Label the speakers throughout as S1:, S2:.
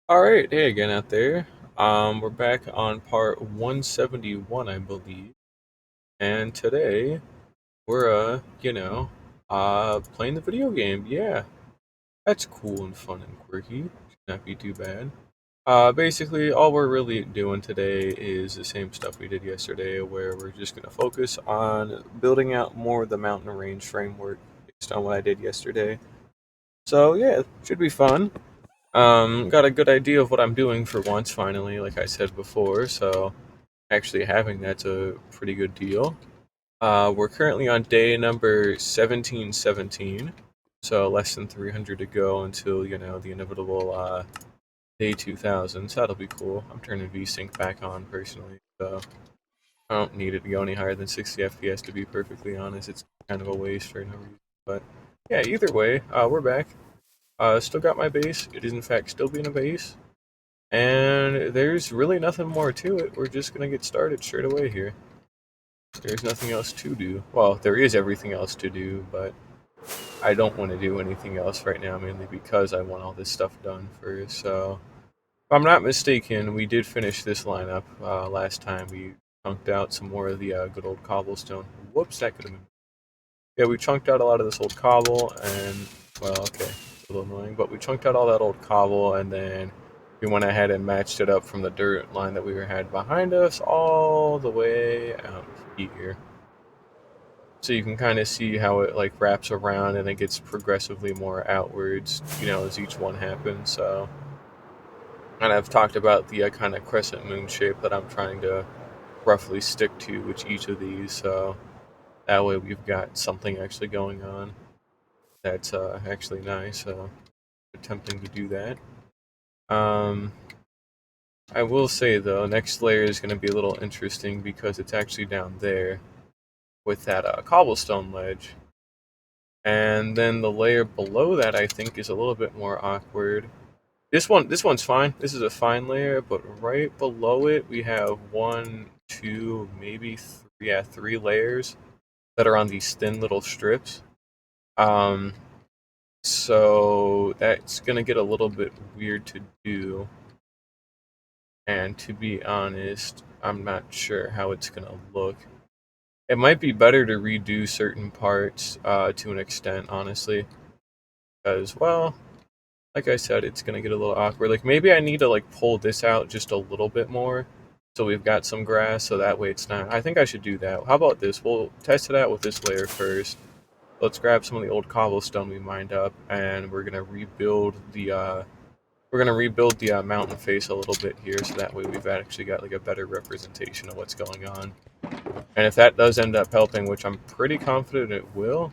S1: All right, hey again out there. We're back on part 171, I believe, and today we're playing the video game. Yeah, that's cool and fun and quirky. Should not be too bad. Basically, all we're really doing today is the same stuff we did yesterday, where we're just gonna focus on building out more of the mountain range framework based on what I did yesterday. So yeah, should be fun. Got a good idea of what I'm doing for once, finally, like I said before, so actually having that's a pretty good deal. We're currently on day number 1717, so less than 300 to go until, the inevitable day 2000, so that'll be cool. I'm turning VSync back on personally, so I don't need it to go any higher than 60 FPS to be perfectly honest. It's kind of a waste for no reason. But yeah, either way, we're back. Still got my base. It is in fact still being a base. And there's really nothing more to it. We're just gonna get started straight away here. There's nothing else to do. Well, there is everything else to do, but I don't want to do anything else right now, mainly because I want all this stuff done first. So, if I'm not mistaken, we did finish this lineup last time. We chunked out some more of the good old cobblestone. Whoops, that could have been. Yeah, we chunked out a lot of this old cobble, and well, okay, it's a little annoying, but we chunked out all that old cobble, and then we went ahead and matched it up from the dirt line that we had behind us all the way out here. So you can kind of see how it like wraps around and it gets progressively more outwards, as each one happens. So, and I've talked about the kind of crescent moon shape that I'm trying to roughly stick to with each of these. So that way we've got something actually going on. That's actually nice. Attempting to do that. Um, I will say though, next layer is going to be a little interesting because it's actually down there with that cobblestone ledge, and then the layer below that I think is a little bit more awkward. This one's fine. This is a fine layer, but right below it we have one, two, maybe three, yeah, three layers that are on these thin little strips. Um, so that's gonna get a little bit weird to do. And to be honest, I'm not sure how it's gonna look. It might be better to redo certain parts to an extent, honestly, because well, like I said, it's gonna get a little awkward. Like maybe I need to like pull this out just a little bit more, so we've got some grass, so that way it's not. I think I should do that. How about this? We'll test it out with this layer first. Let's grab some of the old cobblestone we mined up, and we're gonna rebuild the mountain face a little bit here, so that way we've actually got like a better representation of what's going on. And if that does end up helping, which I'm pretty confident it will,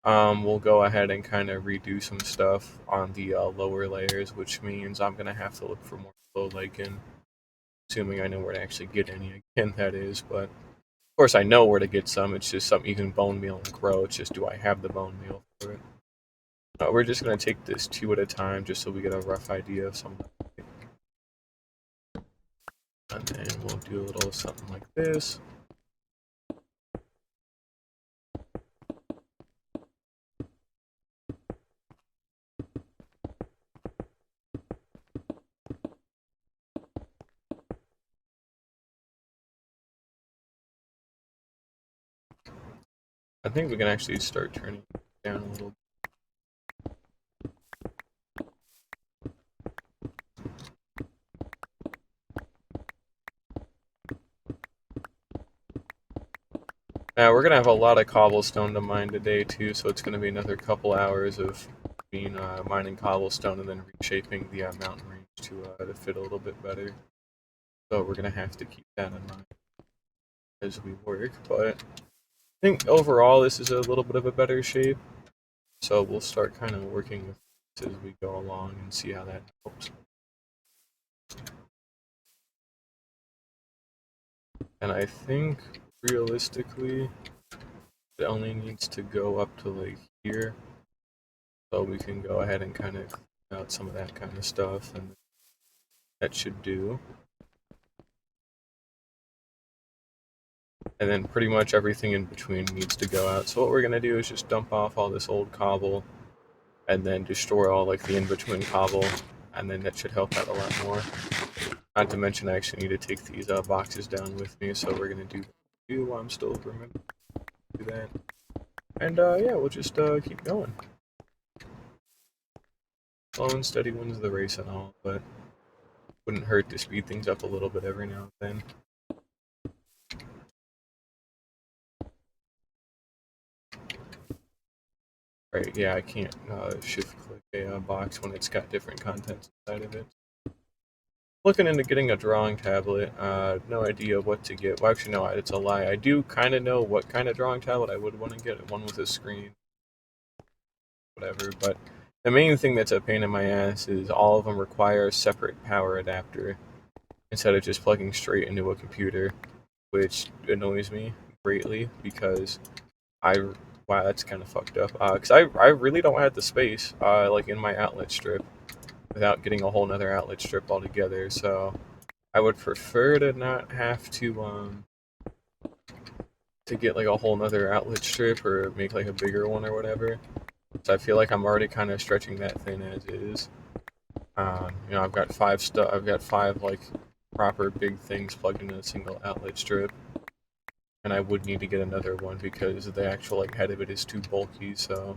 S1: we'll go ahead and kind of redo some stuff on the lower layers, which means I'm gonna have to look for more low lichen, assuming I know where to actually get any again. That is, but of course I know where to get some. It's just something you can bone meal and grow. It's just do I have the bone meal for it? We're just gonna take this two at a time, just so we get a rough idea of some. And then we'll do a little something like this. I think we can actually start turning it down a little. We're gonna have a lot of cobblestone to mine today too, so it's gonna be another couple hours of being mining cobblestone and then reshaping the mountain range to fit a little bit better. So we're gonna have to keep that in mind as we work. But I think overall this is a little bit of a better shape. So we'll start kind of working with this as we go along and see how that helps. And I think realistically it only needs to go up to like here, so we can go ahead and kind of clean out some of that kind of stuff, and that should do. And then pretty much everything in between needs to go out. So what we're gonna do is just dump off all this old cobble, and then destroy all like the in between cobble, and then that should help out a lot more. Not to mention, I actually need to take these boxes down with me, so we're gonna do that while I'm still remembering to do that. And yeah, we'll just keep going. Slow and steady wins the race and all, but wouldn't hurt to speed things up a little bit every now and then. Right, yeah, I can't shift click a box when it's got different contents inside of it. Looking into getting a drawing tablet. No idea what to get. Well, actually, no, it's a lie. I do kind of know what kind of drawing tablet I would want to get. One with a screen, whatever. But the main thing that's a pain in my ass is all of them require a separate power adapter instead of just plugging straight into a computer, which annoys me greatly because wow, that's kind of fucked up. Because I really don't have the space like in my outlet strip without getting a whole nother outlet strip altogether. So I would prefer to not have to get like a whole nother outlet strip or make like a bigger one or whatever. So I feel like I'm already kind of stretching that thin as is. I've got I've got five like proper big things plugged into a single outlet strip, and I would need to get another one because the actual like head of it is too bulky. So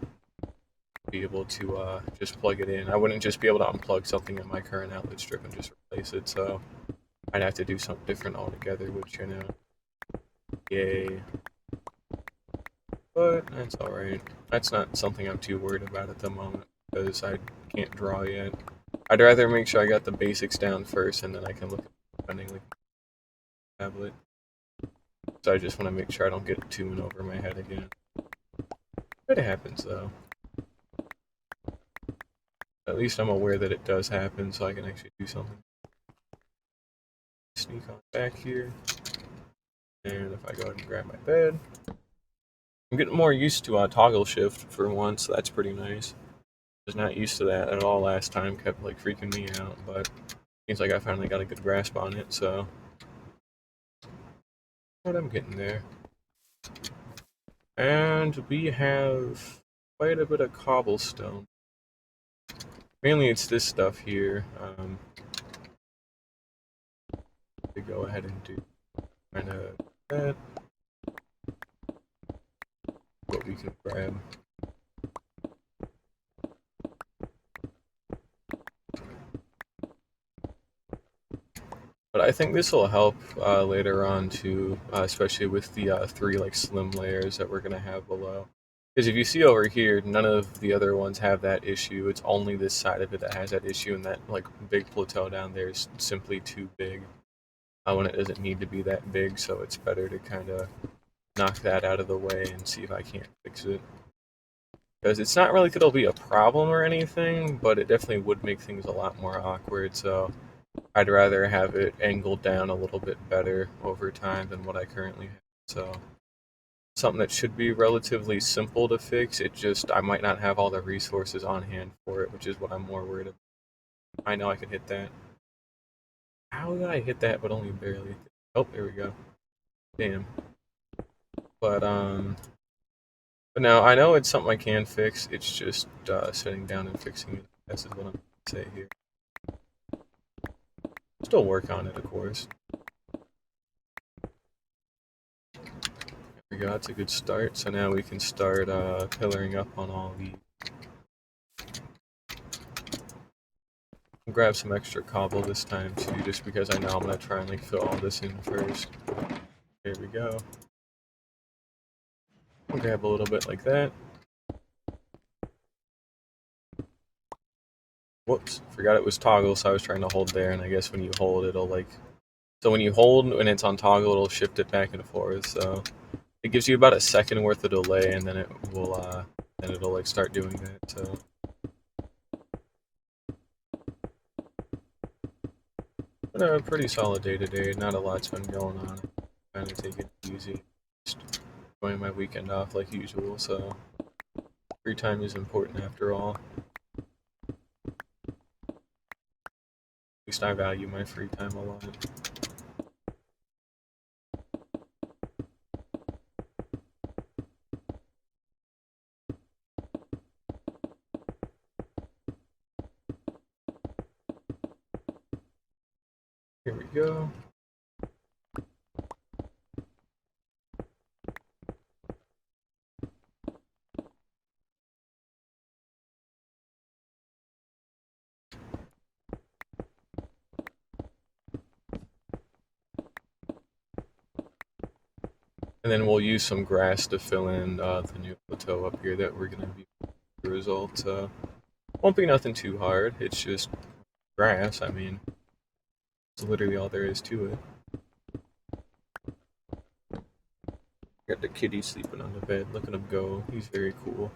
S1: be able to just plug it in. I wouldn't just be able to unplug something in my current outlet strip and just replace it. So I'd have to do something different altogether, which yay. But that's alright. That's not something I'm too worried about at the moment because I can't draw yet. I'd rather make sure I got the basics down first and then I can look at spending like a tablet. So I just want to make sure I don't get too in over my head again. It happens though. At least I'm aware that it does happen so I can actually do something. Sneak on back here. And if I go ahead and grab my bed. I'm getting more used to toggle shift for once, so that's pretty nice. Was not used to that at all last time, kept like freaking me out, but seems like I finally got a good grasp on it, so but I'm getting there. And we have quite a bit of cobblestone. Mainly it's this stuff here. To go ahead and do kind of that. What we can grab. But I think this will help later on too, especially with the three like slim layers that we're gonna have below. Because if you see over here, none of the other ones have that issue. It's only this side of it that has that issue, and that like big plateau down there is simply too big when it doesn't need to be that big. So it's better to kind of knock that out of the way and see if I can't fix it. Because it's not really gonna be a problem or anything, but it definitely would make things a lot more awkward. So I'd rather have it angled down a little bit better over time than what I currently have. So something that should be relatively simple to fix. It just I might not have all the resources on hand for it, which is what I'm more worried about. I know I can hit that. How did I hit that but only barely? Oh, there we go. Damn. But no, I know it's something I can fix. It's just sitting down and fixing it. This is what I'm gonna say here. Still work on it, of course. There we go. That's a good start. So now we can start pillaring up on all these. Grab some extra cobble this time too, just because I know I'm gonna try and like fill all this in first. There we go. I'll grab a little bit like that. Whoops, forgot it was toggle, so I was trying to hold there, and I guess when you hold, it'll like... So when you hold and it's on toggle, it'll shift it back and forth, so... It gives you about a second worth of delay, and then it will, then it'll like start doing that, so... But a pretty solid day today, not a lot's been going on. Kind of take it easy. Just enjoying my weekend off like usual, so... Free time is important after all. At least I value my free time a lot. Here we go. And then we'll use some grass to fill in the new plateau up here that we're going to be the result. Won't be nothing too hard. It's just grass. I mean, it's literally all there is to it. Got the kitty sleeping on the bed. Look at him go. He's very cool.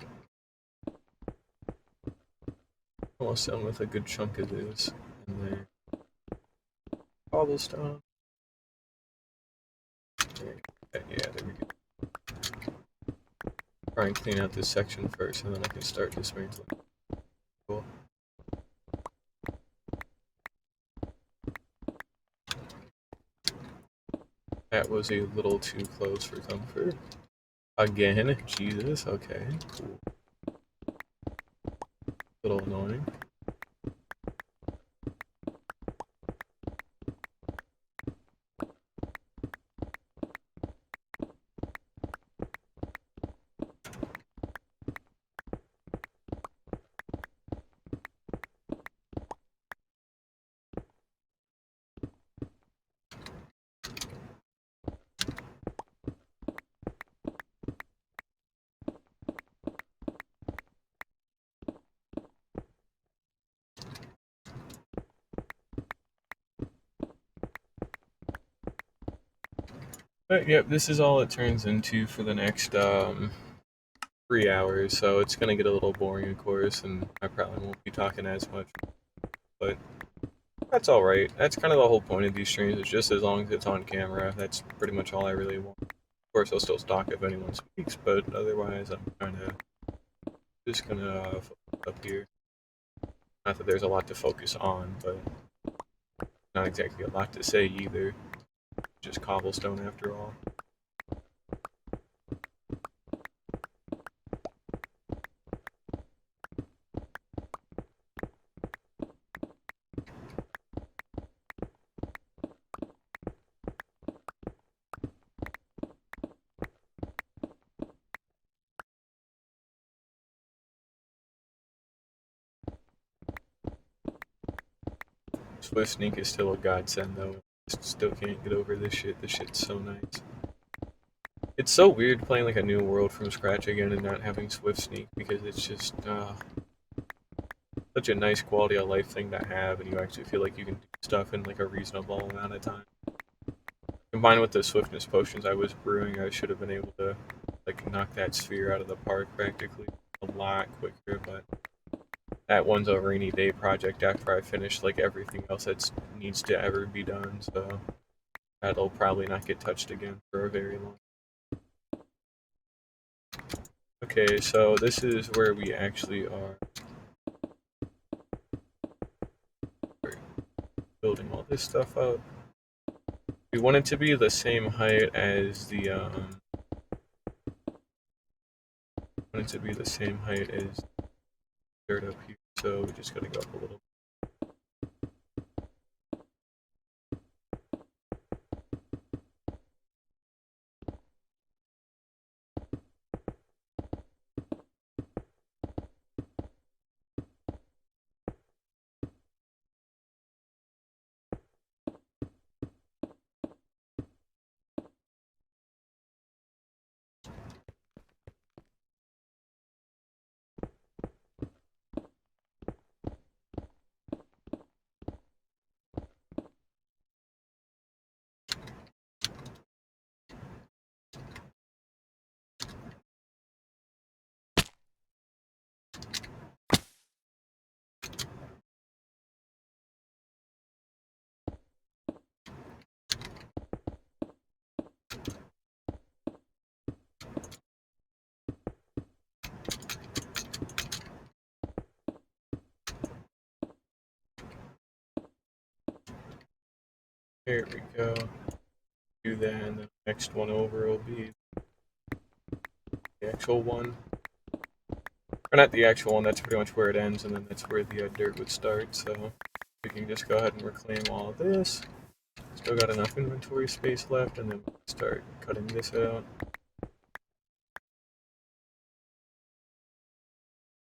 S1: Almost done with a good chunk of this in there. Cobblestone. Yeah, there we go. Try and clean out this section first, and then I can start dismantling. Cool. That was a little too close for comfort. Again, Jesus, okay, cool. Little annoying. But yep, this is all it turns into for the next 3 hours, so it's gonna get a little boring, of course, and I probably won't be talking as much, but that's alright. That's kind of the whole point of these streams, is just as long as it's on camera, that's pretty much all I really want. Of course, I'll still talk if anyone speaks, but otherwise I'm kind of just gonna focus up here. Not that there's a lot to focus on, but not exactly a lot to say either. Just cobblestone after all. Swift Sneak is still a godsend though. Still can't get over this shit. This shit's so nice. It's so weird playing like a new world from scratch again and not having Swift Sneak, because it's just such a nice quality of life thing to have, and you actually feel like you can do stuff in like a reasonable amount of time. Combined with the swiftness potions I was brewing, I should have been able to like knock that sphere out of the park practically a lot quicker, but that one's a rainy day project after I finish like everything else that needs to ever be done, so that'll probably not get touched again for a very long time. Okay, so this is where we actually are building all this stuff up. We want it to be the same height as the want it to be the same height as dirt up here, so we just gotta go up a little. Here we go. Do that, and the next one over will be the actual one. Or not the actual one, that's pretty much where it ends, and then that's where the dirt would start, so we can just go ahead and reclaim all of this. Still got enough inventory space left, and then start cutting this out.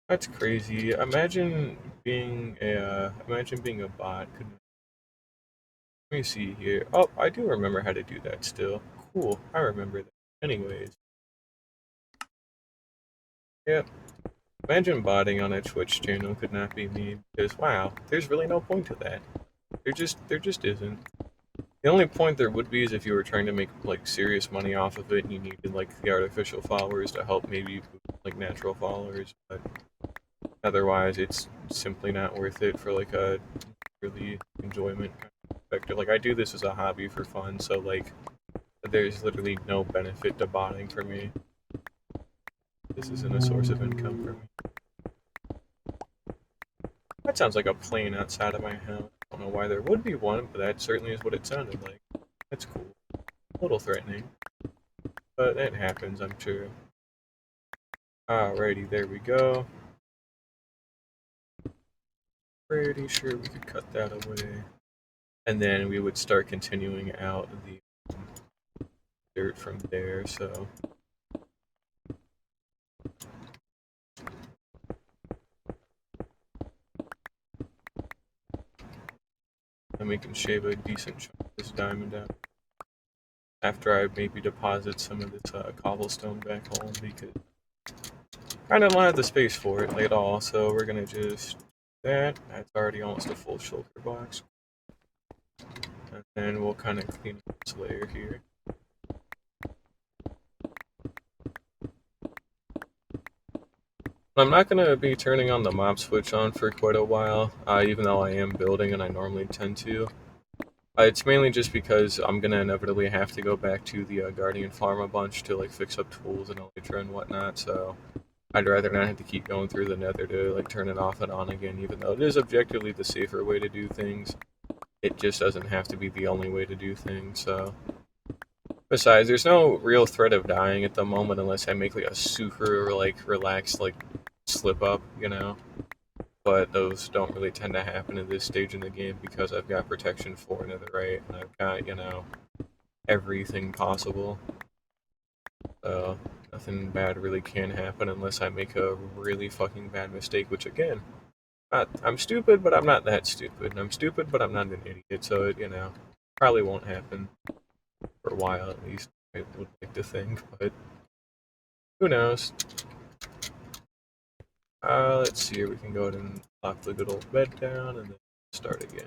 S1: That's crazy. Imagine being a bot. Let me see here. Oh, I do remember how to do that still. Cool. I remember that. Anyways, yep. Imagine botting on a Twitch channel could not be me because wow, there's really no point to that. There just isn't. The only point there would be is if you were trying to make like serious money off of it and you needed like the artificial followers to help maybe like natural followers, but otherwise it's simply not worth it for like a really enjoyment kind of factor. Like I do this as a hobby for fun, so like there's literally no benefit to botting for me. This isn't a source of income for me. That sounds like a plane outside of my house. I don't know why there would be one, but that certainly is what it sounded like. That's cool. A little threatening, but it happens, I'm sure. Alrighty, there we go. Pretty sure we could cut that away. And then we would start continuing out the dirt from there, so. And we can shave a decent chunk of this diamond out. After I maybe deposit some of this cobblestone back home, because I don't have the space for it at all, so we're gonna just that. That's already almost a full shulker box. And then we'll kind of clean up this layer here. I'm not going to be turning on the mob switch on for quite a while, even though I am building and I normally tend to. It's mainly just because I'm going to inevitably have to go back to the Guardian farm a bunch to like fix up tools and elytra and whatnot, so I'd rather not have to keep going through the nether to like turn it off and on again, even though it is objectively the safer way to do things. It just doesn't have to be the only way to do things, so. Besides, there's no real threat of dying at the moment unless I make like a super like relaxed like slip up, you know. But those don't really tend to happen at this stage in the game because I've got protection 4 netherite and I've got, you know, everything possible. So nothing bad really can happen unless I make a really fucking bad mistake, which again, I'm stupid, but I'm not that stupid. I'm stupid, but I'm not an idiot, so it, you know, probably won't happen. For a while at least, I would like to think, but who knows? Let's see here, we can go ahead and lock the good old bed down and then start again.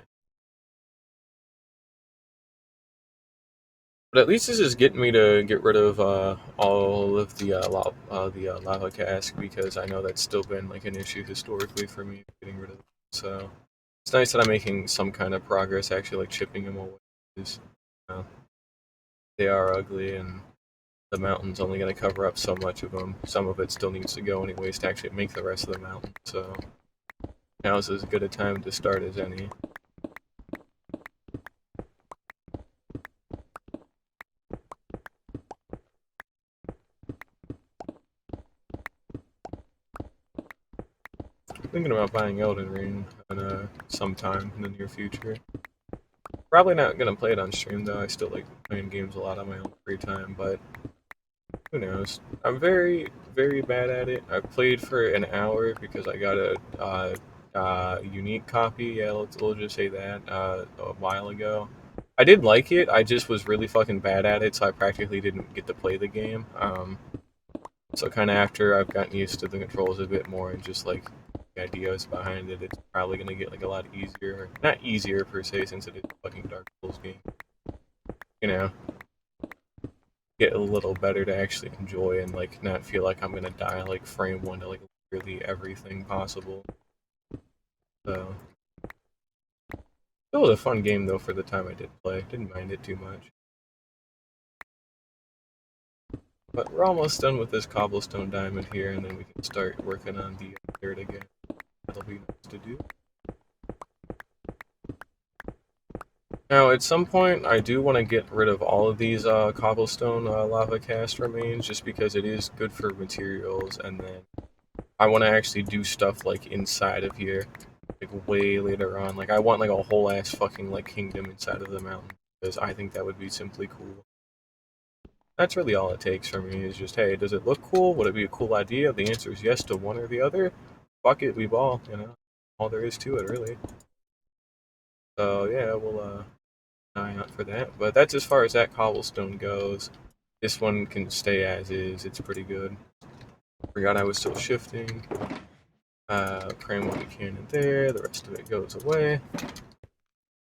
S1: But at least this is getting me to get rid of all of the lava cask because I know that's still been like an issue historically for me getting rid of them. So it's nice that I'm making some kind of progress actually like chipping them away. Because, you know, they are ugly and the mountain's only going to cover up so much of them. Some of it still needs to go anyways to actually make the rest of the mountain. So now's as good a time to start as any. Thinking about buying Elden Ring sometime in the near future. Probably not gonna play it on stream though. I still like playing games a lot on my own free time, but who knows? I'm very, very bad at it. I played for an hour because I got a unique copy. Yeah, we'll just say that a while ago. I did like it. I just was really fucking bad at it, so I practically didn't get to play the game. So kind of after I've gotten used to the controls a bit more and just like the ideas behind it, it's probably gonna get like a lot easier. Not easier per se, since it is a fucking Dark Souls game. You know, get a little better to actually enjoy and like not feel like I'm gonna die like frame one to like literally everything possible. So it was a fun game though for the time I did play. Didn't mind it too much. But we're almost done with this cobblestone diamond here, and then we can start working on the dirt again. That'll be nice to do. Now, at some point, I do want to get rid of all of these cobblestone lava cast remains, just because it is good for materials, and then I want to actually do stuff like inside of here, like way later on. Like I want like a whole ass fucking like kingdom inside of the mountain. because I think that would be simply cool. That's really all it takes for me is just, hey, does it look cool? Would it be a cool idea? The answer is yes to one or the other. Fuck it, we ball, you know. All there is to it, really. So yeah, we'll eye out for that. But that's as far as that cobblestone goes. This one can stay as is. It's pretty good. Forgot I was still shifting. Cram what we can in there. The rest of it goes away.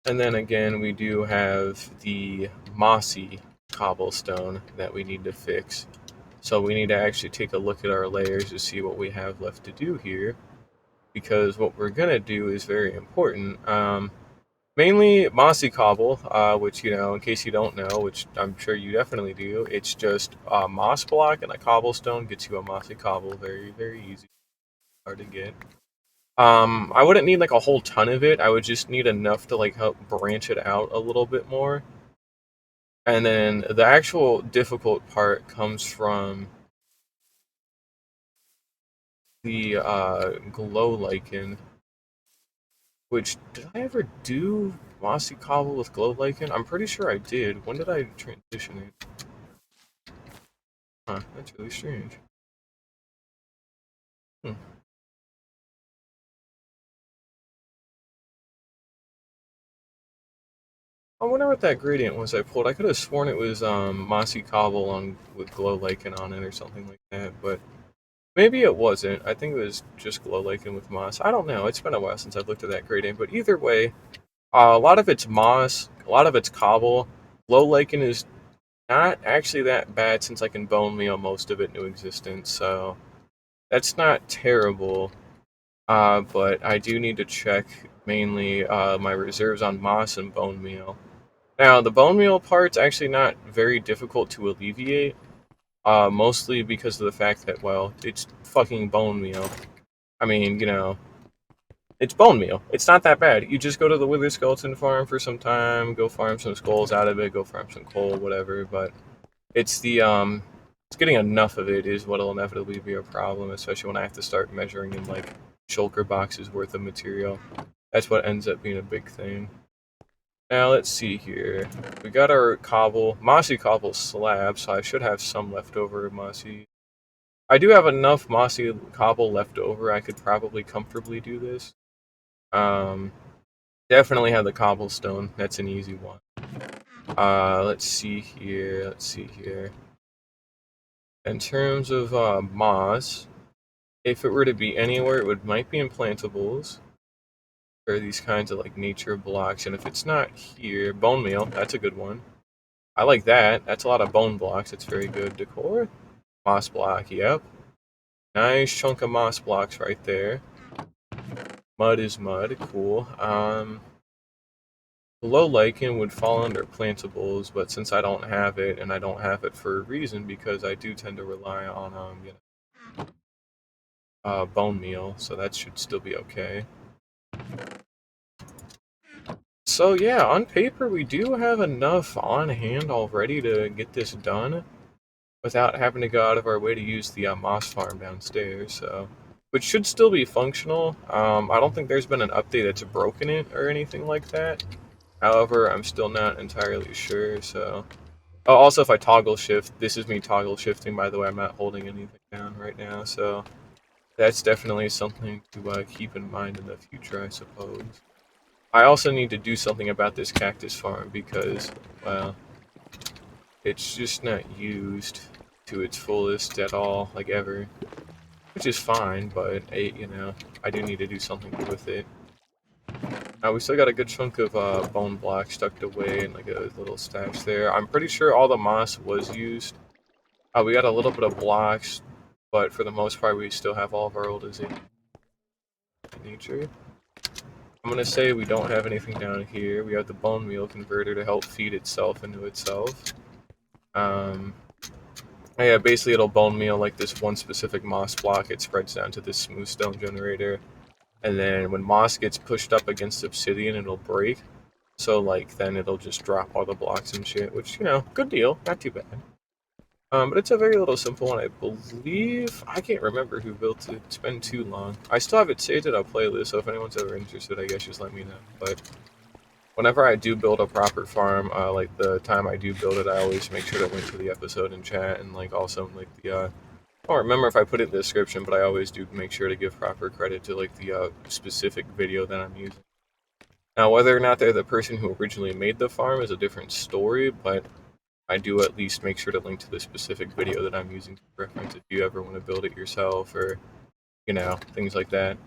S1: And then again, we do have the mossy cobblestone that we need to fix. So we need to actually take a look at our layers to see what we have left to do here. Because what we're going to do is very important. Mainly mossy cobble, which, you know, in case you don't know, which I'm sure you definitely do, it's just a moss block and a cobblestone gets you a mossy cobble. Very, very easy. Hard to get. I wouldn't need like a whole ton of it. I would just need enough to like help branch it out a little bit more. And then the actual difficult part comes from the glow lichen, which did I ever do mossy cobble with glow lichen? I'm pretty sure I did. When did I transition it? Huh, that's really strange. Hmm. I wonder what that gradient was I pulled. I could have sworn it was mossy cobble on with glow lichen on it or something like that, but maybe it wasn't. I think it was just glow lichen with moss. I don't know. It's been a while since I've looked at that gradient, but either way, a lot of it's moss, a lot of it's cobble. Glow lichen is not actually that bad since I can bone meal most of it into existence, so that's not terrible. But I do need to check mainly my reserves on moss and bone meal. Now, the bone meal part's actually not very difficult to alleviate, mostly because of the fact that, well, it's fucking bone meal. I mean, you know, it's bone meal. It's not that bad. You just go to the Wither Skeleton farm for some time, go farm some skulls out of it, go farm some coal, whatever, but it's the, it's getting enough of it is what'll inevitably be a problem, especially when I have to start measuring in, like, shulker boxes worth of material. That's what ends up being a big thing. Now, let's see here. We got our cobble, mossy cobble slab, so I should have some leftover mossy. I do have enough mossy cobble left over. I could probably comfortably do this. Um, Definitely have the cobblestone. That's an easy one. Let's see here. Let's see here. In terms of moss, if it were to be anywhere, might be in plantables or these kinds of like nature blocks. And if it's not here, bone meal. That's a good one. I like that. That's a lot of bone blocks. It's very good decor. Moss block. Yep. Nice chunk of moss blocks right there. Mud is mud. Cool. Glow lichen would fall under plantables, but since I don't have it, and I don't have it for a reason, because I do tend to rely on bone meal, so that should still be okay. So yeah, on paper we do have enough on hand already to get this done without having to go out of our way to use the moss farm downstairs. So, which should still be functional. I don't think there's been an update that's broken it or anything like that. However, I'm still not entirely sure. So, oh, also if I toggle shift, this is me toggle shifting. By the way, I'm not holding anything down right now. So that's definitely something to keep in mind in the future, I suppose. I also need to do something about this cactus farm because, well, it's just not used to its fullest at all, like ever. Which is fine, but, you know, I do need to do something with it. Now, we still got a good chunk of bone blocks tucked away in like a little stash there. I'm pretty sure all the moss was used. We got a little bit of blocks, but for the most part, we still have all of our old nature. I'm gonna say we don't have anything down here. We have the bone meal converter to help feed itself into itself. Yeah, basically it'll bone meal like this one specific moss block. It spreads down to this smooth stone generator. And then when moss gets pushed up against obsidian, it'll break. So, like, then it'll just drop all the blocks and shit, which, you know, good deal. Not too bad. But it's a very little simple one, I believe. I can't remember who built it. It's been too long. I still have it saved in a playlist, so if anyone's ever interested, I guess just let me know. But whenever I do build a proper farm, like the time I do build it, I always make sure to link to the episode in chat and like also like the I don't remember if I put it in the description, but I always do make sure to give proper credit to like the specific video that I'm using. Now, whether or not they're the person who originally made the farm is a different story, but I do at least make sure to link to the specific video that I'm using for reference if you ever want to build it yourself or, things like that.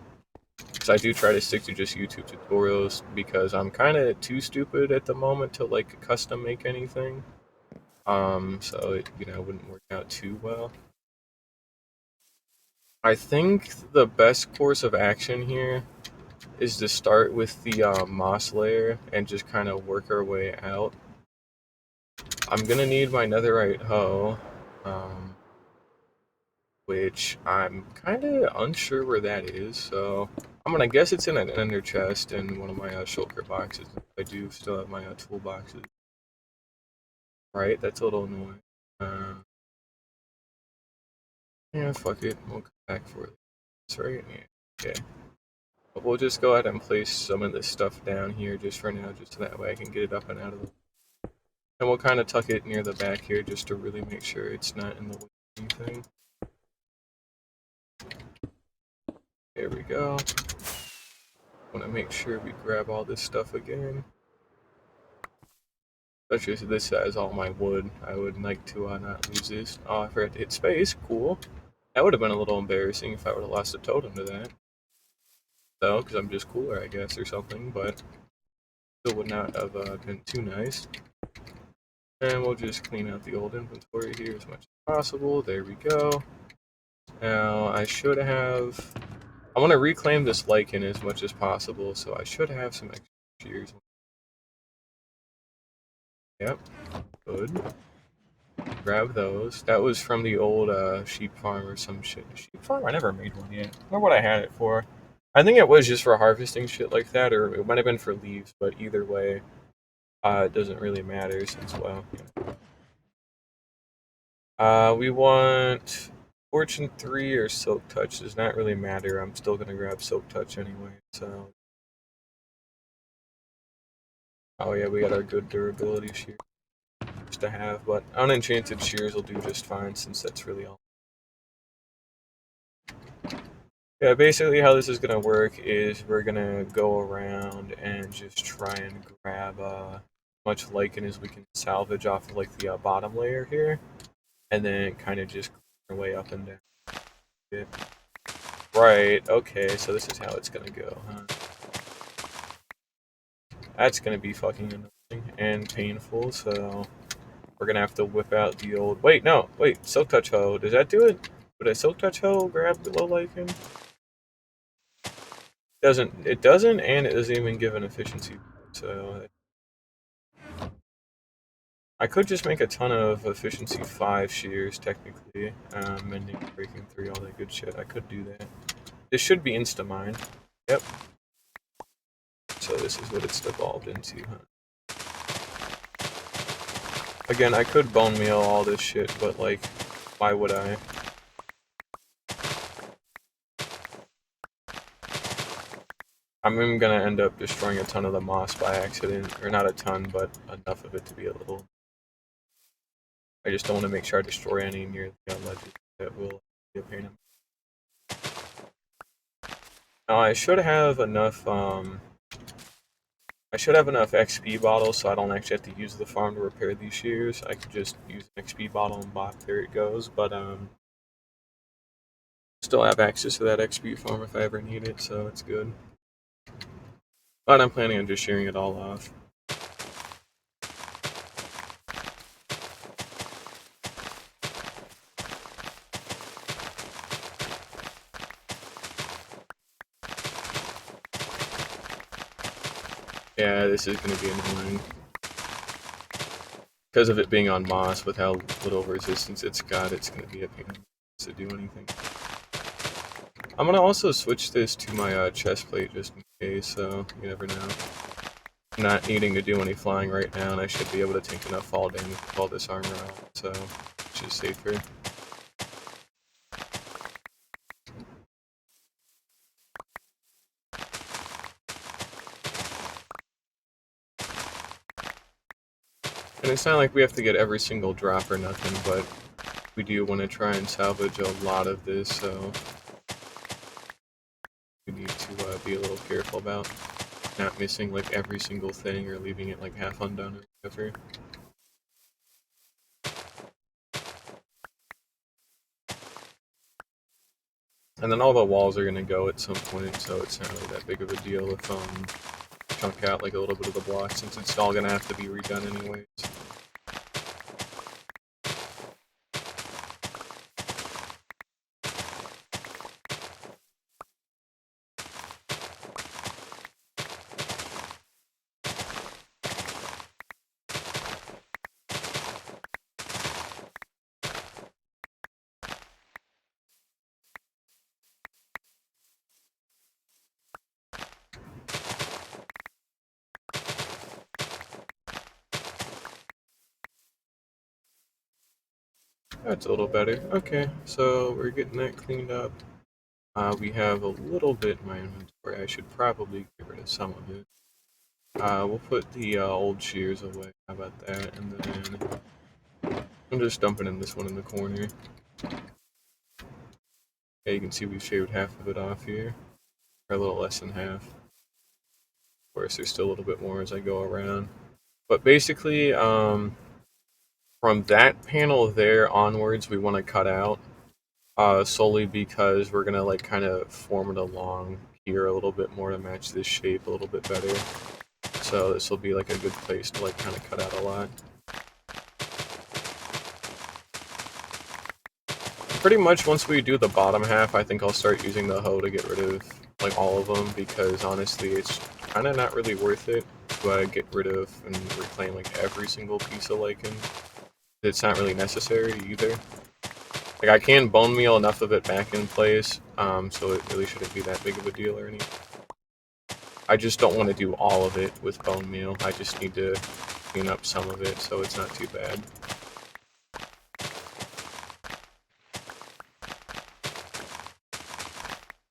S1: Because I do try to stick to just YouTube tutorials because I'm kind of too stupid at the moment to like custom make anything. So it, wouldn't work out too well. I think the best course of action here is to start with the moss layer and just kind of work our way out. I'm gonna need my netherite hoe, which I'm kind of unsure where that is, so I'm gonna guess it's in an ender chest in one of my shulker boxes. I do still have my toolboxes. Right, that's a little annoying. Yeah, fuck it, we'll come back for it. That's right, yeah, okay. But we'll just go ahead and place some of this stuff down here just for now, just so that way I can get it up and out of the... And we'll kind of tuck it near the back here just to really make sure it's not in the way of anything. There we go. Want to make sure we grab all this stuff again. Especially this has all my wood. I would like to not lose this. Oh, I forgot to hit space. Cool. That would have been a little embarrassing if I would have lost a totem to that. Though, because I'm just cooler, I guess, or something. But still would not have been too nice. And we'll just clean out the old inventory here as much as possible. There we go. Now, I should have... I want to reclaim this lichen as much as possible, so I should have some extra shears. Yep, good. Grab those. That was from the old sheep farm or some shit. Sheep farm? I never made one yet. Or what I had it for. I think it was just for harvesting shit like that, or it might have been for leaves, but either way, it doesn't really matter since, well, we want Fortune 3 or Silk Touch. Does not really matter. I'm still gonna grab Silk Touch anyway, so. Oh yeah, we got our good durability shears to have, but unenchanted shears will do just fine since that's really all. Yeah, basically how this is gonna work is we're gonna go around and just try and grab much lichen as we can salvage off of like the bottom layer here, and then kind of just clean our way up and down. Yeah. Right. Okay. So this is how it's gonna go, huh? That's gonna be fucking annoying and painful. So we're gonna have to whip out the old. Wait, no. Wait. Silk Touch Hoe. Does that do it? Would a Silk Touch Hoe grab the low lichen? Doesn't. It doesn't, and it doesn't even give an efficiency. So I could just make a ton of efficiency 5 shears, technically. Mending, breaking 3, all that good shit. I could do that. This should be insta-mine. Yep. So this is what it's evolved into, huh? Again, I could bone meal all this shit, but like, why would I? I'm even gonna end up destroying a ton of the moss by accident. Or not a ton, but enough of it to be a little... I just don't want to make sure I destroy any near the ledges that will be a pain in the... Now, I should have enough, XP bottles so I don't actually have to use the farm to repair these shears. I could just use an XP bottle and bop, there it goes, but, still have access to that XP farm if I ever need it, so it's good. But I'm planning on just shearing it all off. Yeah, this is going to be annoying. Because of it being on moss, with how little resistance it's got, it's going to be a pain to do anything. I'm going to also switch this to my chest plate just in case, so you never know. I'm not needing to do any flying right now, and I should be able to take enough fall damage with all this armor out, so which is safer. And it's not like we have to get every single drop or nothing, but we do want to try and salvage a lot of this, so we need to be a little careful about not missing like every single thing or leaving it like half undone or whatever. And then all the walls are gonna go at some point, so it's not really that big of a deal if chunk out like a little bit of the block, since it's all gonna have to be redone anyways. That's a little better. Okay, so we're getting that cleaned up. We have a little bit in my inventory. I should probably get rid of some of it. We'll put the old shears away. How about that? And then I'm just dumping in this one in the corner. Okay, you can see we've shaved half of it off here, or a little less than half. Of course, there's still a little bit more as I go around. But basically, from that panel there onwards, we want to cut out. Solely because we're gonna like kind of form it along here a little bit more to match this shape a little bit better. So this will be like a good place to like kind of cut out a lot. Pretty much once we do the bottom half, I think I'll start using the hoe to get rid of like all of them, because honestly it's kind of not really worth it to get rid of and reclaim like every single piece of lichen. It's not really necessary either. Like, I can bone meal enough of it back in place, so it really shouldn't be that big of a deal or anything. I just don't want to do all of it with bone meal. I just need to clean up some of it, so it's not too bad.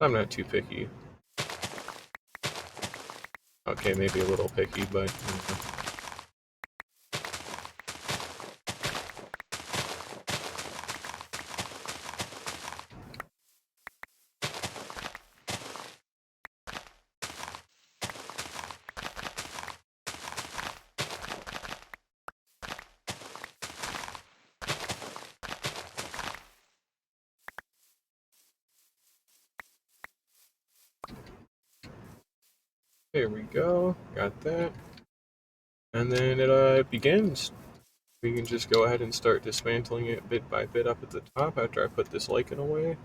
S1: I'm not too picky. Okay, maybe a little picky, but... Here we go, got that. And then it begins. We can just go ahead and start dismantling it bit by bit up at the top after I put this lichen away.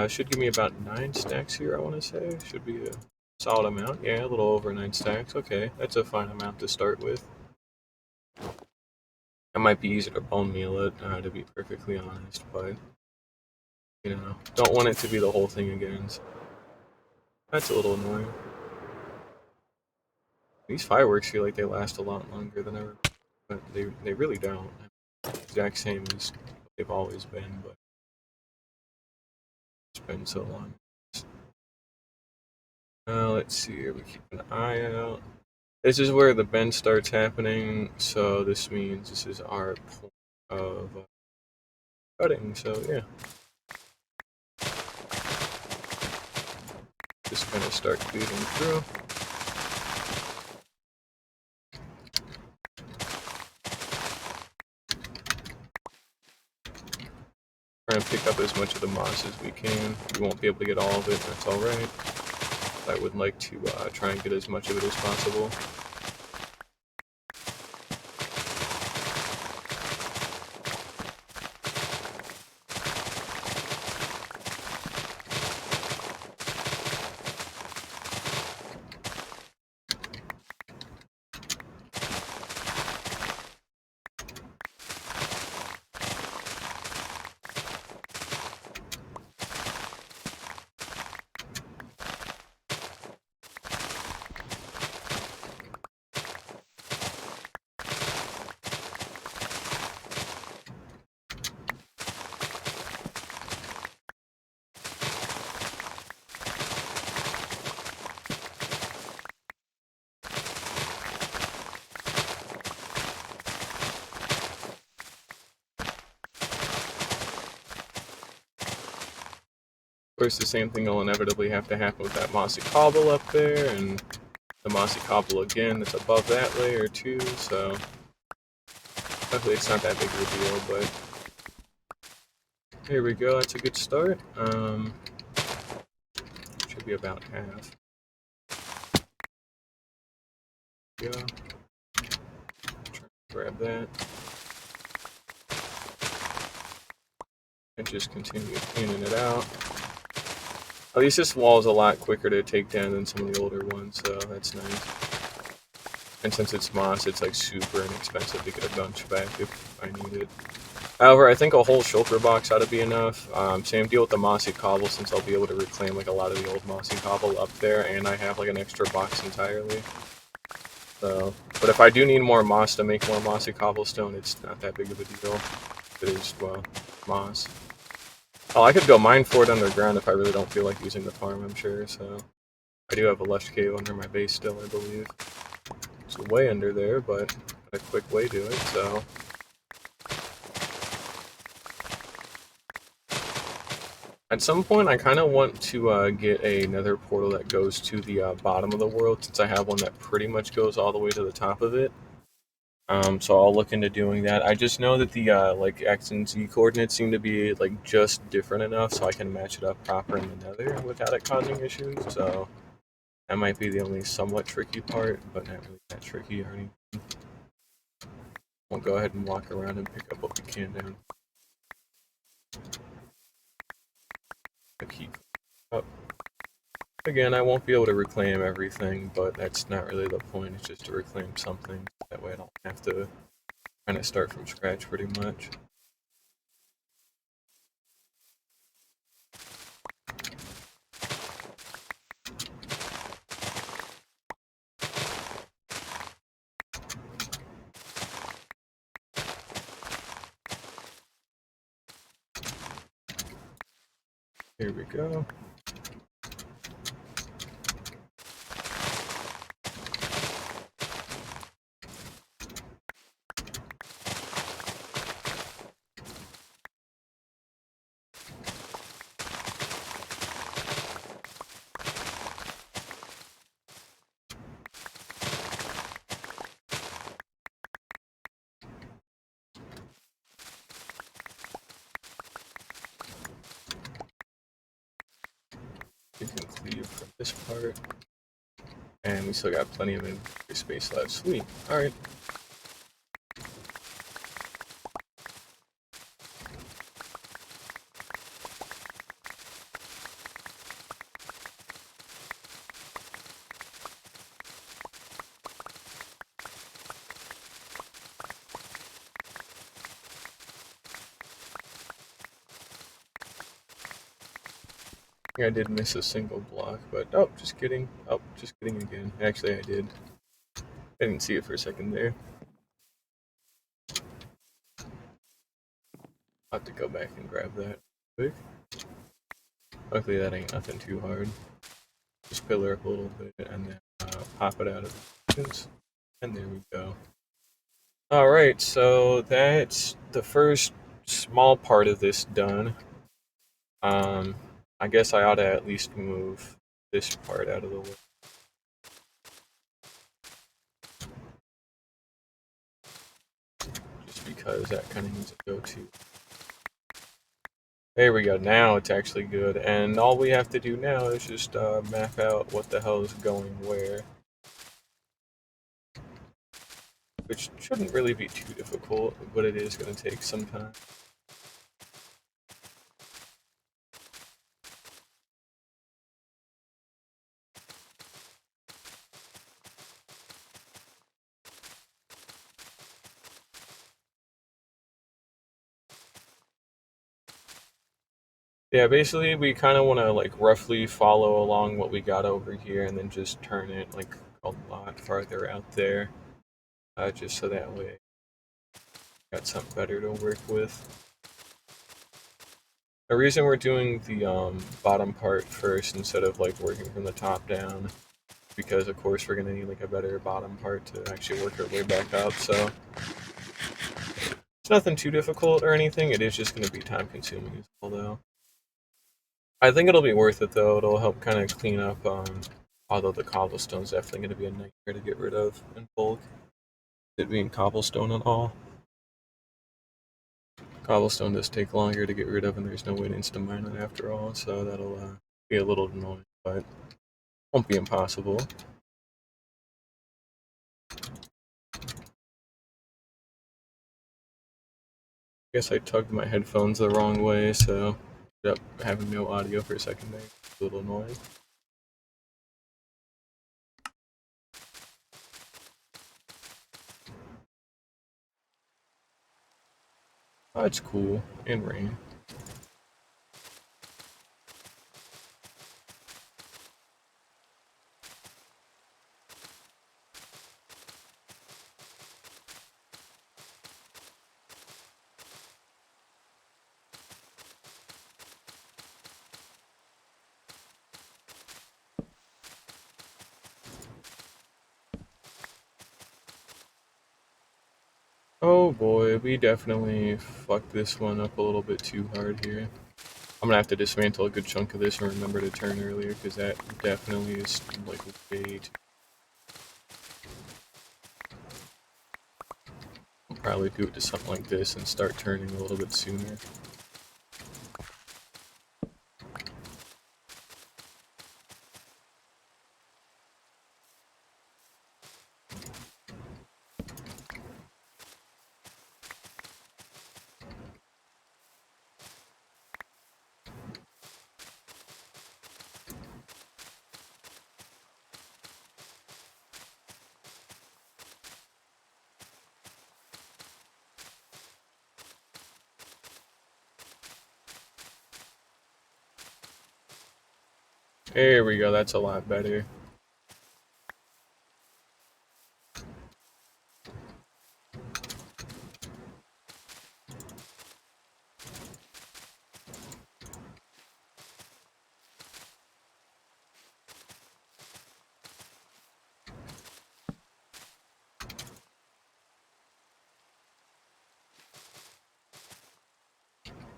S1: Should give me about 9 stacks here, I want to say. Should be a solid amount. Yeah, a little over 9 stacks. Okay, that's a fine amount to start with. It might be easier to bone meal it, to be perfectly honest, but, you know, don't want it to be the whole thing again. So that's a little annoying. These fireworks feel like they last a lot longer than ever, but they really don't. Exact same as they've always been, but it's been so long. Let's see here. We keep an eye out. This is where the bend starts happening, so this means this is our point of cutting. So yeah, just kind of start feeding through. Trying to pick up as much of the moss as we can. We won't be able to get all of it, that's alright. I would like to try and get as much of it as possible. course, the same thing will inevitably have to happen with that mossy cobble up there, and the mossy cobble again that's above that layer too, so hopefully it's not that big of a deal, but here we go, that's a good start. Should be about half. Go. Grab that. And just continue cleaning it out. At least this wall is a lot quicker to take down than some of the older ones, so that's nice. And since it's moss, it's like super inexpensive to get a bunch back if I need it. However, I think a whole shulker box ought to be enough. Same deal with the mossy cobble, since I'll be able to reclaim like a lot of the old mossy cobble up there, and I have like an extra box entirely. So, but if I do need more moss to make more mossy cobblestone, it's not that big of a deal. It is, well, moss. Oh, I could go mine for it underground if I really don't feel like using the farm, I'm sure, so. I do have a lush cave under my base still, I believe. It's way under there, but a quick way to it, so. At some point, I kind of want to get a nether portal that goes to the bottom of the world, since I have one that pretty much goes all the way to the top of it. So I'll look into doing that. I just know that the like X and Z coordinates seem to be like just different enough so I can match it up proper in the nether without it causing issues. So that might be the only somewhat tricky part, but not really that tricky or anything. We'll go ahead and walk around and pick up what we can down. Keep up. Again, I won't be able to reclaim everything, but that's not really the point. It's just to reclaim something. That way I don't have to kind of start from scratch pretty much. Here we go. We can cleave from this part. And we still got plenty of inventory space left. Sweet. Alright. I did miss a single block, but oh, just kidding. Oh, just kidding again. Actually, I did. I didn't see it for a second there. I'll have to go back and grab that quick. Luckily, that ain't nothing too hard. Just pillar up a little bit and then pop it out of the distance. And there we go. Alright, so that's the first small part of this done. I guess I ought to at least move this part out of the way. Just because that kind of needs to go to. There we go, now it's actually good. And all we have to do now is just map out what the hell is going where. Which shouldn't really be too difficult, but it is going to take some time. Yeah, basically we kind of want to like roughly follow along what we got over here and then just turn it like a lot farther out there. Just so that way got something better to work with. The reason we're doing the bottom part first instead of like working from the top down, because of course we're gonna need like a better bottom part to actually work our way back up, so it's nothing too difficult or anything, it is just gonna be time consuming as well though. I think it'll be worth it though. It'll help kind of clean up. Although the cobblestone's definitely going to be a nightmare to get rid of in bulk. It being cobblestone and all. Cobblestone does take longer to get rid of, and there's no way to instant mine it after all. So that'll be a little annoying, but won't be impossible. Guess I tugged my headphones the wrong way, so ended up having no audio for a second there. It's a little annoying. Oh, it's cool. And rain. Oh boy, we definitely fucked this one up a little bit too hard here. I'm gonna have to dismantle a good chunk of this and remember to turn earlier, because that definitely is like way too. I'll probably do it to something like this and start turning a little bit sooner. There we go, that's a lot better.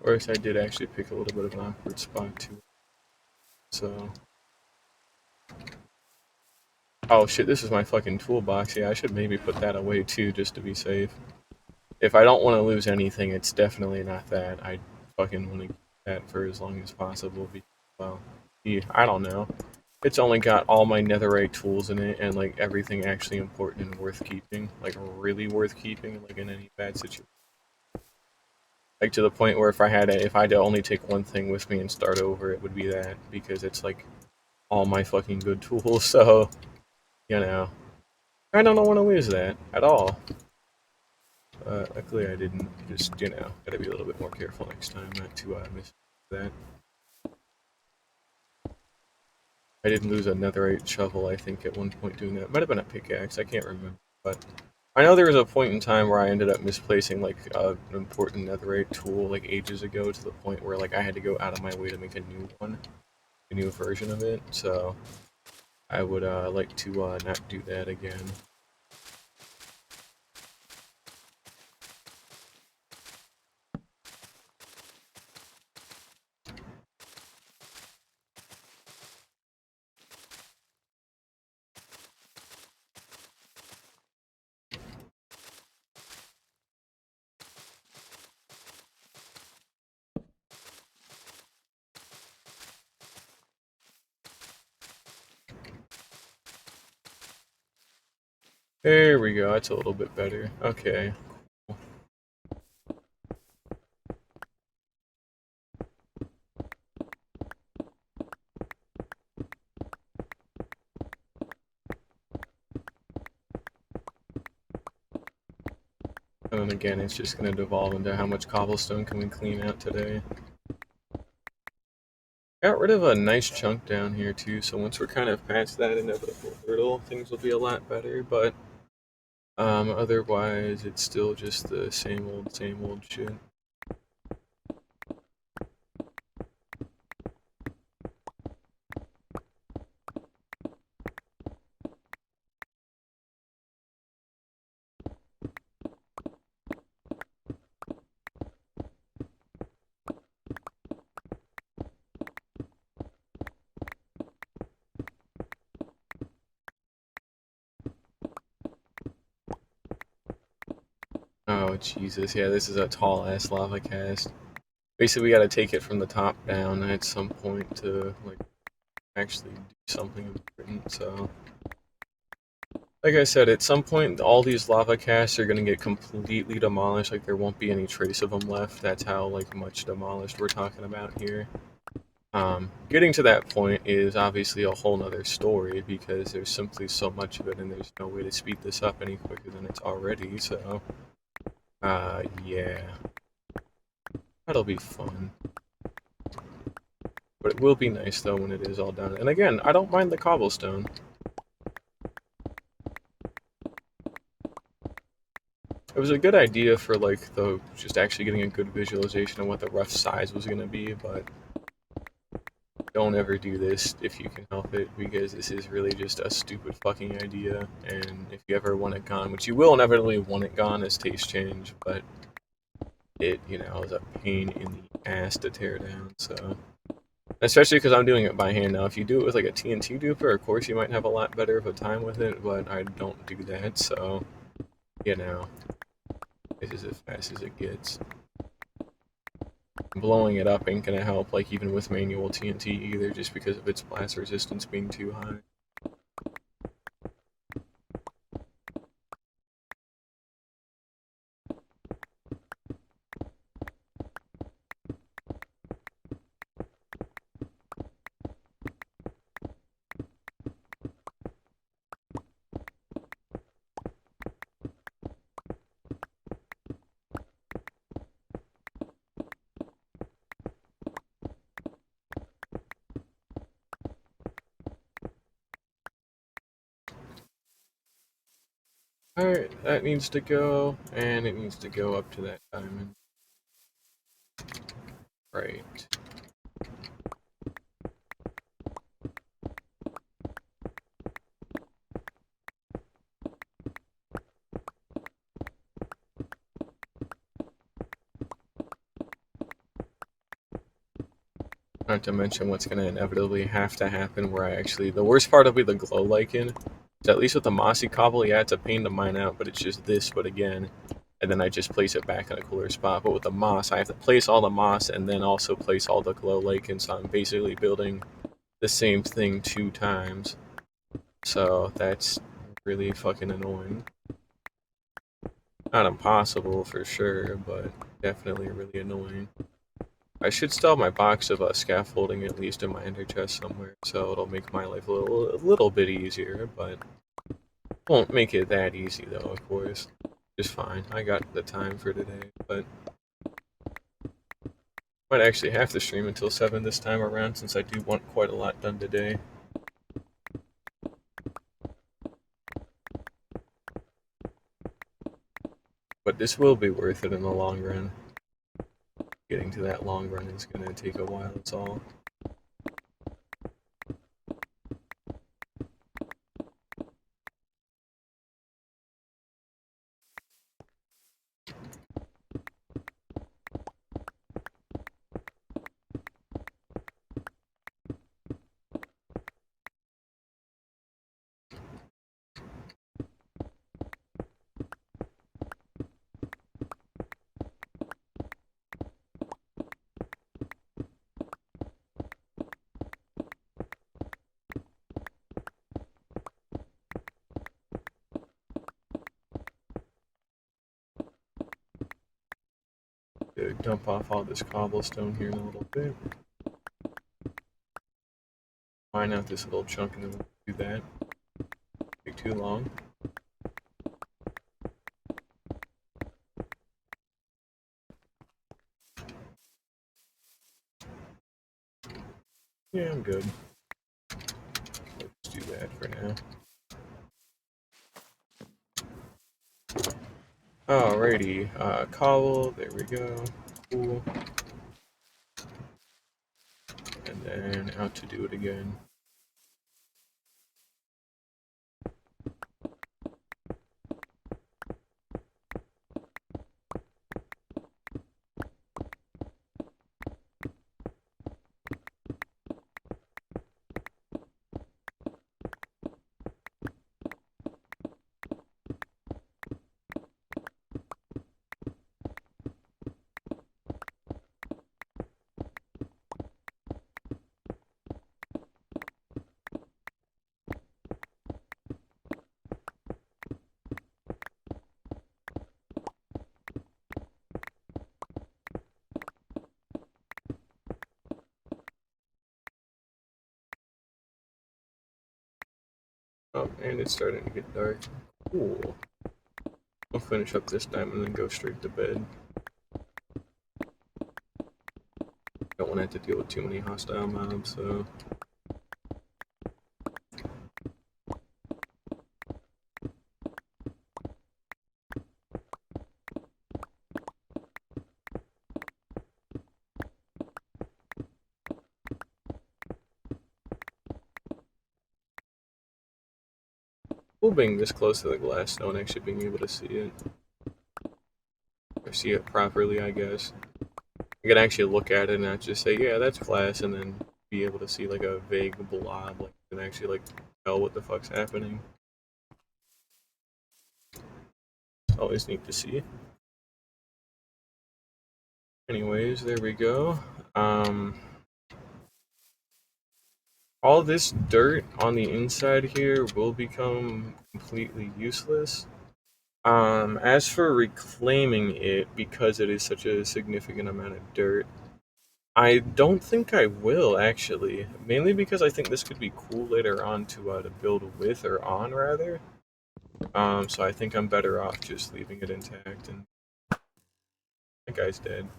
S1: Or I did actually pick a little bit of an awkward spot too. So. Oh shit, this is my fucking toolbox. Yeah, I should maybe put that away too, just to be safe. If I don't want to lose anything, it's definitely not that. I fucking want to keep that for as long as possible. Because, well, I don't know. It's only got all my netherite tools in it, and like everything actually important and worth keeping. Like really worth keeping, like in any bad situation. Like to the point where if I had to only take one thing with me and start over, it would be that, because it's like all my fucking good tools. So, you know, I don't want to lose that at all. Luckily I didn't. Just, gotta be a little bit more careful next time not to miss that. I did lose a netherite shovel, I think, at one point doing that. Might have been a pickaxe, I can't remember. But I know there was a point in time where I ended up misplacing like an important netherite tool like ages ago, to the point where like I had to go out of my way to make a new one, a new version of it. So I would like to not do that again. There we go, that's a little bit better. Okay. And then again, it's just going to devolve into how much cobblestone can we clean out today. Got rid of a nice chunk down here too, so once we're kind of past that inevitable hurdle, things will be a lot better, but otherwise it's still just the same old shit. Jesus, yeah, this is a tall-ass lava cast. Basically, we gotta take it from the top down at some point to, like, actually do something important, so... Like I said, at some point, all these lava casts are gonna get completely demolished, like, there won't be any trace of them left. That's how, like, much demolished we're talking about here. Getting to that point is obviously a whole nother story, because there's simply so much of it, and there's no way to speed this up any quicker than it's already, so... yeah. That'll be fun. But it will be nice, though, when it is all done. And again, I don't mind the cobblestone. It was a good idea for, like, just actually getting a good visualization of what the rough size was going to be, but don't ever do this if you can help it, because this is really just a stupid fucking idea, and if you ever want it gone, which you will inevitably want it gone as taste change, but it, you know, is a pain in the ass to tear down, so... Especially because I'm doing it by hand now. If you do it with like a TNT duper, of course you might have a lot better of a time with it, but I don't do that, so, you know, it's just as fast as it gets. Blowing it up ain't gonna help, like, even with manual TNT either, just because of its blast resistance being too high. Alright, that needs to go, and it needs to go up to that diamond. Right. Not to mention what's gonna inevitably have to happen, where I actually... The worst part will be the glow lichen. At least with the mossy cobble, yeah, it's a pain to mine out, but it's just this, but again... And then I just place it back in a cooler spot. But with the moss, I have to place all the moss and then also place all the glow lichen, so I'm basically building the same thing 2 times. So that's really fucking annoying. Not impossible for sure, but definitely really annoying. I should still have my box of scaffolding at least in my ender chest somewhere, so it'll make my life a little bit easier, but won't make it that easy though, of course. Just fine. I got the time for today, but might actually have to stream until 7 this time around, since I do want quite a lot done today. But this will be worth it in the long run. Getting to that long run is going to take a while, that's all. Dump off all this cobblestone here in a little bit. Mine out this little chunk and then we'll do that. Take too long. Yeah, I'm good. Let's do that for now. Alrighty, cobble, there we go. Cool. And then out to do it again. Oh, and it's starting to get dark. Cool. I'll finish up this time and then go straight to bed. Don't want to have to deal with too many hostile mobs, so... Cool being this close to the glass, no one actually being able to see it. Or see it properly, I guess. I can actually look at it and not just say, yeah, that's glass, and then be able to see like a vague blob, like, and actually like tell what the fuck's happening. It's always neat to see. Anyways, there we go. All this dirt on the inside here will become completely useless. As for reclaiming it, because it is such a significant amount of dirt, I don't think I will, actually. Mainly because I think this could be cool later on to build with, or on, rather. So I think I'm better off just leaving it intact, and that guy's dead.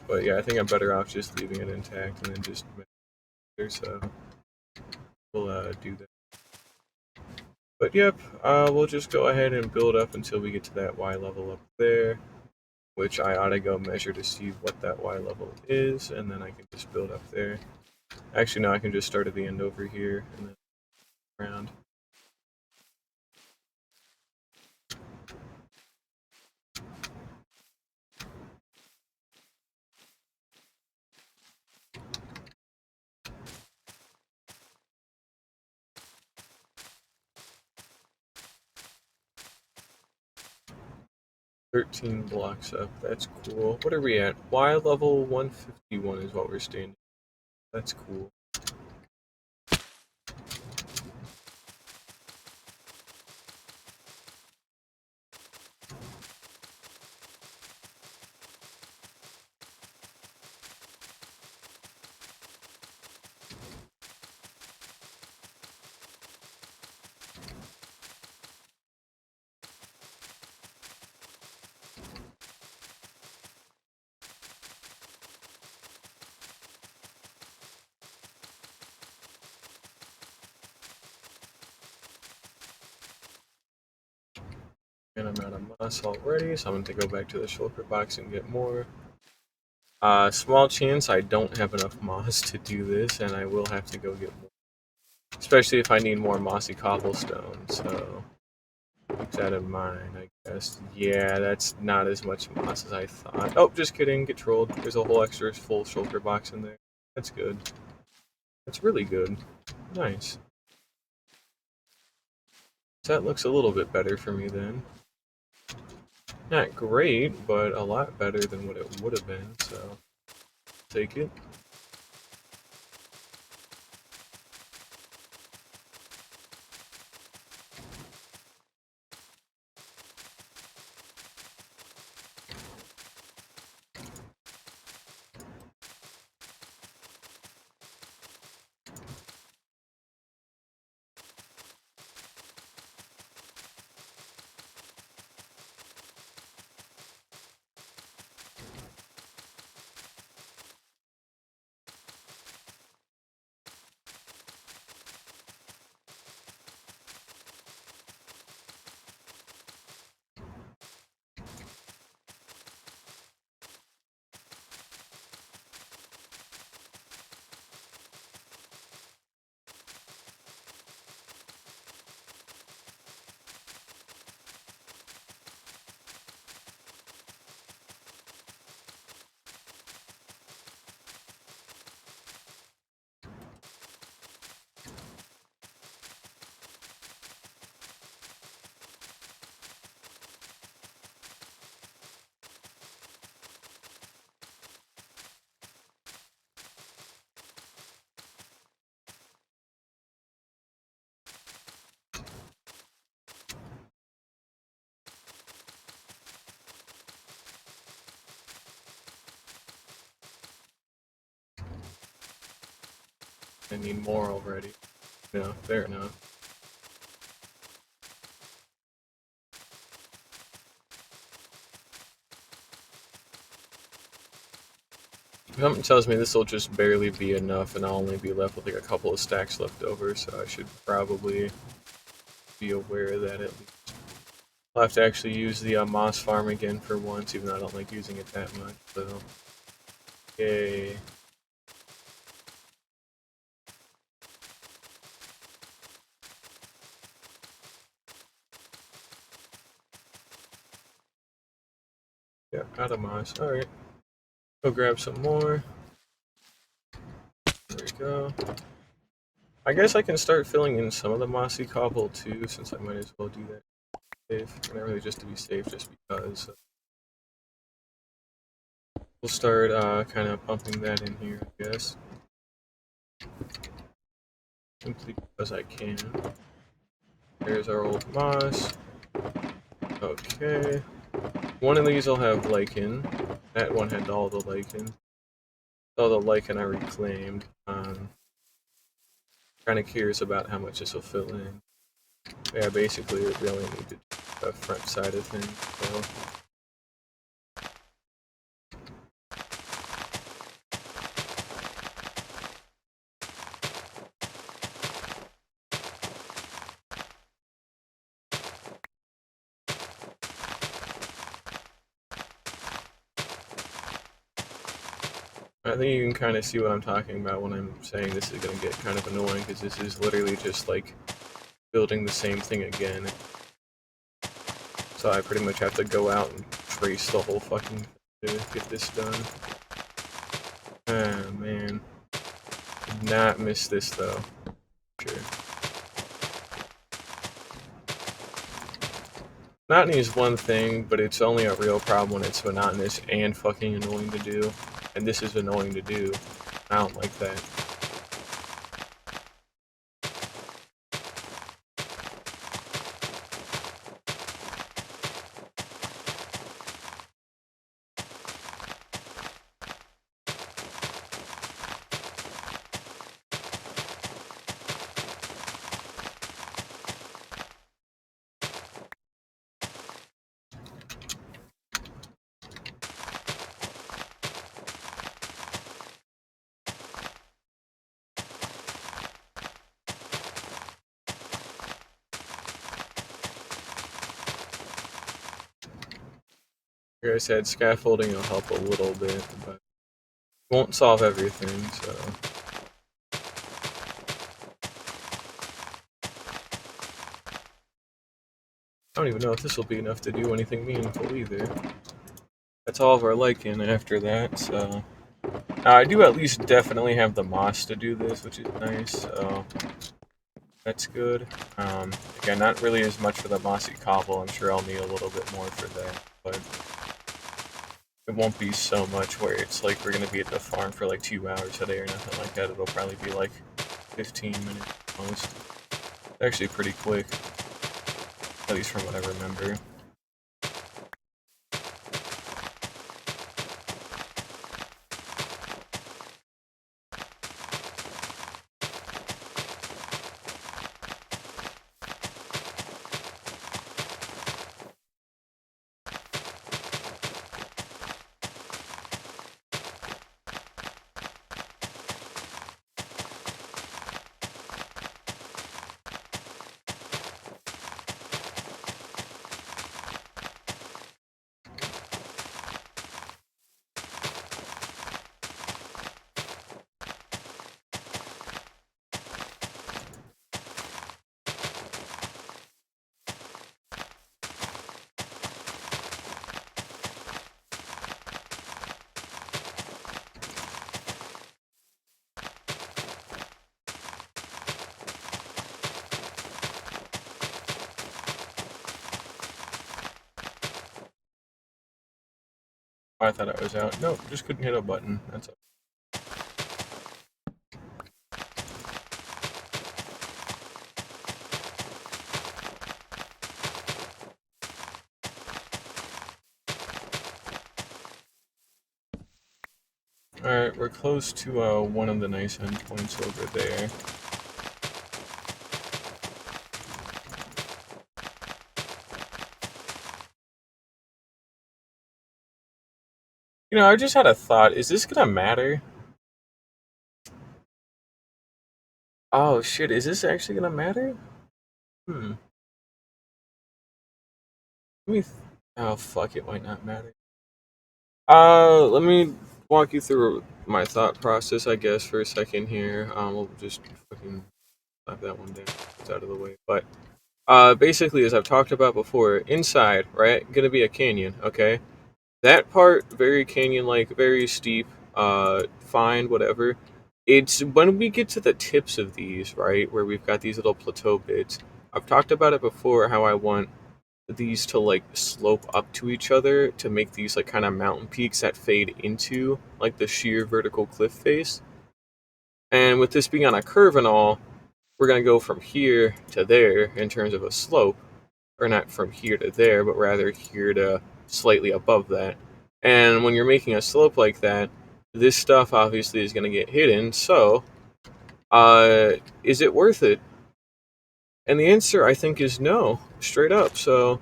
S1: But yeah, I think I'm better off just leaving it intact and then just so we'll do that. But yep, we'll just go ahead and build up until we get to that Y level up there, which I ought to go measure to see what that Y level is, and then I can just build up there. Actually, no, I can just start at the end over here and then around. "13 blocks up, that's cool. What are we at? Y level 151 is what we're staying. That's cool. And I'm out of moss already, so I'm going to go back to the shulker box and get more. Small chance I don't have enough moss to do this, and I will have to go get more. Especially if I need more mossy cobblestone, so keep that in mind, I guess. Yeah, that's not as much moss as I thought. Oh, just kidding, get trolled. There's a whole extra full shulker box in there. That's good. That's really good. Nice. So that looks a little bit better for me then. Not great, but a lot better than what it would have been, so take it. I need more already. No, fair enough. Something tells me this will just barely be enough, and I'll only be left with like a couple of stacks left over, so I should probably be aware of that at least. I'll have to actually use the moss farm again for once, even though I don't like using it that much, so... Yay. Yeah, out of moss. Alright. Go grab some more. There we go. I guess I can start filling in some of the mossy cobble too, since I might as well do that safe. Not really just to be safe, just because. We'll start kind of pumping that in here, I guess. Simply because I can. There's our old moss. Okay. One of these will have lichen. That one had all the lichen. All the lichen I reclaimed. Kind of curious about how much this will fill in. Yeah, basically we only need to do the front side of things. So. I think you can kind of see what I'm talking about when I'm saying this is going to get kind of annoying, because this is literally just like building the same thing again. So I pretty much have to go out and trace the whole fucking thing to get this done. Ah, man. Did not miss this though. Sure. Monotony is one thing, but it's only a real problem when it's monotonous and fucking annoying to do. And this is annoying to do. I don't like that. Like I said, scaffolding will help a little bit, but won't solve everything, so... I don't even know if this will be enough to do anything meaningful either. That's all of our lichen after that, so... I do at least definitely have the moss to do this, which is nice, so... That's good. Again, not really as much for the mossy cobble. I'm sure I'll need a little bit more for that, but... It won't be so much where it's like we're going to be at the farm for like 2 hours a day or nothing like that. It'll probably be like 15 minutes most. Actually pretty quick. At least from what I remember. I thought I was out. Nope, just couldn't hit a button. That's all. Alright, we're close to one of the nice endpoints over there. You know, I just had a thought. Is this gonna matter? Oh shit, is this actually gonna matter? Hmm. Let me. Oh fuck, it might not matter. Let me walk you through my thought process, I guess, for a second here. We'll just fucking slap that one down. It's out of the way. But basically, as I've talked about before, inside, right, gonna be a canyon. Okay, that part very canyon-like, very steep. Fine, whatever. It's when we get to the tips of these, right, where we've got these little plateau bits. I've talked about it before, how I want these to like slope up to each other to make these like kind of mountain peaks that fade into like the sheer vertical cliff face. And with this being on a curve and all, we're going to go from here to there in terms of a slope, or not from here to there, but rather here to slightly above that. And when you're making a slope like that, this stuff obviously is going to get hidden. So, is it worth it? And the answer, I think, is no, straight up. So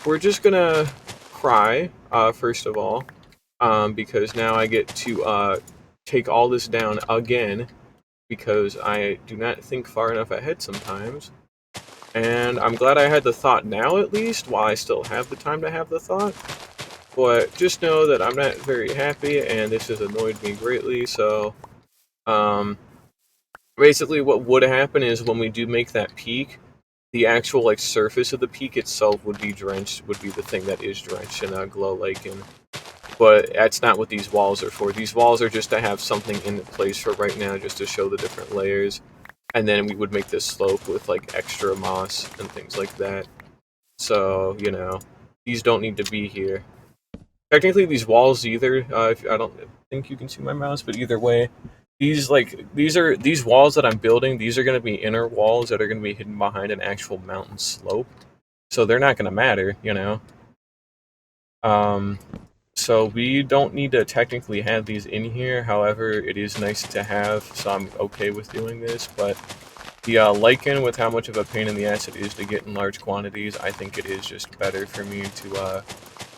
S1: we're just gonna cry, first of all, because now I get to take all this down again because I do not think far enough ahead sometimes. And I'm glad I had the thought now, at least, while I still have the time to have the thought. But just know that I'm not very happy, and this has annoyed me greatly. So, um, basically, what would happen is when we do make that peak, the actual like surface of the peak itself would be drenched, would be the thing that is drenched in a glow lichen. But that's not what these walls are for. These walls are just to have something in place for right now, just to show the different layers. And then we would make this slope with like extra moss and things like that. So, you know, these don't need to be here. Technically, these walls either, if, I don't think you can see my mouse, but either way, these walls that I'm building, these are going to be inner walls that are going to be hidden behind an actual mountain slope. So they're not going to matter, you know. Um, so we don't need to technically have these in here. However, it is nice to have, so I'm okay with doing this. But the lichen, with how much of a pain in the ass it is to get in large quantities, I think it is just better for me to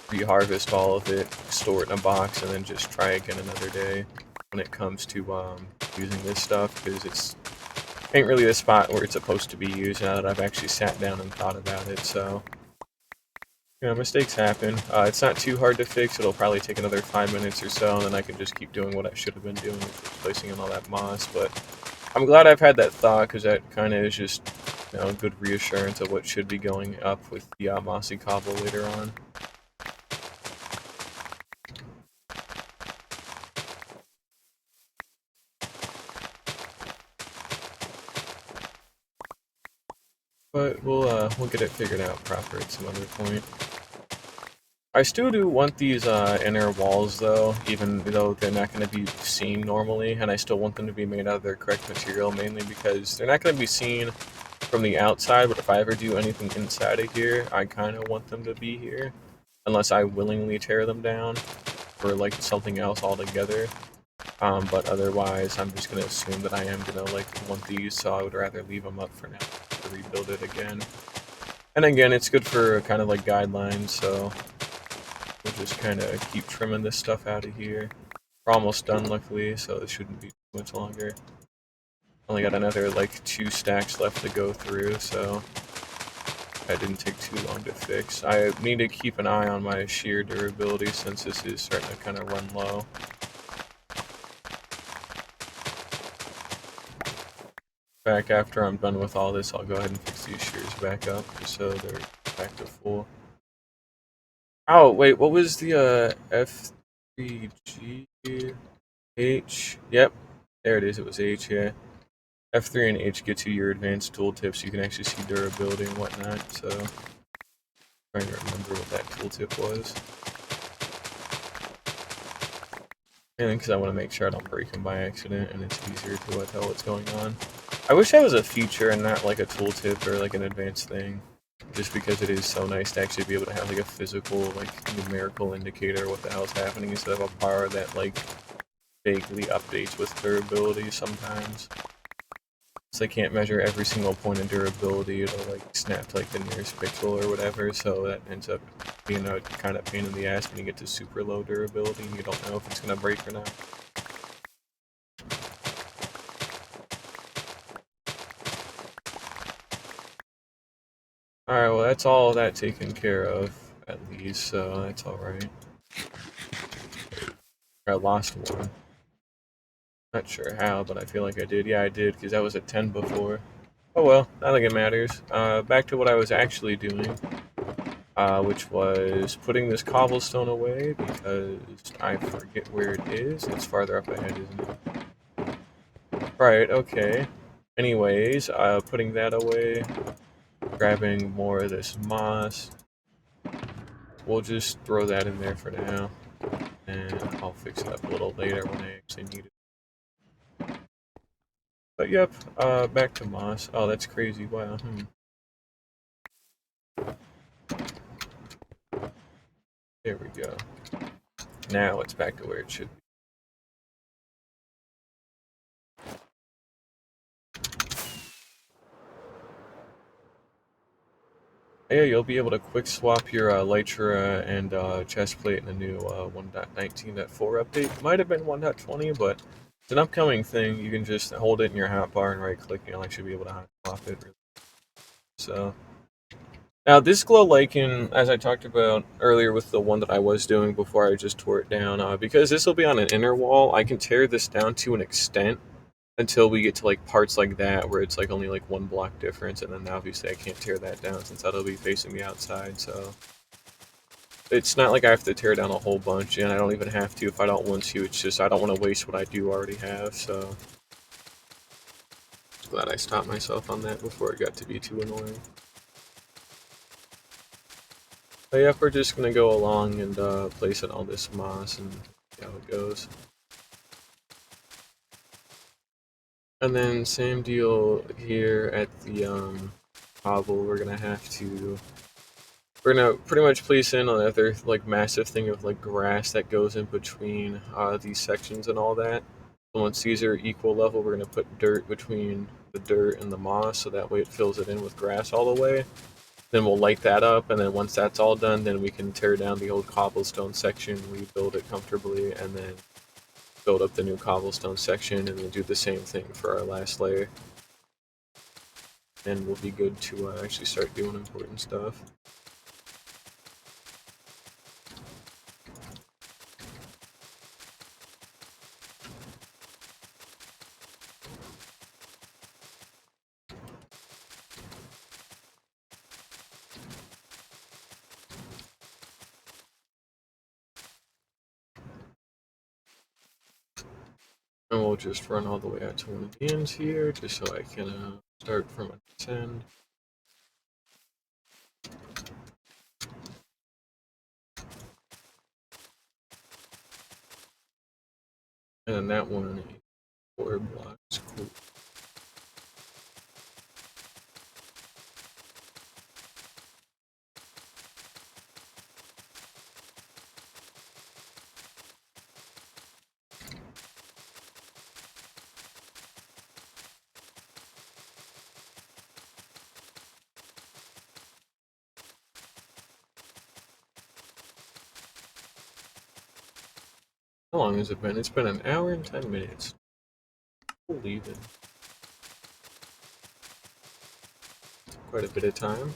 S1: reharvest all of it, store it in a box, and then just try again another day when it comes to using this stuff, because it's ain't really the spot where it's supposed to be used now that I've actually sat down and thought about it. So, you know, mistakes happen. It's not too hard to fix. It'll probably take another 5 minutes or so, and then I can just keep doing what I should have been doing, placing in all that moss. But I'm glad I've had that thought, because that kind of is just, you know, good reassurance of what should be going up with the mossy cobble later on. But we'll get it figured out proper at some other point. I still do want these inner walls though, even though they're not going to be seen normally, and I still want them to be made out of their correct material, mainly because they're not going to be seen from the outside, but if I ever do anything inside of here, I kind of want them to be here, unless I willingly tear them down for like something else altogether. But otherwise, I'm just going to assume that I am going to like want these, so I would rather leave them up for now to rebuild it again. And again, it's good for kind of like guidelines, so we'll just kind of keep trimming this stuff out of here. We're almost done, luckily, so it shouldn't be too much longer. Only got another like 2 stacks left to go through, so that didn't take too long to fix. I need to keep an eye on my shear durability since this is starting to kind of run low. Back after I'm done with all this, I'll go ahead and fix these shears back up just so they're back to full. Oh, wait, what was the F3G H? Yep, there it is, it was H, yeah. F3 and H gets you your advanced tooltip so you can actually see durability and whatnot, so I'm trying to remember what that tooltip was. And because I want to make sure I don't break them by accident and it's easier to tell what's going on. I wish that was a feature and not like a tooltip or like an advanced thing. Just because it is so nice to actually be able to have like a physical, like numerical indicator of what the hell's happening instead of a bar that like vaguely updates with durability sometimes. So they can't measure every single point of durability. It'll like snap to like the nearest pixel or whatever. So that ends up being a kind of pain in the ass when you get to super low durability and you don't know if it's gonna break or not. Alright, well that's all that taken care of, at least, so that's alright. I lost one. Not sure how, but I feel like I did. Yeah, I did, because I was at 10 before. Oh well, not like it matters. Back to what I was actually doing, which was putting this cobblestone away, because I forget where it is. It's farther up ahead, isn't it? Right, okay. Anyways, putting that away, grabbing more of this moss. We'll just throw that in there for now, and I'll fix it up a little later when I actually need it. But yep, back to moss. Oh, that's crazy. Wow. There we go. Now it's back to where it should be. Yeah, you'll be able to quick swap your Elytra and chest plate in the new 1.19.4 update. Might have been 1.20, but it's an upcoming thing. You can just hold it in your hotbar and right click, and you'll actually be able to hot swap it. So. Now, this glow lichen, as I talked about earlier with the one that I was doing before I just tore it down, because this will be on an inner wall, I can tear this down to an extent until we get to like parts like that where it's like only like 1 block difference, and then obviously I can't tear that down since that'll be facing the outside, so it's not like I have to tear down a whole bunch, and I don't even have to if I don't want to. It's just I don't want to waste what I do already have, so glad I stopped myself on that before it got to be too annoying. But yeah, we're just gonna go along and place in all this moss and see how it goes. And then same deal here at the hovel. We're gonna pretty much place in another like massive thing of like grass that goes in between these sections and all that. So once these are equal level, we're gonna put dirt between the dirt and the moss, so that way it fills it in with grass all the way. Then we'll light that up, and then once that's all done, then we can tear down the old cobblestone section, rebuild it comfortably, and then build up the new cobblestone section, and then do the same thing for our last layer. And we'll be good to actually start doing important stuff. And we'll just run all the way out to one of the ends here, just so I can start from this end. And then that one, 4 blocks, cool. How long has it been? It's been an hour and 10 minutes. Believe it. Quite a bit of time.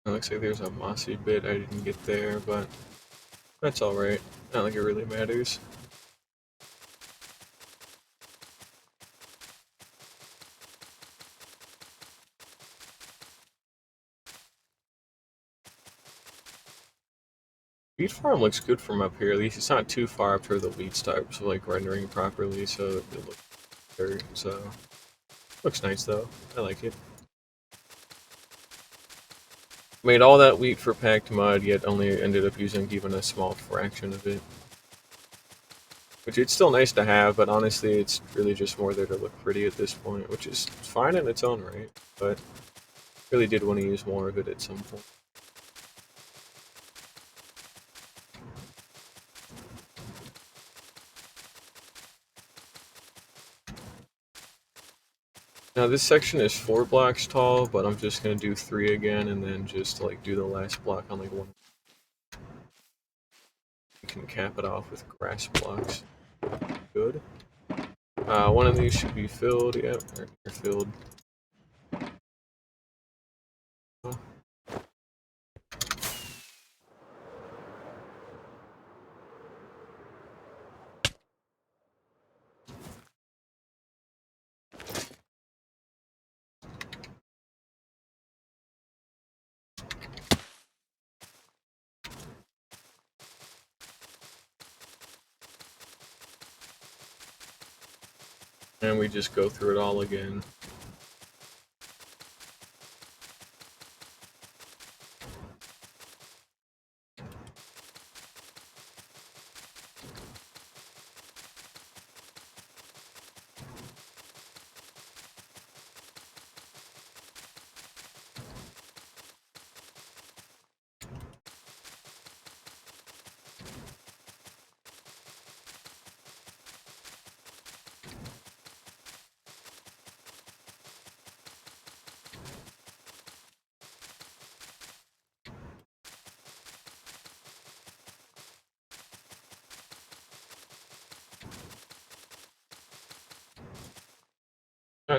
S1: It looks like there's a mossy bit I didn't get there, but that's alright. Not like it really matters. Wheat farm looks good from up here. At least it's not too far up to the wheat starts like rendering properly, so it looks dirt. So looks nice though. I like it. Made all that wheat for packed mud, yet only ended up using even a small fraction of it. Which it's still nice to have, but honestly, it's really just more there to look pretty at this point, which is fine in its own right. But really did want to use more of it at some point. Now this section is 4 blocks tall, but I'm just gonna do 3 again, and then just like do the last block on like 1. You can cap it off with grass blocks. Good. One of these should be filled. Yep, they're filled. And we just go through it all again.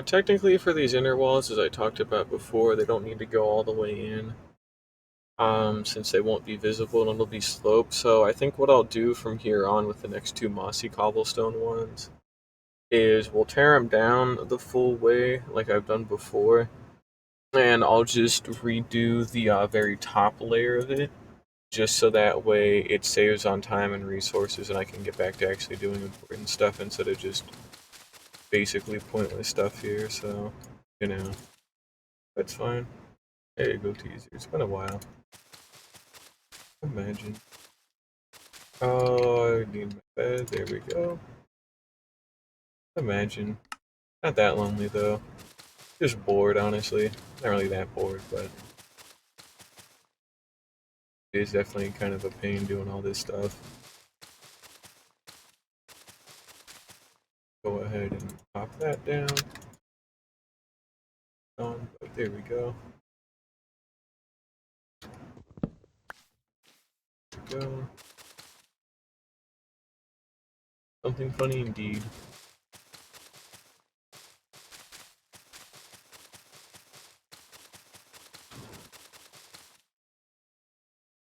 S1: Technically for these inner walls, as I talked about before, they don't need to go all the way in. Since they won't be visible and it'll be sloped. So I think what I'll do from here on with the next 2 mossy cobblestone ones is we'll tear them down the full way like I've done before. And I'll just redo the very top layer of it, just so that way it saves on time and resources and I can get back to actually doing important stuff instead of just basically pointless stuff here, so, you know, that's fine. There you go, teaser. It's been a while. Imagine. Oh, I need my bed. There we go. Imagine. Not that lonely, though. Just bored, honestly. Not really that bored, but it is definitely kind of a pain doing all this stuff. Go ahead and pop that down. But there we go. Go. Something funny indeed.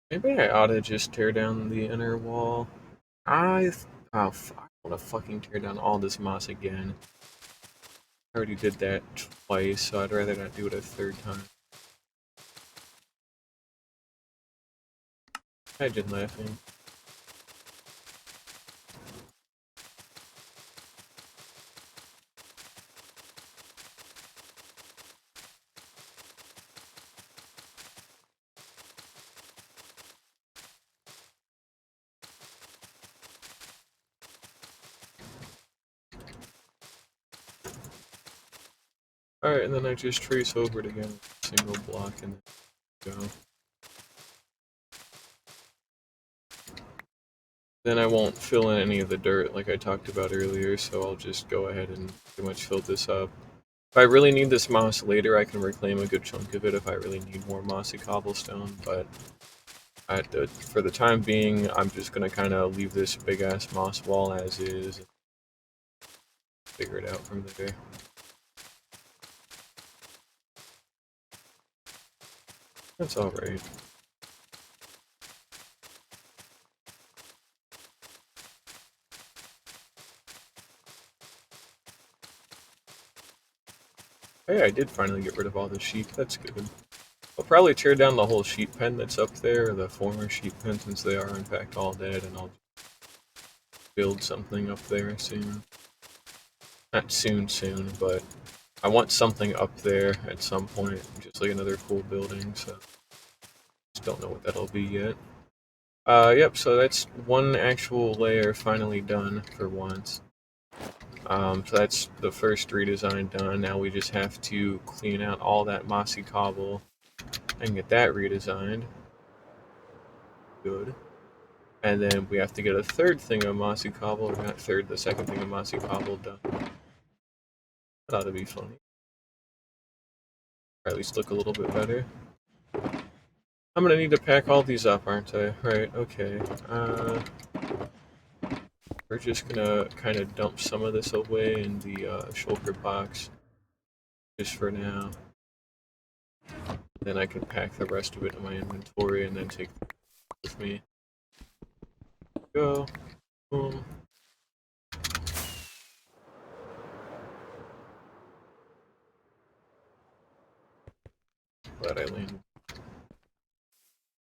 S1: Maybe I ought to just tear down the inner wall. Oh, fuck. I want to fucking tear down all this moss again. I already did that twice, so I'd rather not do it a third time. Imagine laughing. Alright, and then I just trace over it again with a single block and then go. Then I won't fill in any of the dirt like I talked about earlier, so I'll just go ahead and pretty much fill this up. If I really need this moss later, I can reclaim a good chunk of it if I really need more mossy cobblestone, but for the time being, I'm just going to kind of leave this big-ass moss wall as is and figure it out from there. That's alright. Hey, I did finally get rid of all the sheep. That's good. Oh, I'll probably tear down the whole sheep pen that's up there, the former sheep pen, since they are in fact all dead, and I'll build something up there soon. Not soon, but I want something up there at some point, just like another cool building, so just don't know what that'll be yet. Yep, so that's one actual layer finally done for once. So that's the first redesign done. Now we just have to clean out all that mossy cobble and get that redesigned. Good. And then we have to get a third thing of mossy cobble, or not third, the second thing of mossy cobble done. That ought to be funny. Or at least look a little bit better. I'm gonna need to pack all these up, aren't I? Right, okay. We're just gonna kind of dump some of this away in the shulker box, just for now. Then I can pack the rest of it in my inventory and then take it with me. Go. Boom. Glad I landed.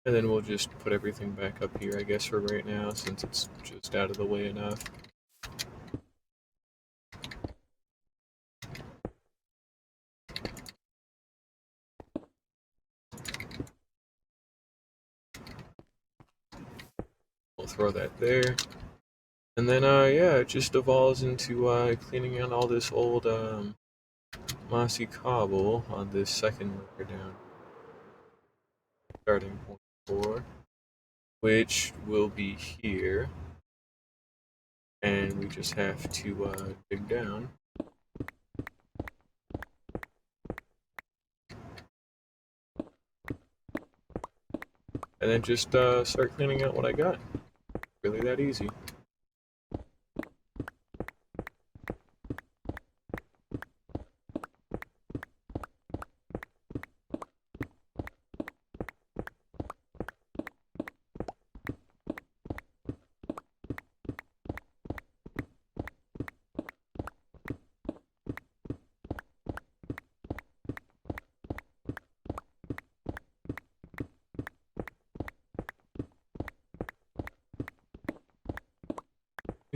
S1: And then we'll just put everything back up here, I guess, for right now, since it's just out of the way enough. We'll throw that there. And then, yeah, it just evolves into cleaning out all this old mossy cobble on this second layer down. Starting point 4, which will be here. And we just have to dig down. And then just start cleaning out what I got. Really that easy.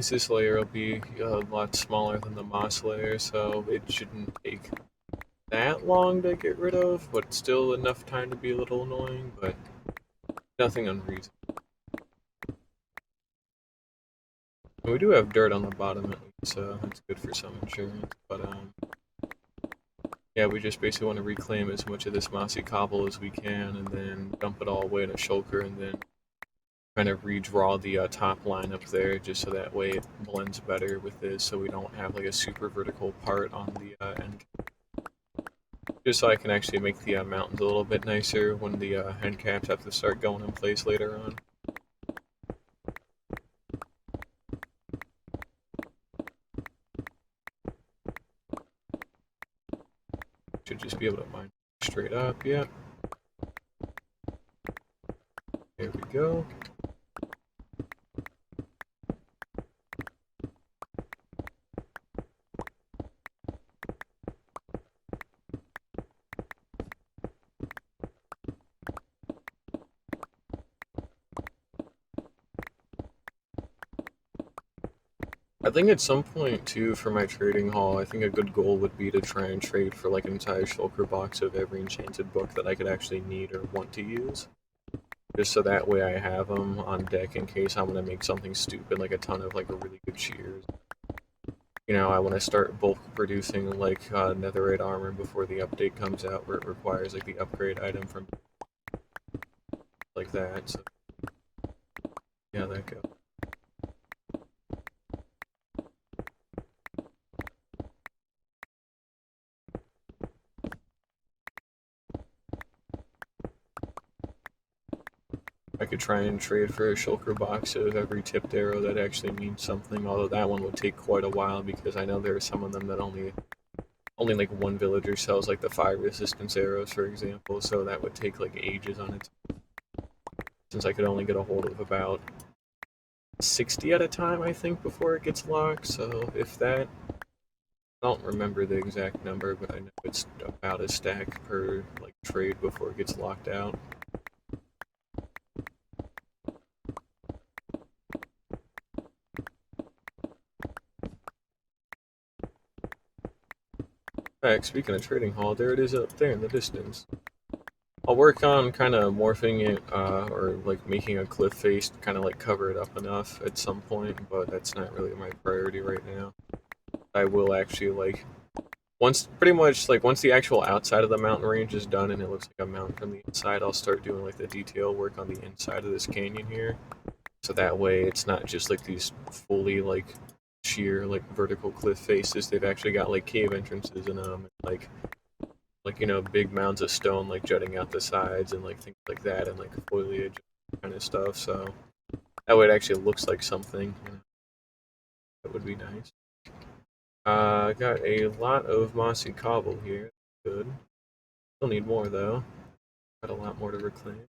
S1: This layer will be a lot smaller than the moss layer, so it shouldn't take that long to get rid of, but still enough time to be a little annoying, but nothing unreasonable. And we do have dirt on the bottom at least, so that's good for some insurance, but yeah, we just basically want to reclaim as much of this mossy cobble as we can, and then dump it all away in a shulker, and then kind of redraw the top line up there, just so that way it blends better with this, so we don't have like a super vertical part on the end. Just so I can actually make the mountains a little bit nicer when the end caps have to start going in place later on. Should just be able to mine straight up, yep. There we go. I think at some point too, for my trading haul, I think a good goal would be to try and trade for like an entire shulker box of every enchanted book that I could actually need or want to use. Just so that way I have them on deck in case I'm going to make something stupid, like a ton of like really good shears. You know, I want to start bulk producing like netherite armor before the update comes out where it requires like the upgrade item from like that. So yeah, that goes. I could try and trade for a shulker box of every tipped arrow that actually means something, although that one would take quite a while because I know there are some of them that only like one villager sells like the 5 resistance arrows, for example, so that would take like ages on it. Since I could only get a hold of about 60 at a time, I think, before it gets locked, so if that, I don't remember the exact number, but I know it's about a stack per like trade before it gets locked out. In fact, speaking of trading hall, there it is up there in the distance. I'll work on kind of morphing it, or like making a cliff face to kind of like cover it up enough at some point, but that's not really my priority right now. I will actually like pretty much like once the actual outside of the mountain range is done and it looks like a mountain from the inside, I'll start doing like the detail work on the inside of this canyon here. So that way it's not just like these fully like sheer like vertical cliff faces. They've actually got like cave entrances in them, and, like big mounds of stone like jutting out the sides and like things like that, and like foliage kind of stuff. So that way it actually looks like something. That would be nice. I got a lot of mossy cobble here. Good. Still need more though. Got a lot more to reclaim.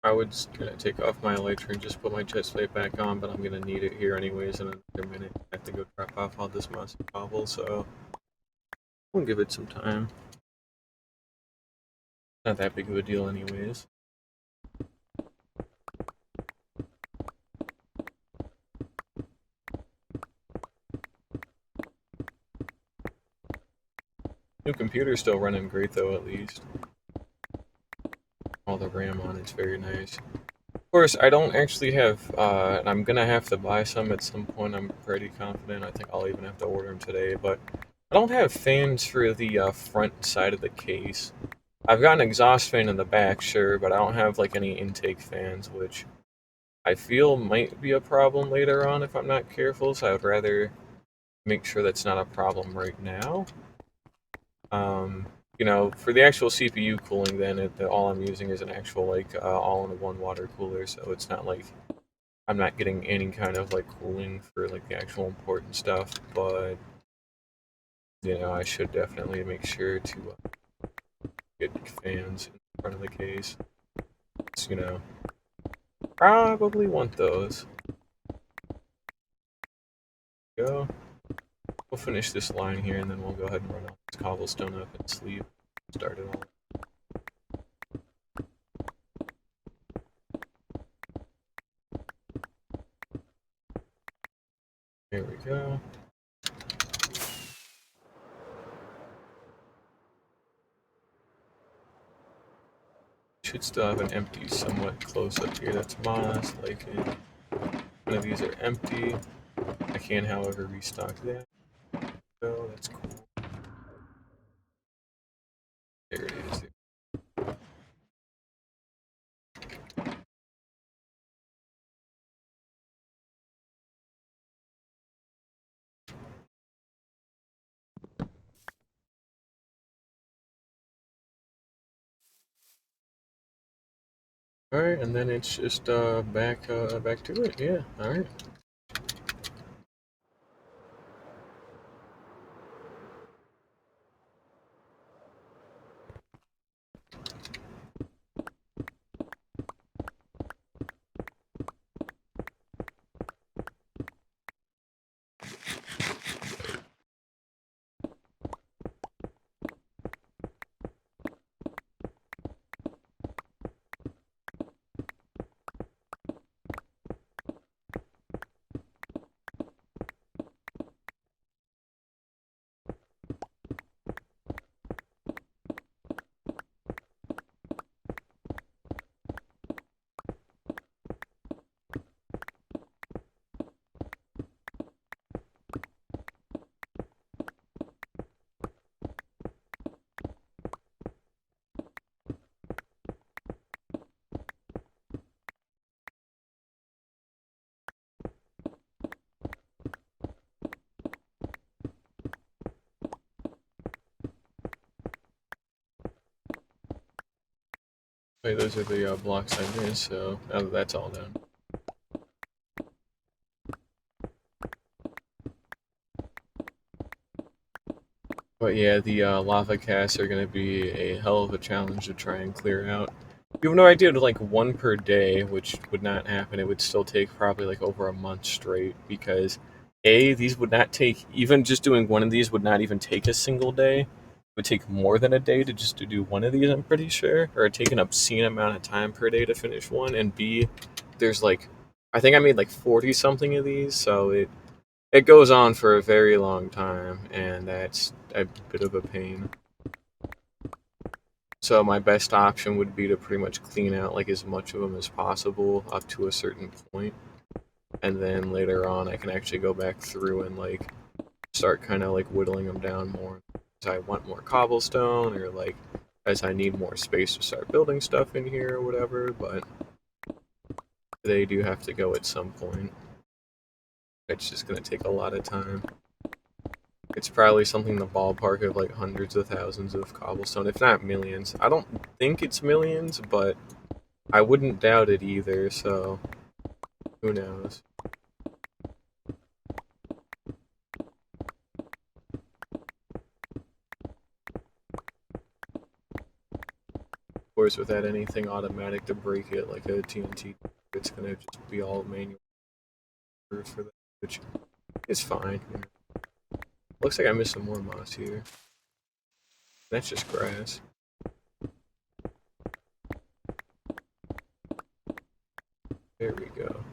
S1: I was gonna take off my elytra and just put my chest plate back on, but I'm gonna need it here anyways in another minute. I have to go drop off all this mossy cobble, so we'll give it some time. Not that big of a deal anyways. New computer's still running great though, at least. All the RAM on it's very nice. Of course, I don't actually have, and I'm gonna have to buy some at some point. I'm pretty confident. I think I'll even have to order them today, but I don't have fans for the front side of the case. I've got an exhaust fan in the back, sure, but I don't have like any intake fans, which I feel might be a problem later on if I'm not careful, so I would rather make sure that's not a problem right now. For the actual CPU cooling, then all I'm using is an actual like all-in-one water cooler, so it's not like I'm not getting any kind of like cooling for like the actual important stuff. But I should definitely make sure to get fans in front of the case. So, probably want those. Go. We'll finish this line here, and then we'll go ahead and run all this cobblestone up and sleep. Start it all. There we go. Should still have an empty somewhat close up here. That's moss, like it. None of these are empty. I can, however, restock that. So that's cool. There it is. All right, and then it's just back to it. Yeah. All right. Wait, those are the blocks I missed, so now that that's all done. But yeah, the lava casts are going to be a hell of a challenge to try and clear out. You have no idea, like one per day, which would not happen. It would still take probably like over a month straight because these would not take, even just doing one of these would not even take a single day. It would take more than a day to do one of these, I'm pretty sure, or take an obscene amount of time per day to finish one. And B, there's like, I think I made like 40 something of these, so it goes on for a very long time, and that's a bit of a pain. So my best option would be to pretty much clean out like as much of them as possible up to a certain point, and then later on I can actually go back through and like start kind of like whittling them down more as I want more cobblestone, or like as I need more space to start building stuff in here or whatever. But they do have to go at some point. It's just gonna take a lot of time. It's probably something in the ballpark of like hundreds of thousands of cobblestone, if not millions. I don't think it's millions, but I wouldn't doubt it either, so who knows. Of course, without anything automatic to break it, like a TNT, it's gonna just be all manual for that, which is fine. You know. Looks like I missed some more moss here. That's just grass. There we go.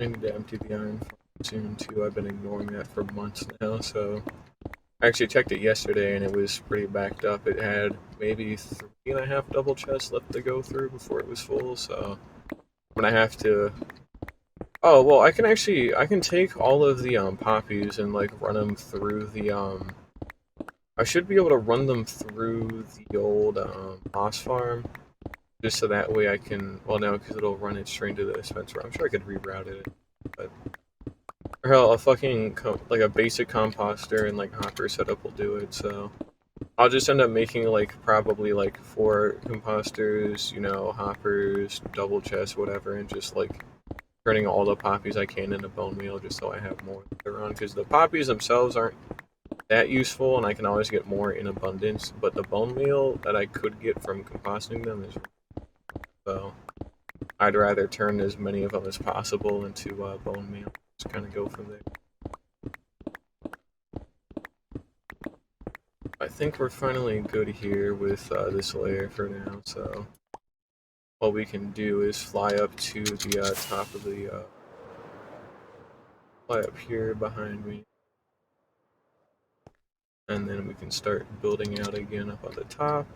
S1: I need to empty the iron farm soon too. I've been ignoring that for months now, so I actually checked it yesterday and it was pretty backed up. It had maybe 3.5 double chests left to go through before it was full, so I'm gonna have to. Oh well, I can take all of the poppies and like run them through the I should be able to run them through the old moss farm, just so that way I can. Well, no, because it'll run it straight to the dispenser. I'm sure I could reroute it, but or hell, a fucking like a basic composter and like hopper setup will do it. So I'll just end up making like probably like 4 composters, you know, hoppers, double chests, whatever, and just like turning all the poppies I can into bone meal just so I have more around. Because the poppies themselves aren't that useful, and I can always get more in abundance. But the bone meal that I could get from composting them is so. I'd rather turn as many of them as possible into bone meal. Just kind of go from there. I think we're finally good here with this layer for now, so what we can do is fly up to the top of the, fly up here behind me, and then we can start building out again up on the top.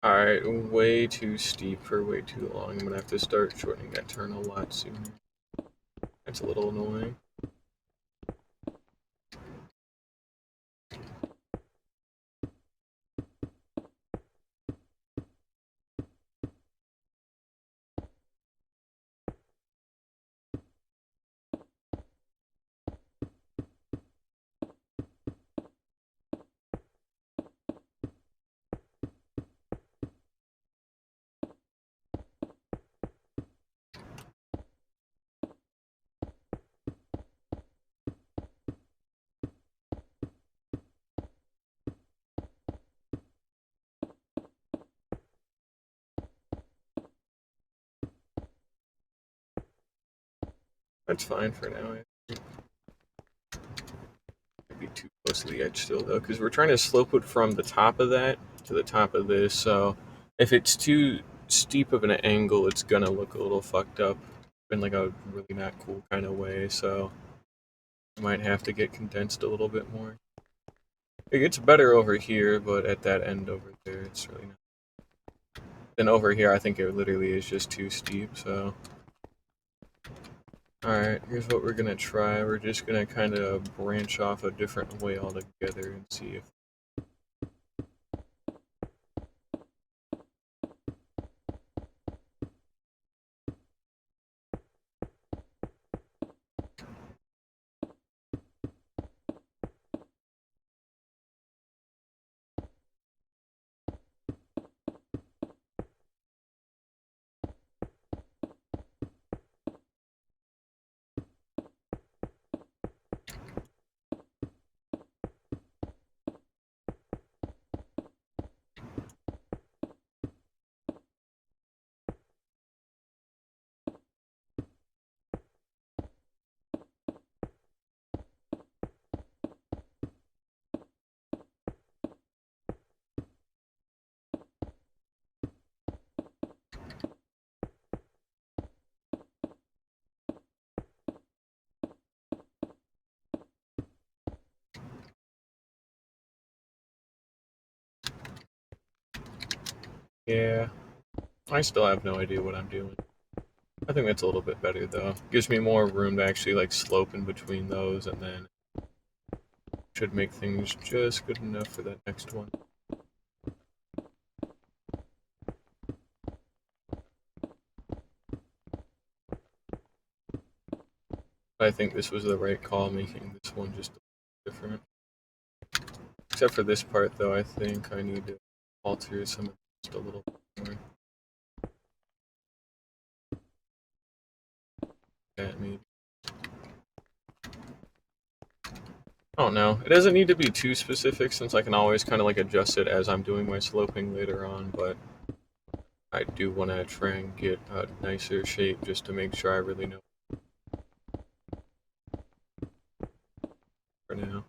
S1: Alright, way too steep for way too long. I'm gonna have to start shortening that turn a lot sooner. That's a little annoying. That's fine for now. Might be too close to the edge still though, because we're trying to slope it from the top of that to the top of this. So if it's too steep of an angle, it's gonna look a little fucked up in like a really not cool kind of way. So I might have to get condensed a little bit more. It gets better over here, but at that end over there, it's really not. Then over here, I think it literally is just too steep. So. Alright, here's what we're gonna try. We're just gonna kind of branch off a different way altogether and see if... Yeah, I still have no idea what I'm doing. I think that's a little bit better though. Gives me more room to actually like slope in between those, and then should make things just good enough for that next one. I think this was the right call, making this one just a little different. Except for this part though, I think I need to alter some of this just a little bit more. That maybe. I don't know. It doesn't need to be too specific since I can always kind of like adjust it as I'm doing my sloping later on, but I do want to try and get a nicer shape just to make sure I really know for now.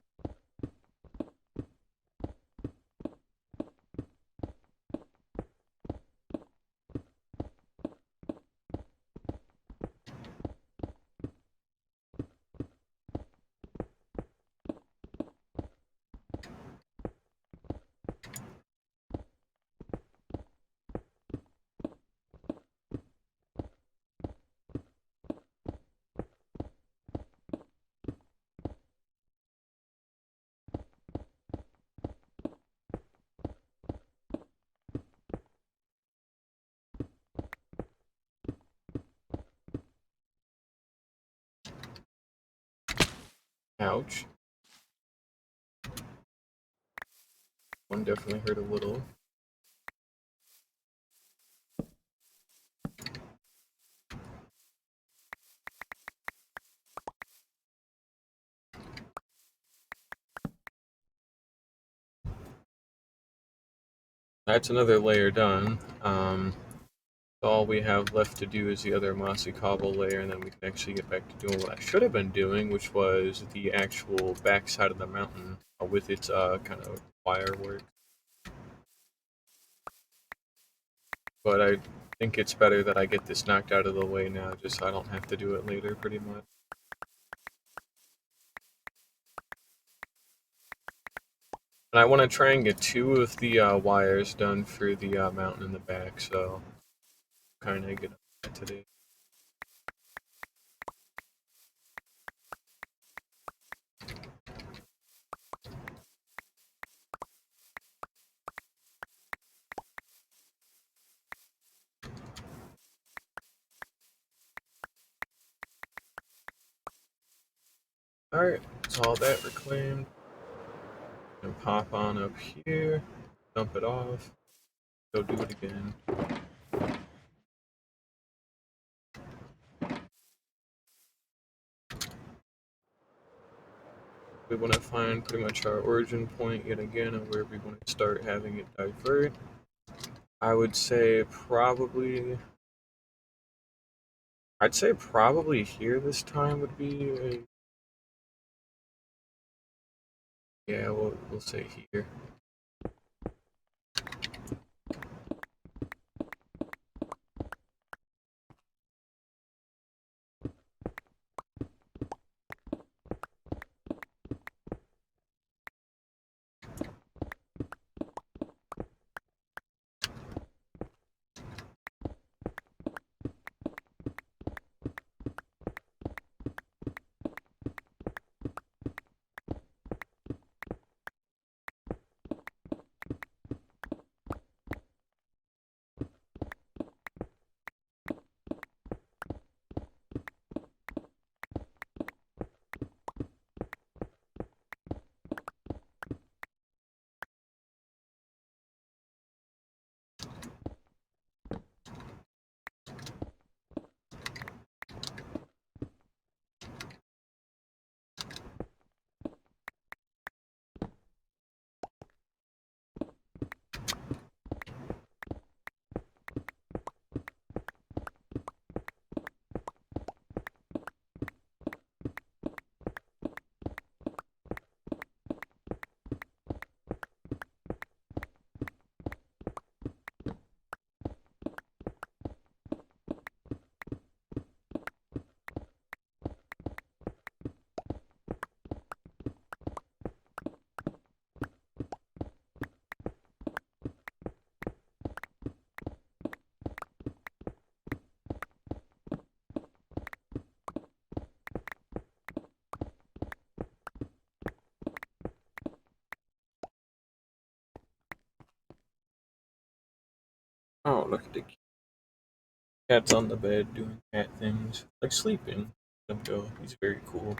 S1: Ouch. One definitely hurt a little. That's another layer done. All we have left to do is the other mossy cobble layer, and then we can actually get back to doing what I should have been doing, which was the actual backside of the mountain with its kind of wire work. But I think it's better that I get this knocked out of the way now, just so I don't have to do it later, pretty much. And I want to try and get 2 of the wires done for the mountain in the back, so kind of get on that today. Alright, that's all that reclaimed. And pop on up here, dump it off, go do it again. We want to find pretty much our origin point yet again of where we want to start having it divert. I would say probably I'd say probably here this time would be a, yeah, we'll say here. Oh, look at the cat's on the bed doing cat things, like sleeping. Let him go. He's very cool.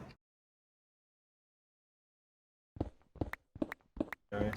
S1: Guy.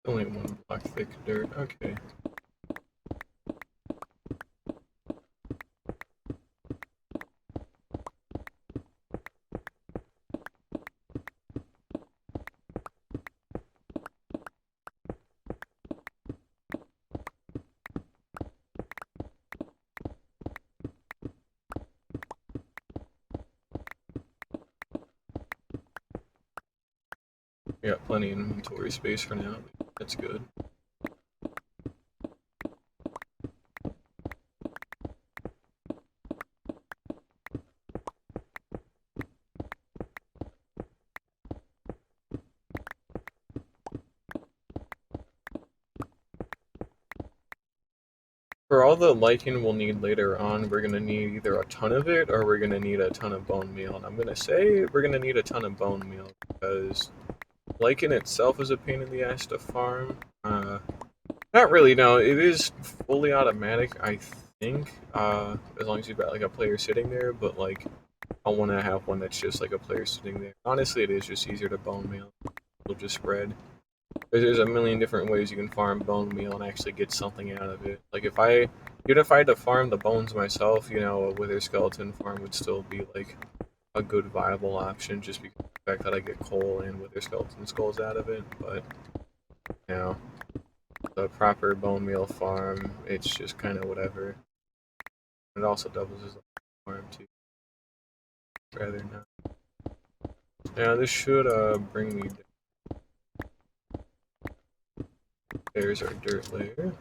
S1: Only one block thick dirt. Okay. We got plenty of inventory space for now. That's good. For all the lichen we'll need later on, we're gonna need either a ton of it or we're gonna need a ton of bone meal. And I'm gonna say we're gonna need a ton of bone meal because lichen itself is a pain in the ass to farm. Not really, no. It is fully automatic, I think, as long as you've got like a player sitting there, but like I want to have one that's just like a player sitting there. Honestly, it is just easier to bone meal. It'll just spread. There's a million different ways you can farm bone meal and actually get something out of it. Like even if I had to farm the bones myself, a wither skeleton farm would still be like a good viable option just because of the fact that I get coal and wither skeleton skulls out of it. But you know, a proper bone meal farm, it's just kind of whatever. It also doubles as a farm too. Rather not. Now this should bring me down. There's our dirt layer.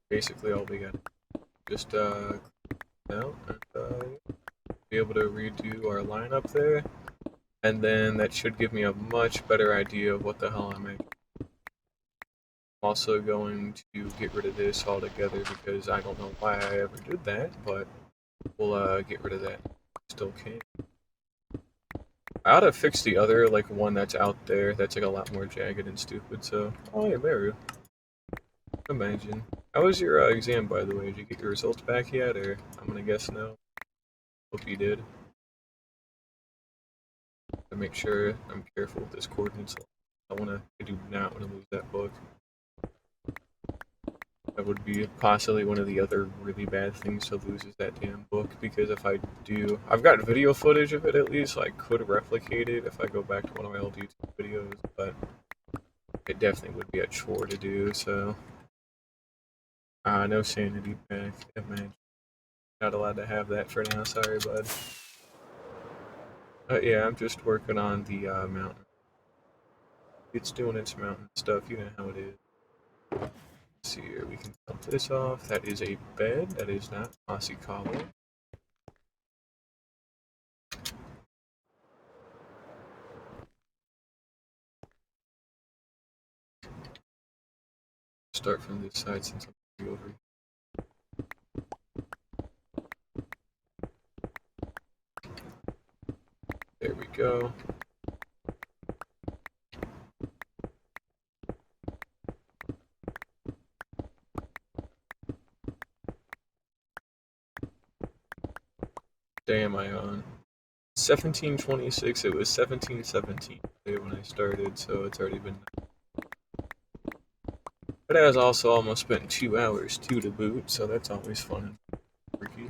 S1: Basically all we got. Just out and be able to redo our lineup there. And then that should give me a much better idea of what the hell I'm making. I'm also going to get rid of this altogether because I don't know why I ever did that, but we'll get rid of that. Still can. I ought to fix the other, like, one that's out there that's like a lot more jagged and stupid, so... Oh yeah, Maru. Imagine. How was your exam, by the way? Did you get your results back yet, or I'm gonna guess no? Hope you did. To make sure I'm careful with this coordinates. I do not want to lose that book. That would be possibly one of the other really bad things to lose is that damn book, because if I do... I've got video footage of it at least, so I could replicate it if I go back to one of my old YouTube videos, but it definitely would be a chore to do, so... no sanity back. Imagine. Not allowed to have that for now, sorry bud. Yeah, I'm just working on the mountain. It's doing its mountain stuff, you know how it is. Let's see here, we can dump this off. That is a bed, that is not mossy cobble. Start from this side since I'm over. There we go. Day am I on? 1726, it was 1717 when I started, so it's already been... But I was also almost spent 2 hours too to boot, so that's always fun and freaky.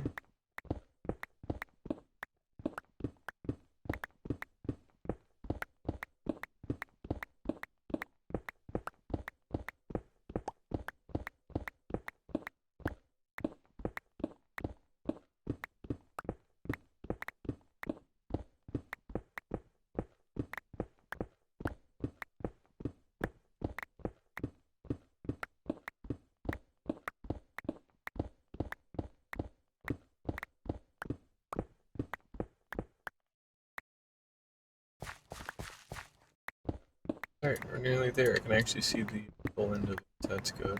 S1: Alright, we're nearly there. I can actually see the full end of it. That's good.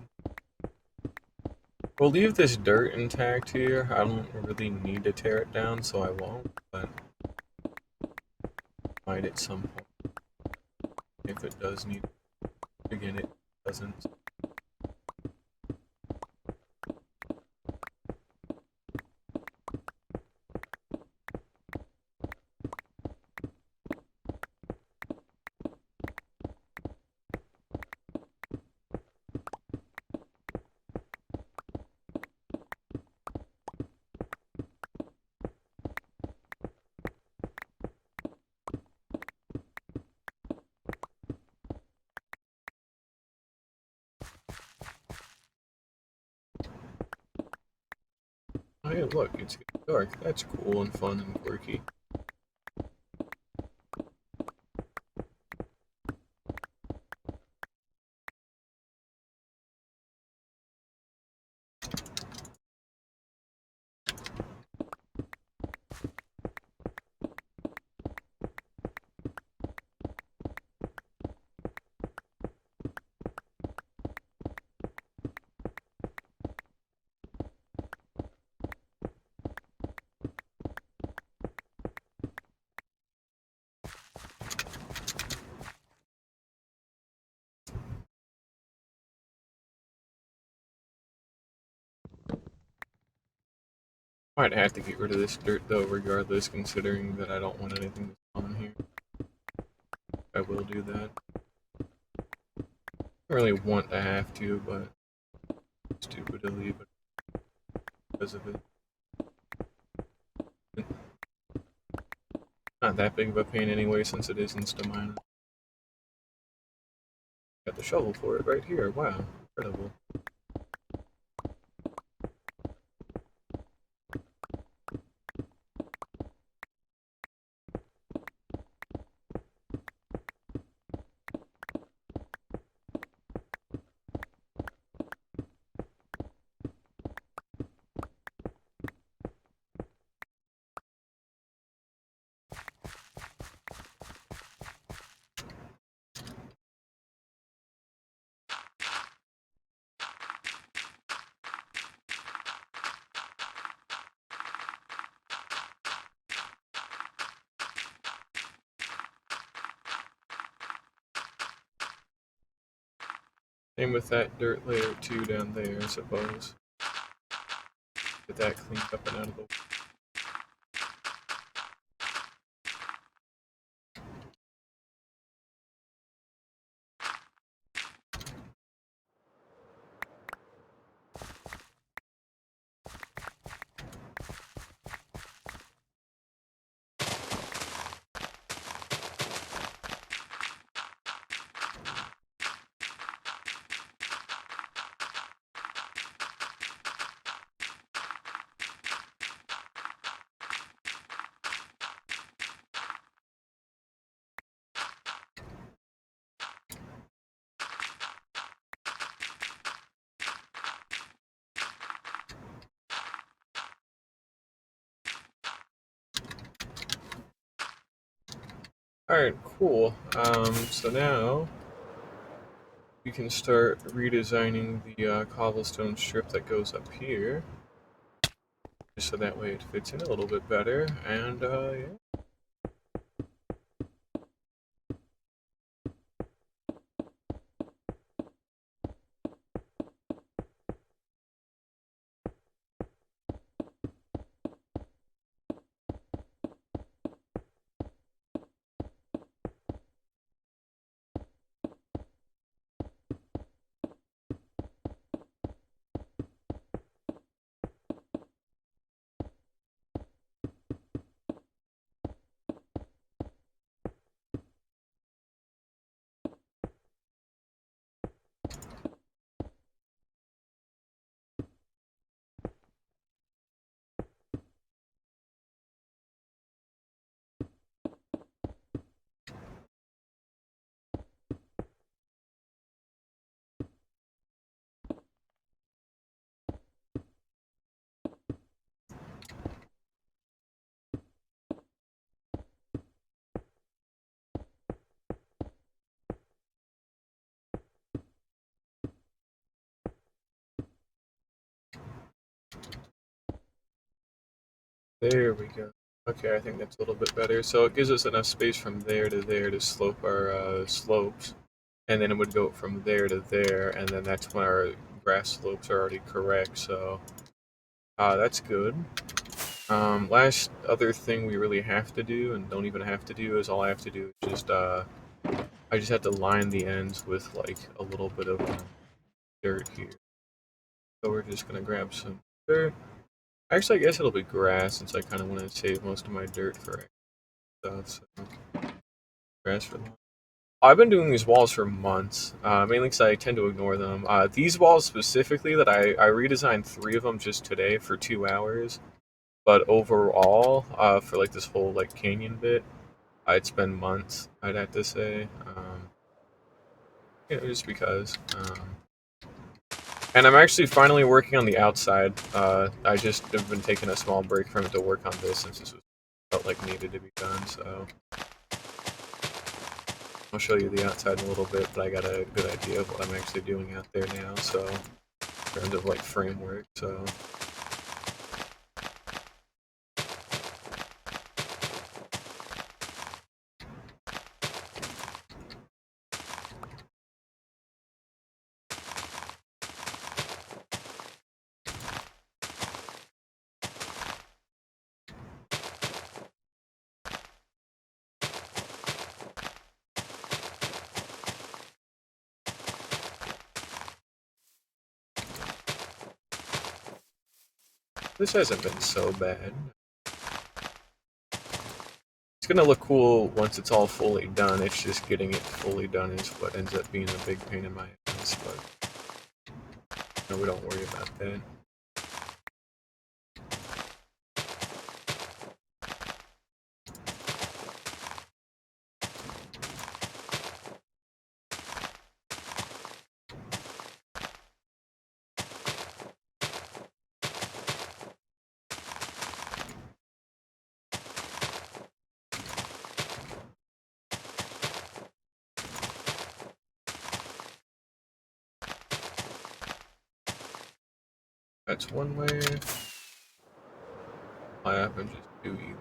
S1: We'll leave this dirt intact here. I don't really need to tear it down, so I won't, but might at some point. If it does need... Again, it doesn't. Oh yeah, look, it's getting dark. That's cool and fun and quirky. Might have to get rid of this dirt though, regardless, considering that I don't want anything to spawn here. I will do that. I don't really want to have to, but stupid to leave it because of it. Not that big of a pain anyway, since it is Instamining. Got the shovel for it right here. Wow, incredible. Same with that dirt layer too down there, I suppose. Get that cleaned up and out of the way. Alright, cool. So now we can start redesigning the cobblestone strip that goes up here. Just so that way it fits in a little bit better, and yeah. There we go. Okay, I think that's a little bit better. So it gives us enough space from there to there to slope our slopes, and then it would go from there to there, and then that's when our grass slopes are already correct. So that's good. Last other thing we really have to do, and don't even have to do, is all I have to do is just I just have to line the ends with like a little bit of dirt here. So we're just gonna grab some dirt. Actually, I guess it'll be grass since I kind of want to save most of my dirt for stuff. So grass for long. I've been doing these walls for months, mainly because I tend to ignore them. These walls specifically, that I redesigned 3 of them just today for 2 hours. But overall, for like this whole like canyon bit, I'd spend months. I'd have to say, just because. And I'm actually finally working on the outside. I just have been taking a small break from it to work on this since this was felt like needed to be done. So I'll show you the outside in a little bit, but I got a good idea of what I'm actually doing out there now. So in terms of like framework, so. This hasn't been so bad. It's gonna look cool once it's all fully done. It's just getting it fully done is what ends up being a big pain in my ass, but no, we don't worry about that. That's one way. I happen to just do either.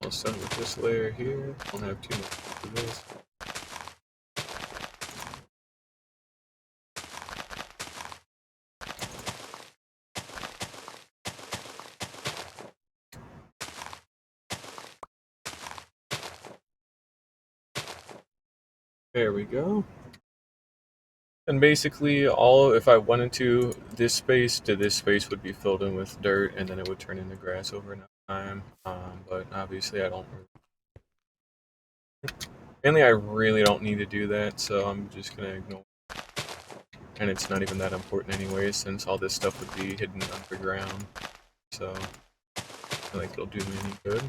S1: I'll start with this layer here. Don't have too much for this. There we go. And basically, if I went into this space to this space would be filled in with dirt, and then it would turn into grass over time. But obviously, I don't. Mainly, I really don't need to do that, so I'm just gonna ignore. And it's not even that important anyway, since all this stuff would be hidden underground. So, I don't think it'll do me any good.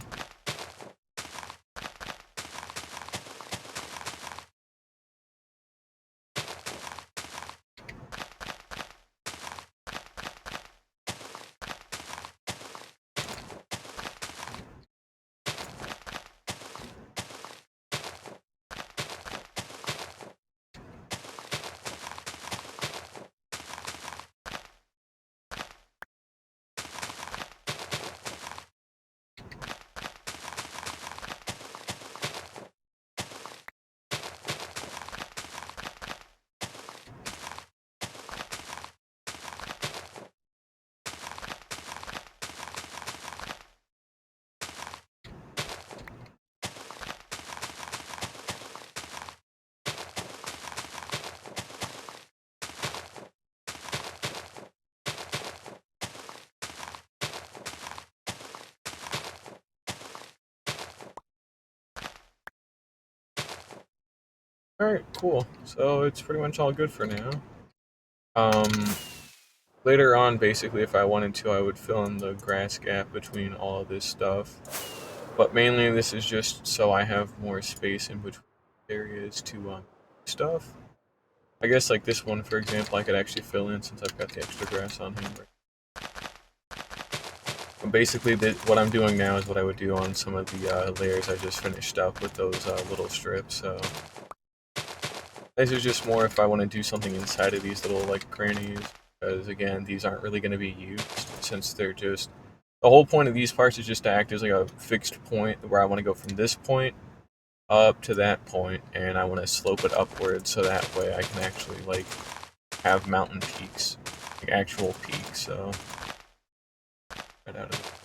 S1: Alright, cool. So it's pretty much all good for now. Later on, basically, if I wanted to, I would fill in the grass gap between all of this stuff. But mainly, this is just so I have more space in between areas to stuff. I guess like this one, for example, I could actually fill in since I've got the extra grass on here. But basically, what I'm doing now is what I would do on some of the layers I just finished up with those little strips. So this is just more if I want to do something inside of these little like crannies, because again, these aren't really going to be used since they're just. The whole point of these parts is just to act as like a fixed point where I want to go from this point up to that point, and I want to slope it upwards so that way I can actually like have mountain peaks, like actual peaks. So right out of it.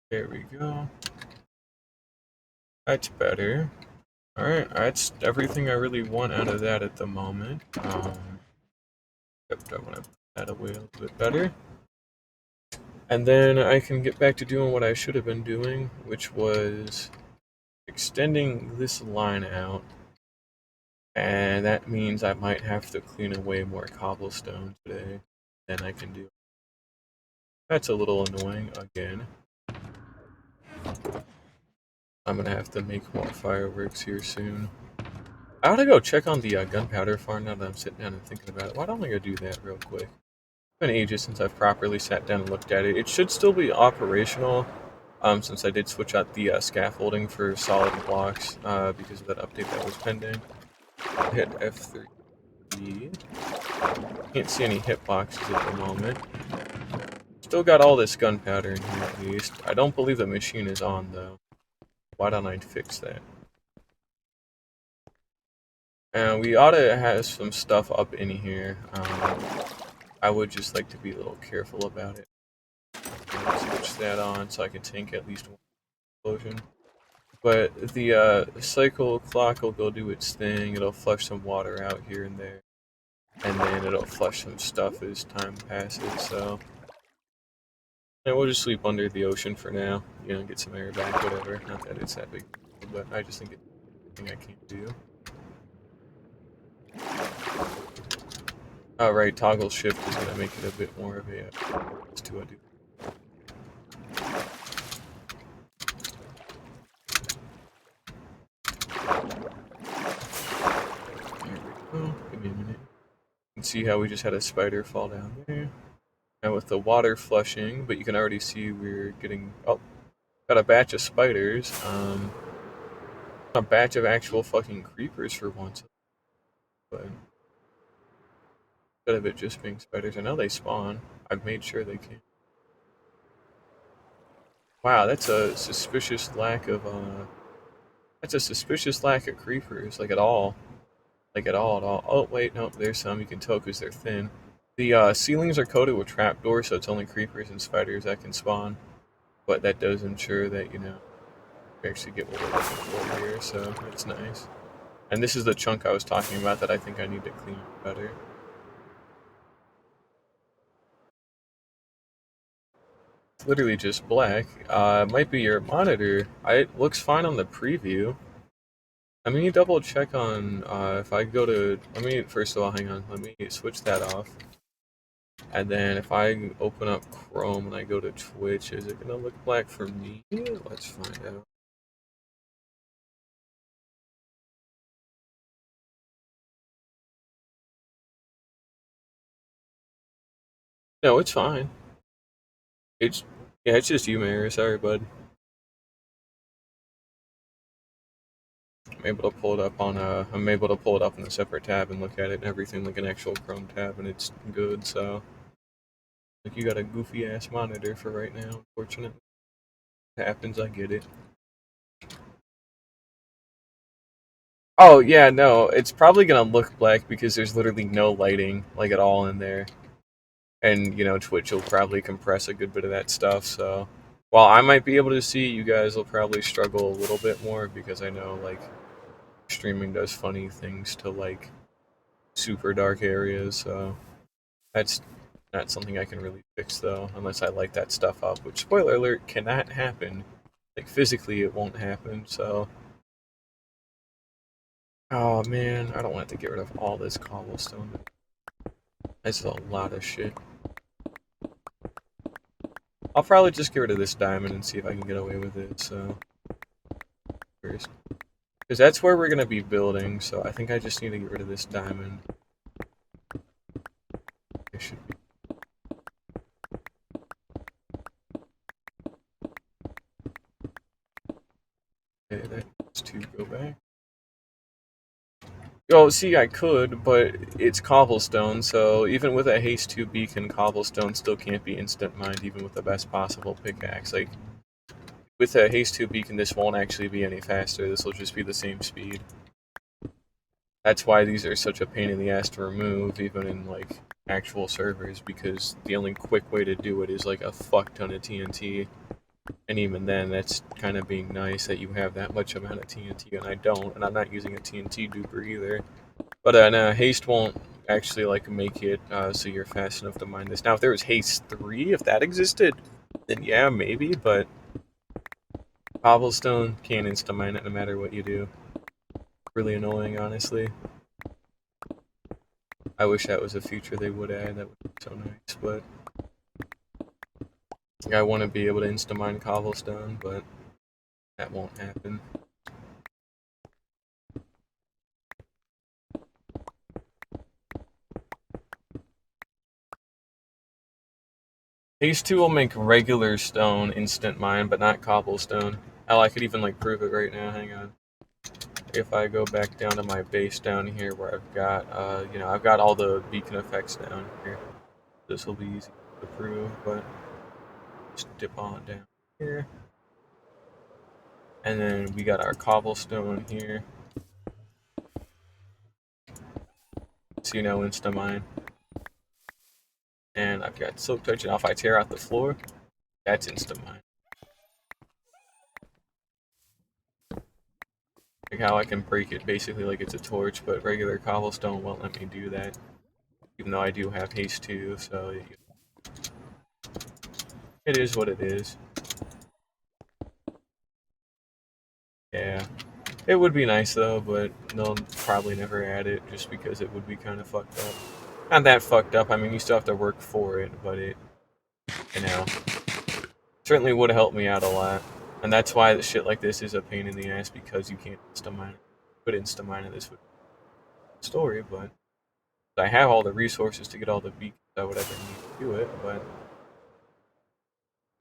S1: There we go. That's better. Alright, that's everything I really want out of that at the moment. Except I want to put that away a little bit better. And then I can get back to doing what I should have been doing, which was extending this line out. And that means I might have to clean away more cobblestone today than I can do. That's a little annoying again. I'm gonna have to make more fireworks here soon. I ought to go check on the gunpowder farm now that I'm sitting down and thinking about it. Why don't I go do that real quick? been ages since I've properly sat down and looked at it. It should still be operational, since I did switch out the scaffolding for solid blocks because of that update that was pending. Hit F3. Can't see any hitboxes at the moment. Still got all this gunpowder in here at least. I don't believe the machine is on though. Why don't I fix that? And we ought to have some stuff up in here. I would just like to be a little careful about it. Switch that on so I can tank at least one explosion. But the cycle clock will go do its thing. It'll flush some water out here and there. And then it'll flush some stuff as time passes, so... And we'll just sleep under the ocean for now. You know, get some air back, whatever. Not that it's that big, but I just think it's something I can't do. Alright, toggle shift is going to make it a bit more of a... Let's do what I do. Oh, give me a minute. You can see how we just had a spider fall down there. Now with the water flushing, but you can already see we're getting... Oh, got a batch of spiders. A batch of actual fucking creepers for once. But instead of it just being spiders, I know they spawn. I've made sure they can. Wow, that's a suspicious lack of creepers, like at all. Like at all. Oh wait, no, there's some. You can tell because they're thin. The ceilings are coated with trapdoors, so it's only creepers and spiders that can spawn. But that does ensure that, you know, we actually get what we're looking for here, so that's nice. And this is the chunk I was talking about that I think I need to clean up better. It's literally just black. It might be your monitor. It looks fine on the preview. Let me double check on if I go to, first of all, hang on, let me switch that off. And then if I open up Chrome and I go to Twitch, is it gonna look black for me? Let's find out. No, it's fine. It's, yeah, it's just you, Mayor. Sorry, bud. I'm able to pull it up in a separate tab and look at it and everything like an actual Chrome tab, and it's good, so. Like, you got a goofy ass monitor for right now, unfortunately. It happens, I get it. Oh, yeah, no, it's probably gonna look black because there's literally no lighting, like, at all in there. And, you know, Twitch will probably compress a good bit of that stuff, so. While I might be able to see, you guys will probably struggle a little bit more because I know, like, streaming does funny things to, like, super dark areas, so. That's not something I can really fix, though, unless I light that stuff up, which, spoiler alert, cannot happen. Like, physically, it won't happen, so. Oh, man, I don't want to get rid of all this cobblestone. That's a lot of shit. I'll probably just get rid of this diamond and see if I can get away with it, so. First. Because that's where we're going to be building, so I think I just need to get rid of this diamond. It should be. Okay, that needs to go back. Oh, see, I could, but it's cobblestone, so even with a haste 2 beacon, cobblestone still can't be instant mined, even with the best possible pickaxe. Like, with a haste 2 beacon, this won't actually be any faster, this will just be the same speed. That's why these are such a pain in the ass to remove, even in, like, actual servers, because the only quick way to do it is, like, a fuck ton of TNT. And even then, that's kind of being nice that you have that much amount of TNT, and I don't, and I'm not using a TNT duper either. But no, haste won't actually like make it so you're fast enough to mine this. Now, if there was haste 3, if that existed, then yeah, maybe. But cobblestone can't insta mine it no matter what you do. Really annoying, honestly. I wish that was a feature they would add. That would be so nice. But I want to be able to insta mine cobblestone, but that won't happen. Haste 2 will make regular stone instant mine, but not cobblestone. Hell, I could even like prove it right now. Hang on. If I go back down to my base down here where I've got, I've got all the beacon effects down here. This will be easy to prove, but just dip on down here. And then we got our cobblestone here. So insta mine. And I've got silk touch, and if I tear out the floor, that's insta mine. Like how I can break it basically like it's a torch, but regular cobblestone won't let me do that. Even though I do have haste 2, so it is what it is. Yeah. It would be nice though, but they'll probably never add it just because it would be kind of fucked up. Not that fucked up, I mean, you still have to work for it, but it, certainly would help me out a lot. And that's why the shit like this is a pain in the ass, because you can't insta-mine it. Could insta-mine it, this would be a story, but I have all the resources to get all the beacons I would ever need to do it, but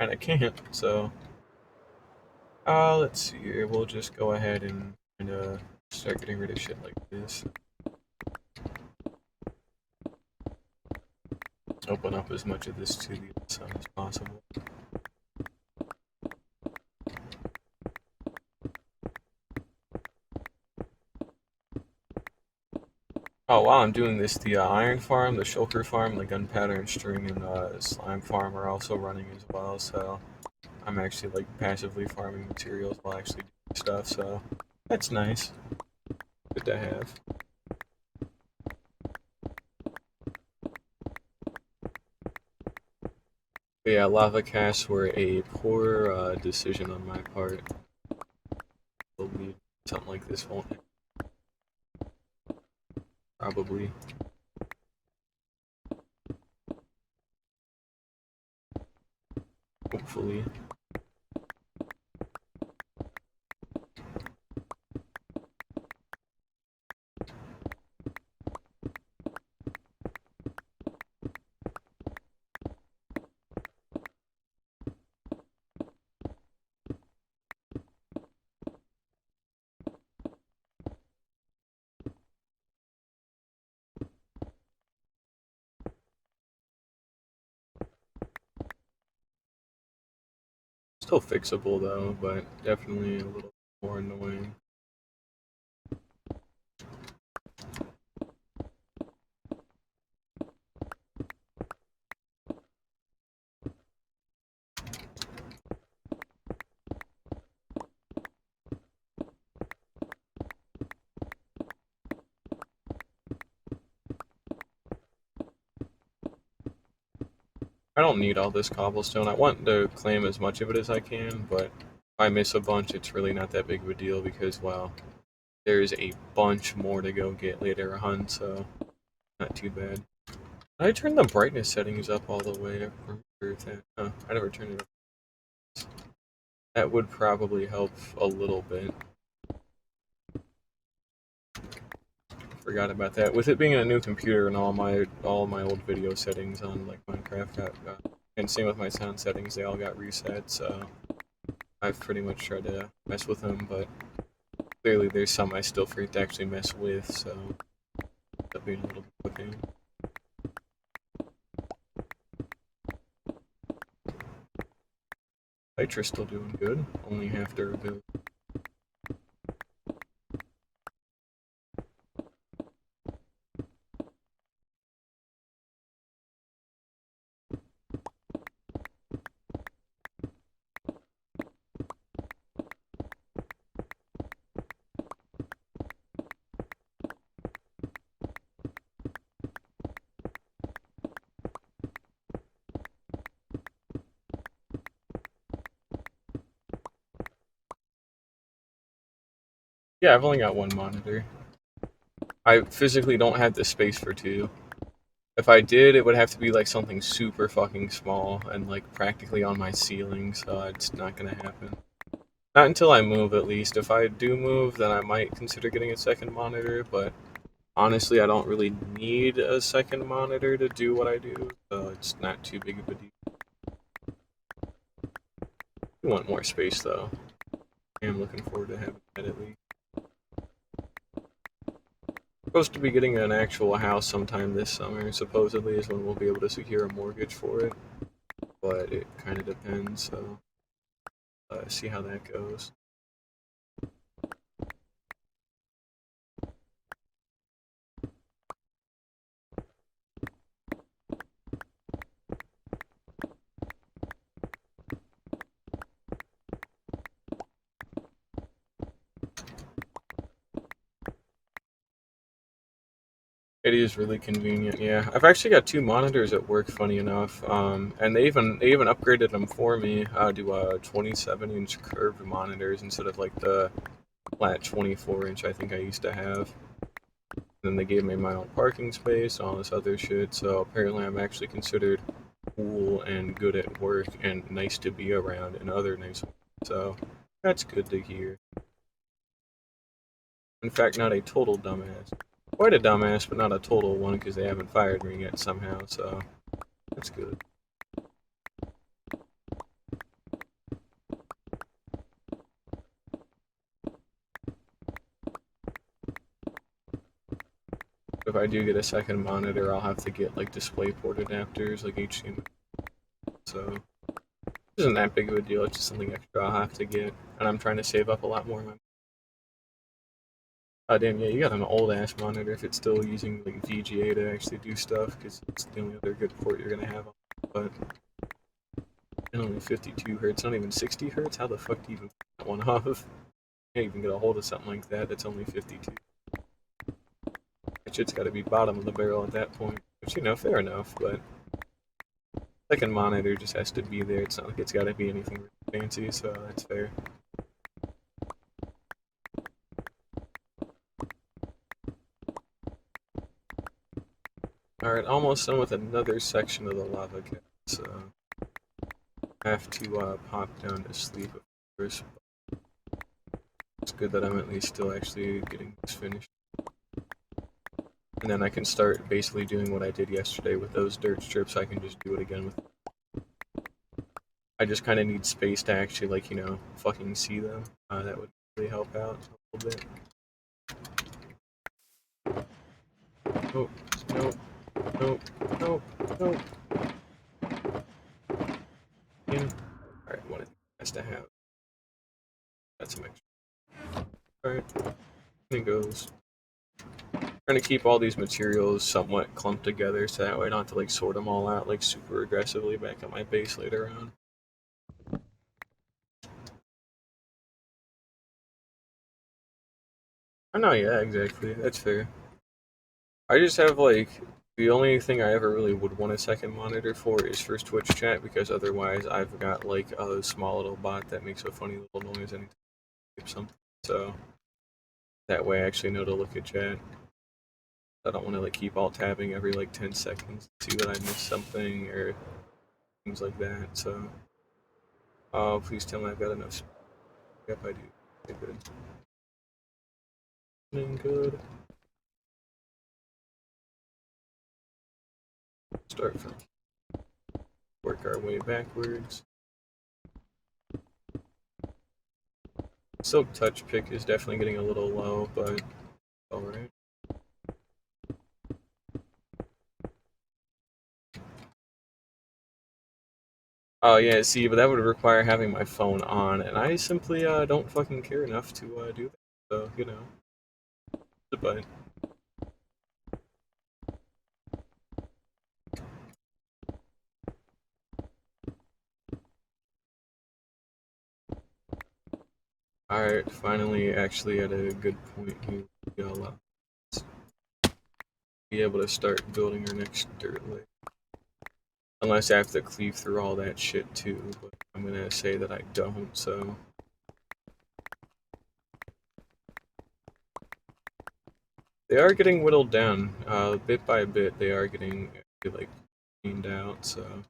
S1: I can't, so let's see here, we'll just go ahead and start getting rid of shit like this. Open up as much of this to the sun as possible. Oh, while I'm doing this, the iron farm, the shulker farm, the gunpowder and string, and slime farm are also running as well, so I'm actually like passively farming materials while actually doing stuff, so that's nice. Good to have. But yeah, lava casts were a poor decision on my part. I believe something like this won't happen. Probably. Hopefully. Still fixable though, but definitely a little more annoying. I don't need all this cobblestone. I want to claim as much of it as I can, but if I miss a bunch, it's really not that big of a deal because, well, there's a bunch more to go get later on, so not too bad. I turned the brightness settings up all the way. I never turned it up. That would probably help a little bit. Forgot about that. With it being a new computer and all my old video settings on like Minecraft and same with my sound settings, they all got reset. So I've pretty much tried to mess with them, but clearly there's some I still forget to actually mess with. So that being a little bit of a pain. Nitra's still doing good, only half durability. Yeah, I've only got one monitor. I physically don't have the space for two. If I did, it would have to be like something super fucking small and like practically on my ceiling, so it's not gonna happen. Not until I move, at least. If I do move, then I might consider getting a second monitor, but honestly, I don't really need a second monitor to do what I do, so it's not too big of a deal. We want more space though. I am looking forward to having that at least. Supposed to be getting an actual house sometime this summer, supposedly is when we'll be able to secure a mortgage for it. But it kind of depends, so see how that goes. It is really convenient, yeah. I've actually got two monitors at work, funny enough, and they even upgraded them for me to 27-inch curved monitors instead of like the flat 24-inch I think I used to have. And then they gave me my own parking space, all this other shit. So apparently, I'm actually considered cool and good at work and nice to be around and other nice ones. So that's good to hear. In fact, not a total dumbass. Quite a dumbass, but not a total one because they haven't fired me yet somehow, so that's good. If I do get a second monitor, I'll have to get like DisplayPort adapters, like HDMI. So it isn't that big of a deal, it's just something extra I'll have to get, and I'm trying to save up a lot more money. Oh damn, yeah, you got an old ass monitor if it's still using like VGA to actually do stuff, because it's the only other good port you're gonna have. But and only 52 hertz, not even 60 hertz. How the fuck do you even put that one off? Can't even get a hold of something like that. That's only 52. That shit's got to be bottom of the barrel at that point. Which fair enough. But second monitor just has to be there. It's not like it's got to be anything really fancy, so that's fair. Alright, almost done with another section of the lava cat, so I have to pop down to sleep of course. It's good that I'm at least still actually getting this finished. And then I can start basically doing what I did yesterday with those dirt strips. I can just do it again with. I just kind of need space to actually, like, fucking see them. That would really help out a little bit. Oh, nope, nope, nope, nope. Yeah. Alright, one of these has to have. That's some extra. Alright, and it goes. Trying to keep all these materials somewhat clumped together so that way I don't have to like sort them all out like super aggressively back at my base later on. I know, yeah, exactly. That's fair. I just have like the only thing I ever really would want a second monitor for is for Twitch chat because otherwise I've got like a small little bot that makes a funny little noise anytime I type something. So that way I actually know to look at chat. I don't want to like keep alt tabbing every like 10 seconds to see that I missed something or things like that. So, oh, please tell me I've got enough. Yep, I do. Okay, good. Good. Start from work our way backwards. Silk touch pick is definitely getting a little low, but alright. Oh yeah, see, but that would require having my phone on, and I simply don't fucking care enough to do that. So, goodbye. Alright, finally actually at a good point here. We'll be able to start building our next dirt lake. Unless I have to cleave through all that shit too, but I'm gonna say that I don't, so. They are getting whittled down, bit by bit. They are getting like cleaned out, so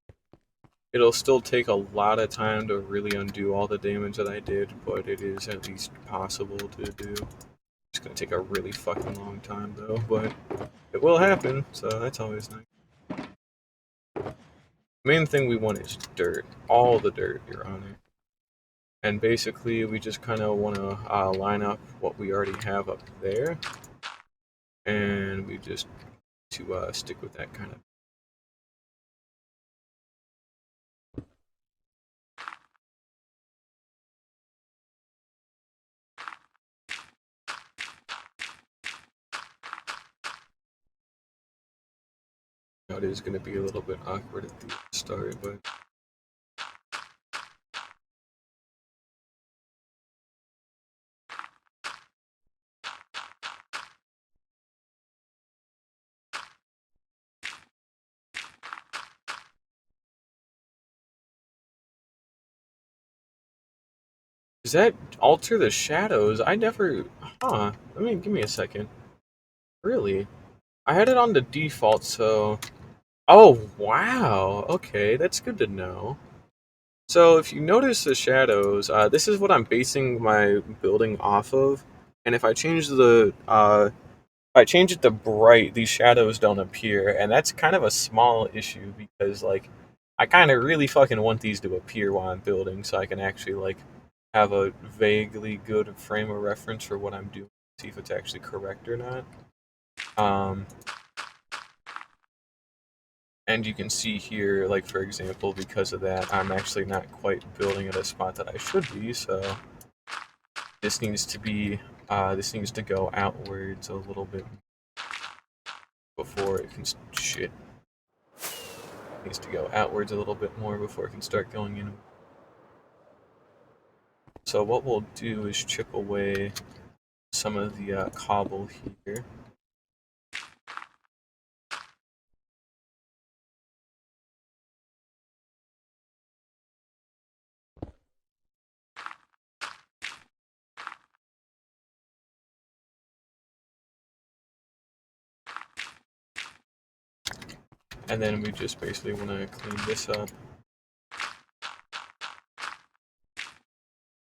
S1: it'll still take a lot of time to really undo all the damage that I did, but it is at least possible to do. It's gonna take a really fucking long time though, but it will happen, so that's always nice. Main thing we want is dirt, all the dirt, Your Honor. And basically, we just kind of want to line up what we already have up there, and we just to stick with that kind of. It is going to be a little bit awkward at the start, but does that alter the shadows? I never. Huh. Give me a second. Really? I had it on the default, so. Oh, wow. Okay, that's good to know. So if you notice the shadows, this is what I'm basing my building off of. And if I change it to bright, these shadows don't appear, and that's kind of a small issue because like I kind of really fucking want these to appear while I'm building, so I can actually like have a vaguely good frame of reference for what I'm doing, see if it's actually correct or not. Um, and you can see here, like for example, because of that, I'm actually not quite building at a spot that I should be. So this needs to be, this needs to go outwards a little bit before it can shit. Needs to go outwards a little bit more before it can start going in. So what we'll do is chip away some of the cobble here. And then we just basically want to clean this up.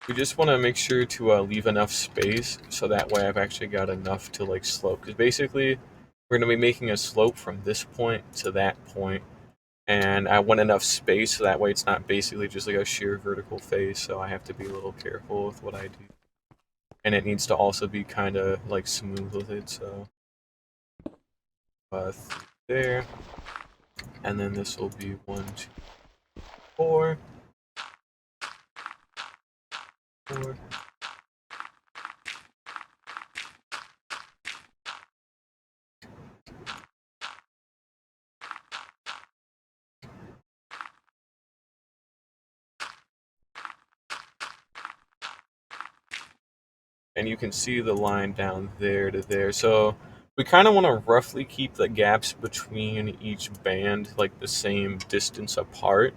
S1: We just want to make sure to leave enough space so that way I've actually got enough to like slope. Because basically we're going to be making a slope from this point to that point, and I want enough space so that way it's not basically just like a sheer vertical face, so I have to be a little careful with what I do. And it needs to also be kind of like smooth with it, so there. And then this will be 1, 2, 4, 4. And you can see the line down there to there. So we kind of want to roughly keep the gaps between each band like the same distance apart,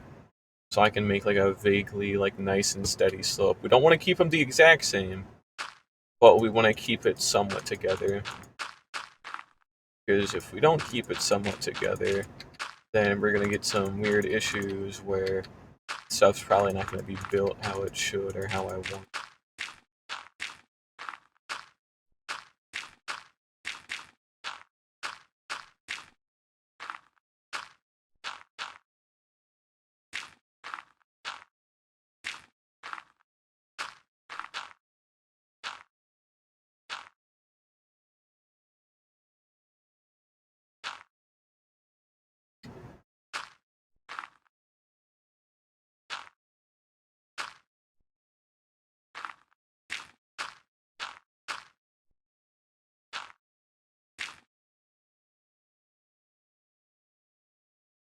S1: so I can make like a vaguely like nice and steady slope. We don't want to keep them the exact same, but we want to keep it somewhat together. Because if we don't keep it somewhat together, then we're gonna get some weird issues where stuff's probably not gonna be built how it should or how I want.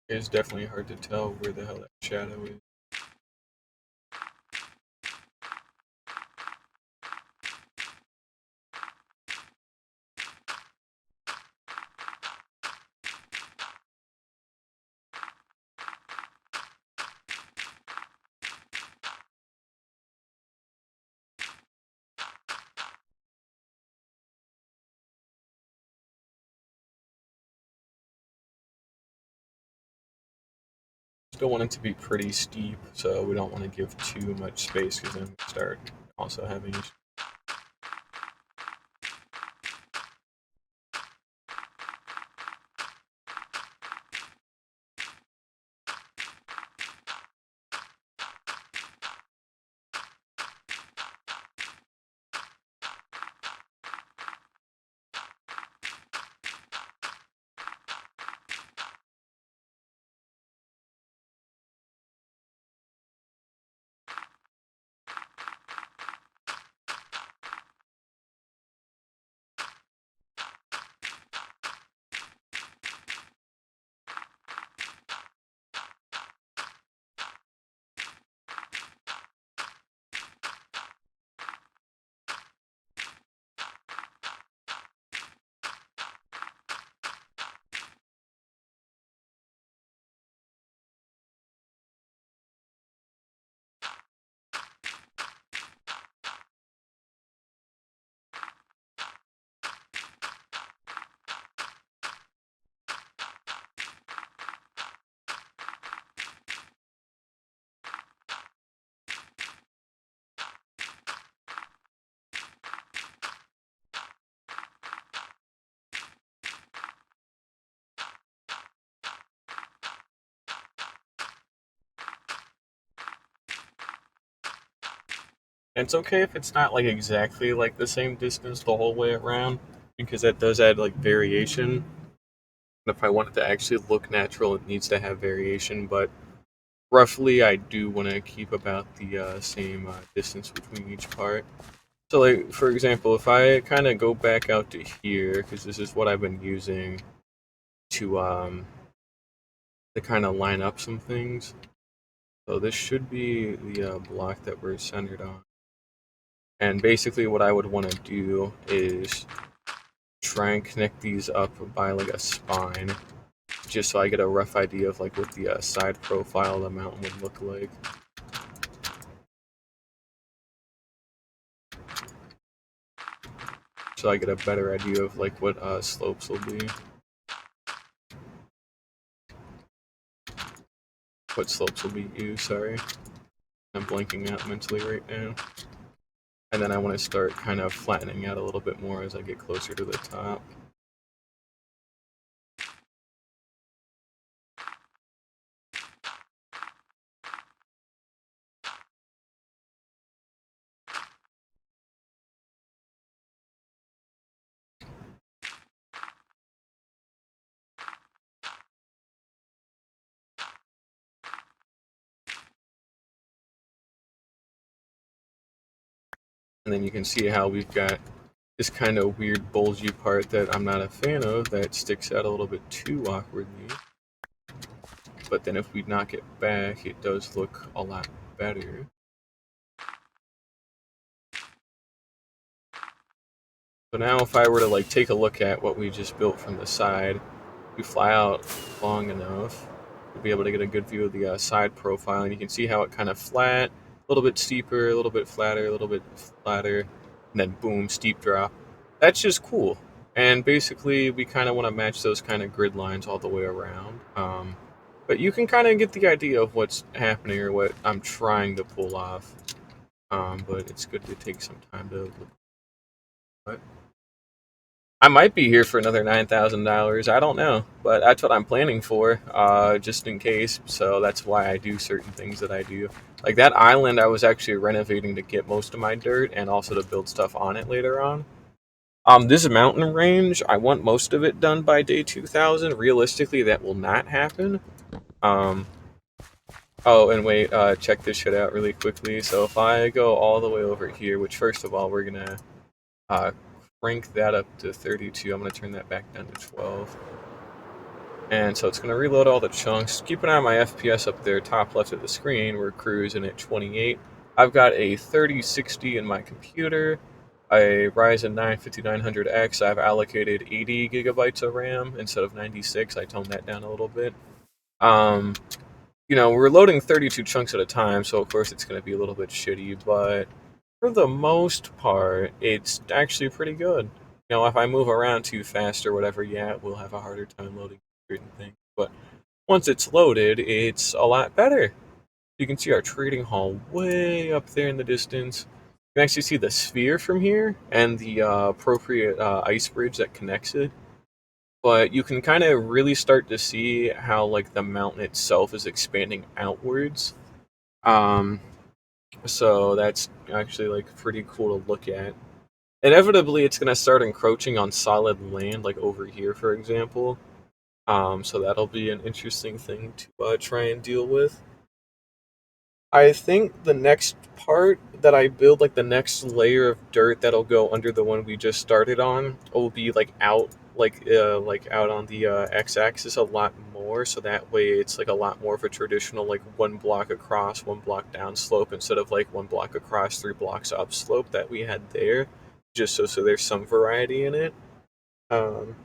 S1: It's definitely hard to tell where the hell that shadow is. Still want it to be pretty steep, so we don't want to give too much space because then we start also having. And it's okay if it's not like exactly like the same distance the whole way around, because that does add like variation. And if I want it to actually look natural, it needs to have variation. But roughly, I do want to keep about the same distance between each part. So, like for example, if I kind of go back out to here, because this is what I've been using to kind of line up some things. So this should be the block that we're centered on. And basically, what I would want to do is try and connect these up by like a spine, just so I get a rough idea of like what the side profile of the mountain would look like. So I get a better idea of like what slopes will be. What slopes will be used, sorry. I'm blanking out mentally right now. And then I want to start kind of flattening out a little bit more as I get closer to the top. And then you can see how we've got this kind of weird bulgy part that I'm not a fan of that sticks out a little bit too awkwardly. But then if we knock it back, it does look a lot better. So now if I were to like take a look at what we just built from the side, we fly out long enough to be able to get a good view of the side profile, and you can see how it kind of flat, a little bit steeper, a little bit flatter, a little bit flatter, and then boom, steep drop. That's just cool. And basically, we kind of want to match those kind of grid lines all the way around. But you can kind of get the idea of what's happening or what I'm trying to pull off. But it's good to take some time to look at it. I might be here for another $9,000. I don't know, but that's what I'm planning for, just in case. So that's why I do certain things that I do. Like that island, I was actually renovating to get most of my dirt and also to build stuff on it later on. This mountain range, I want most of it done by day 2000. Realistically, that will not happen. Um, oh, and wait, check this shit out really quickly. So if I go all the way over here, which first of all, we're gonna uh, crank that up to 32. I'm going to turn that back down to 12. And so it's going to reload all the chunks. Keep an eye on my FPS up there, top left of the screen. We're cruising at 28. I've got a 3060 in my computer, a Ryzen 9 5900X. I've allocated 80 gigabytes of RAM instead of 96. I toned that down a little bit. Um, we're loading 32 chunks at a time, so of course it's going to be a little bit shitty, but for the most part, it's actually pretty good. If I move around too fast or whatever, yeah, we'll have a harder time loading certain things. But once it's loaded, it's a lot better. You can see our trading hall way up there in the distance. You can actually see the sphere from here and the appropriate ice bridge that connects it. But you can kind of really start to see how like the mountain itself is expanding outwards. Um, so that's actually like pretty cool to look at. Inevitably, it's going to start encroaching on solid land, like over here, for example. So that'll be an interesting thing to try and deal with. I think the next part that I build, like the next layer of dirt that'll go under the one we just started on, will be like out on the x-axis a lot more. So that way, it's like a lot more of a traditional like one block across, one block down slope instead of like one block across, 3 blocks up slope that we had there. Just so there's some variety in it. Um,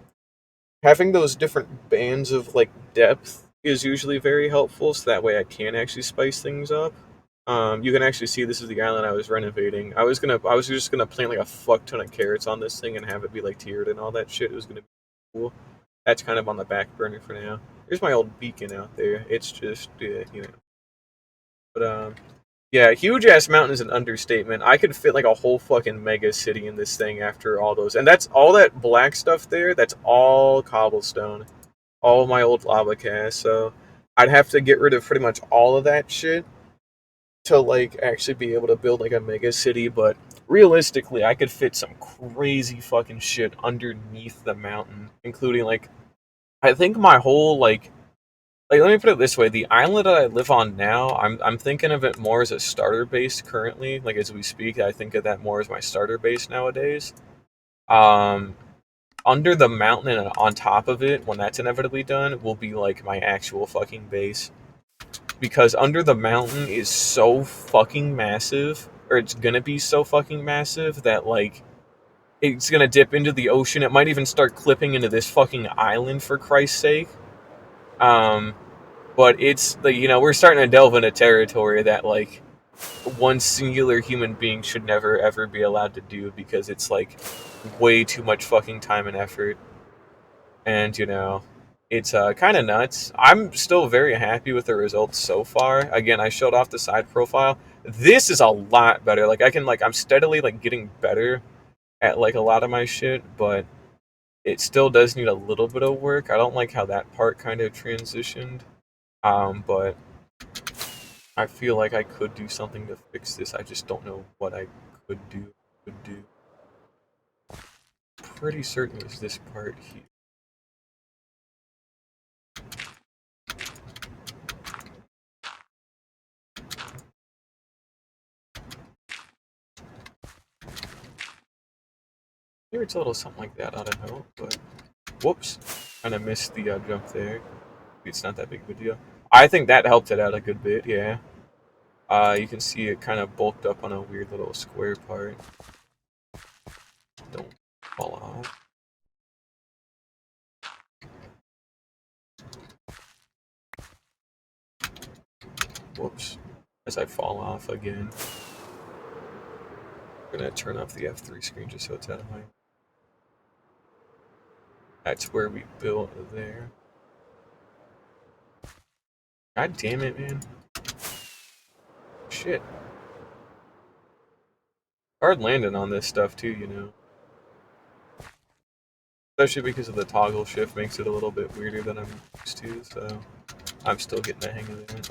S1: Having those different bands of like depth is usually very helpful, so that way I can actually spice things up. You can actually see this is the island I was renovating. I was just gonna plant like a fuck ton of carrots on this thing and have it be like tiered and all that shit. It was gonna be cool. That's kind of on the back burner for now. There's my old beacon out there. It's just but yeah, huge ass mountain is an understatement. I could fit like a whole fucking mega city in this thing after all those. And that's all that black stuff there, that's all cobblestone. All my old lava cast. So I'd have to get rid of pretty much all of that shit. to like actually be able to build like a mega city, but realistically, I could fit some crazy fucking shit underneath the mountain, including like I think my whole like let me put it this way: the island that I live on now, I'm thinking of it more as a starter base currently. Like as we speak, I think of that more as my starter base nowadays. Um, Under the mountain and on top of it, when that's inevitably done, will be like my actual fucking base. Because under the mountain is so fucking massive, or it's gonna be so fucking massive that like it's gonna dip into the ocean. It might even start clipping into this fucking island for Christ's sake. Um, but it's the we're starting to delve into territory that like one singular human being should never ever be allowed to do because it's like way too much fucking time and effort. And it's kind of nuts. I'm still very happy with the results so far. Again, I showed off the side profile. This is a lot better. Like I'm steadily like getting better at like a lot of my shit, but it still does need a little bit of work. I don't like how that part kind of transitioned. But I feel like I could do something to fix this. I just don't know what I could do. Could do. Pretty certain it was this part here. Maybe it's a little something like that. I don't know, but whoops, kind of missed the jump there. It's not that big of a deal. I think that helped it out a good bit. Yeah. You can see it kind of bulked up on a weird little square part. Don't fall off. Whoops. As I fall off again. I'm gonna turn off the F3 screen just so it's out of my. That's where we built there. God damn it, man. Shit. Hard landing on this stuff too. Especially because of the toggle shift makes it a little bit weirder than I'm used to, so I'm still getting the hang of it.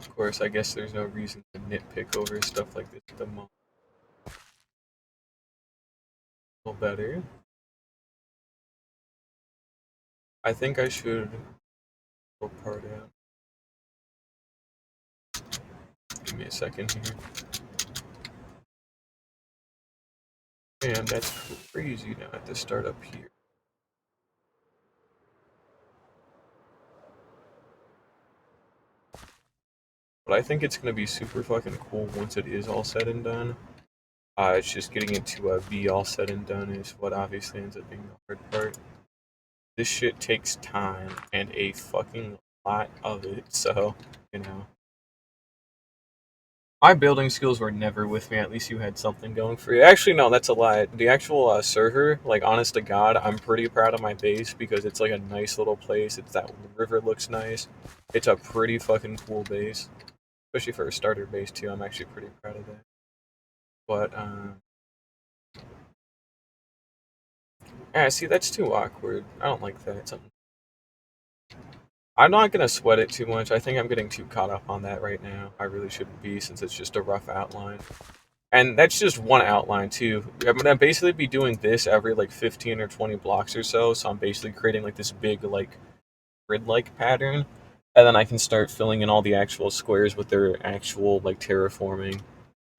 S1: Of course, I guess there's no reason to nitpick over stuff like this at the moment. A little better. I think I should go part out. Give me a second here. And that's crazy now at the start up here. But I think it's going to be super fucking cool once it is all said and done. It's just getting it to be all said and done is what obviously ends up being the hard part. This shit takes time and a fucking lot of it, so, you know. My building skills were never with me. At least you had something going for you. Actually, no, that's a lie. The actual server, like, honest to God, I'm pretty proud of my base because it's like a nice little place. It's that river looks nice. It's a pretty fucking cool base, especially for a starter base too. I'm actually pretty proud of that. But yeah, see, that's too awkward. I don't like that. I'm not gonna sweat it too much. I think I'm getting too caught up on that right now. I really shouldn't be since it's just a rough outline. And that's just one outline too. I'm gonna basically be doing this every like 15 or 20 blocks or so. So I'm basically creating like this big like grid-like pattern, and then I can start filling in all the actual squares with their actual like terraforming,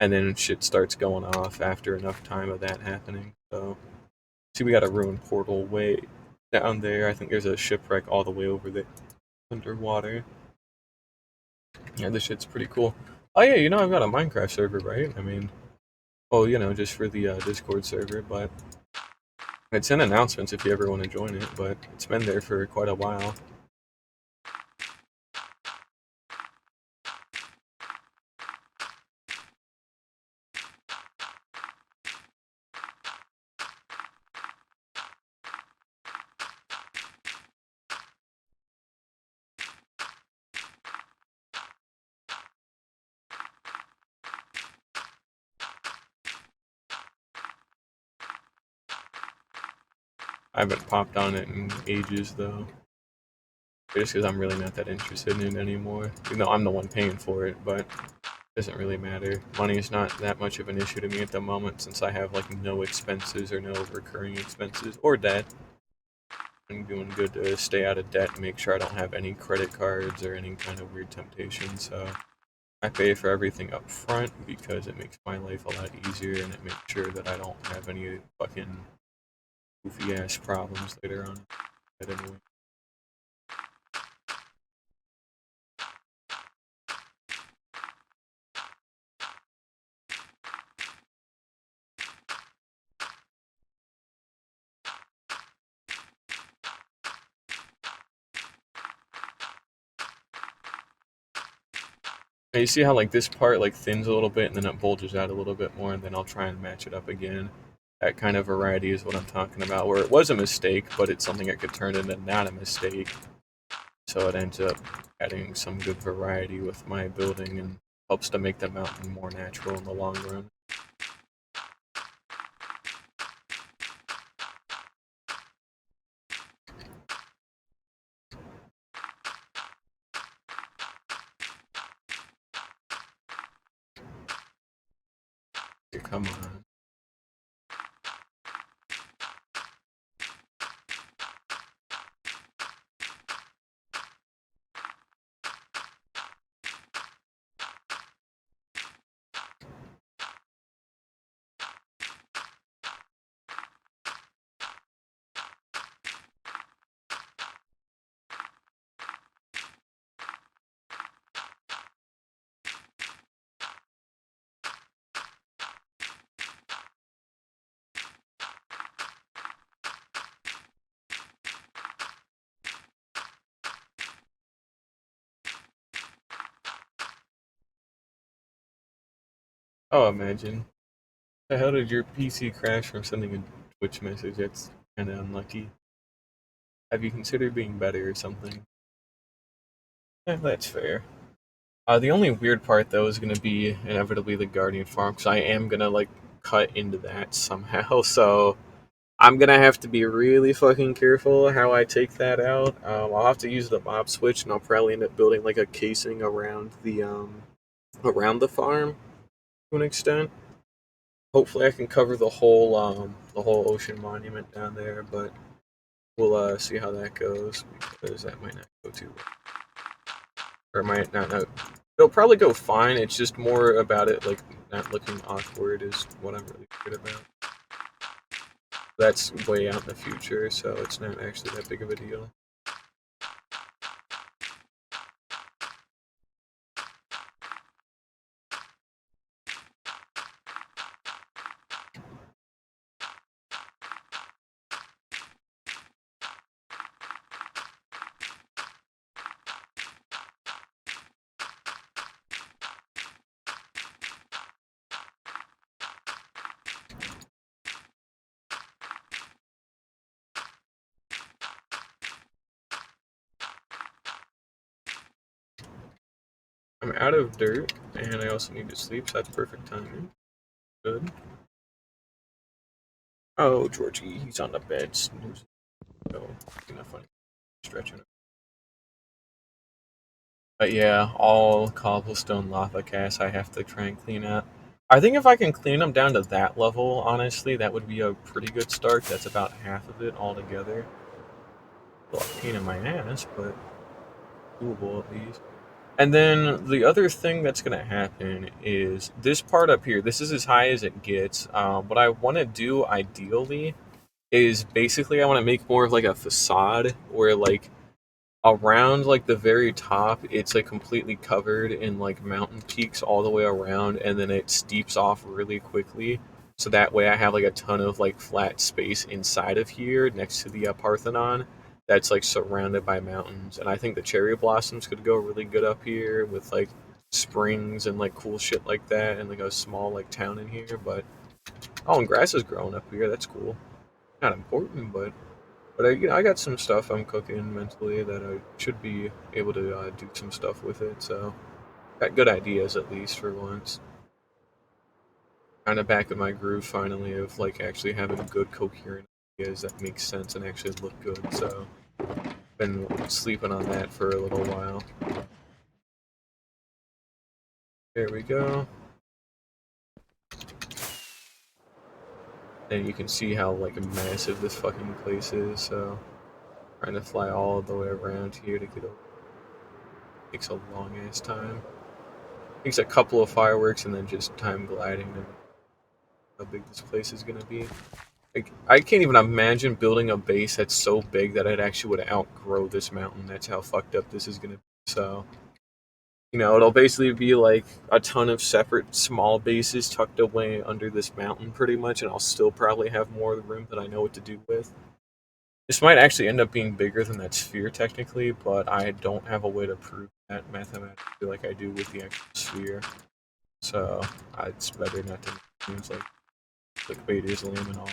S1: and then shit starts going off after enough time of that happening. So see, we got a ruined portal way down there. I think there's a shipwreck all the way over there underwater. Yeah, this shit's pretty cool. Oh yeah, I've got a Minecraft server, right? I mean, oh, just for the Discord server, but it's in announcements if you ever want to join it, but it's been there for quite a while. I haven't popped on it in ages though. Just because I'm really not that interested in it anymore. Even though I'm the one paying for it, but it doesn't really matter. Money is not that much of an issue to me at the moment since I have like no expenses or no recurring expenses or debt. I'm doing good to stay out of debt and make sure I don't have any credit cards or any kind of weird temptation. So I pay for everything up front because it makes my life a lot easier and it makes sure that I don't have any fucking goofy ass problems later on. Anyway. And you see how like this part like thins a little bit and then it bulges out a little bit more and then I'll try and match it up again. That kind of variety is what I'm talking about, where it was a mistake, but it's something that could turn into not a mistake. So it ends up adding some good variety with my building and helps to make the mountain more natural in the long run. Come on. Oh, imagine. The hell did your PC crash from sending a Twitch message? That's kind of unlucky. Have you considered being better or something? Yeah, that's fair. The only weird part though is going to be inevitably the Guardian farm because I am going to like cut into that somehow. So I'm going to have to be really fucking careful how I take that out. I'll have to use the mob switch and I'll probably end up building like a casing around the farm to an extent. Hopefully I can cover the whole ocean monument down there, but we'll see how that goes because that might not go too well. Or it might not. No, it'll probably go fine. It's just more about it like not looking awkward is what I'm really worried about. That's way out in the future, so it's not actually that big of a deal. I'm out of dirt, and I also need to sleep, so that's perfect timing. Good. Oh, Georgie, he's on the bed snoozing. So, kind of funny. Stretching. But yeah, all cobblestone lava casts I have to try and clean up. I think if I can clean them down to that level, honestly, that would be a pretty good start. That's about half of it altogether. Well, a pain in my ass, but doable at least. And then the other thing that's going to happen is this part up here. This is as high as it gets. What I want to do ideally is basically I want to make more of like a facade where like around like the very top it's like completely covered in like mountain peaks all the way around and then it steeps off really quickly so that way I have like a ton of like flat space inside of here next to the Parthenon that's like surrounded by mountains and I think the cherry blossoms could go really good up here with like springs and like cool shit like that and like a small like town in here but oh and grass is growing up here that's cool not important but I got some stuff I'm cooking mentally that I should be able to do some stuff with it. So got good ideas at least for once. Kind of back in my groove finally of like actually having a good coherent ideas that make sense and actually look good. So, been sleeping on that for a little while. There we go. And you can see how like massive this fucking place is. So, trying to fly all the way around here to get over takes a long ass time. Takes a couple of fireworks and then just time gliding to how big this place is gonna be. Like, I can't even imagine building a base that's so big that it actually would outgrow this mountain. That's how fucked up this is gonna be. So, it'll basically be like a ton of separate small bases tucked away under this mountain pretty much, and I'll still probably have more room that I know what to do with. This might actually end up being bigger than that sphere technically, but I don't have a way to prove that mathematically like I do with the actual sphere. So, it's better not to make things like clickbait is lame and all.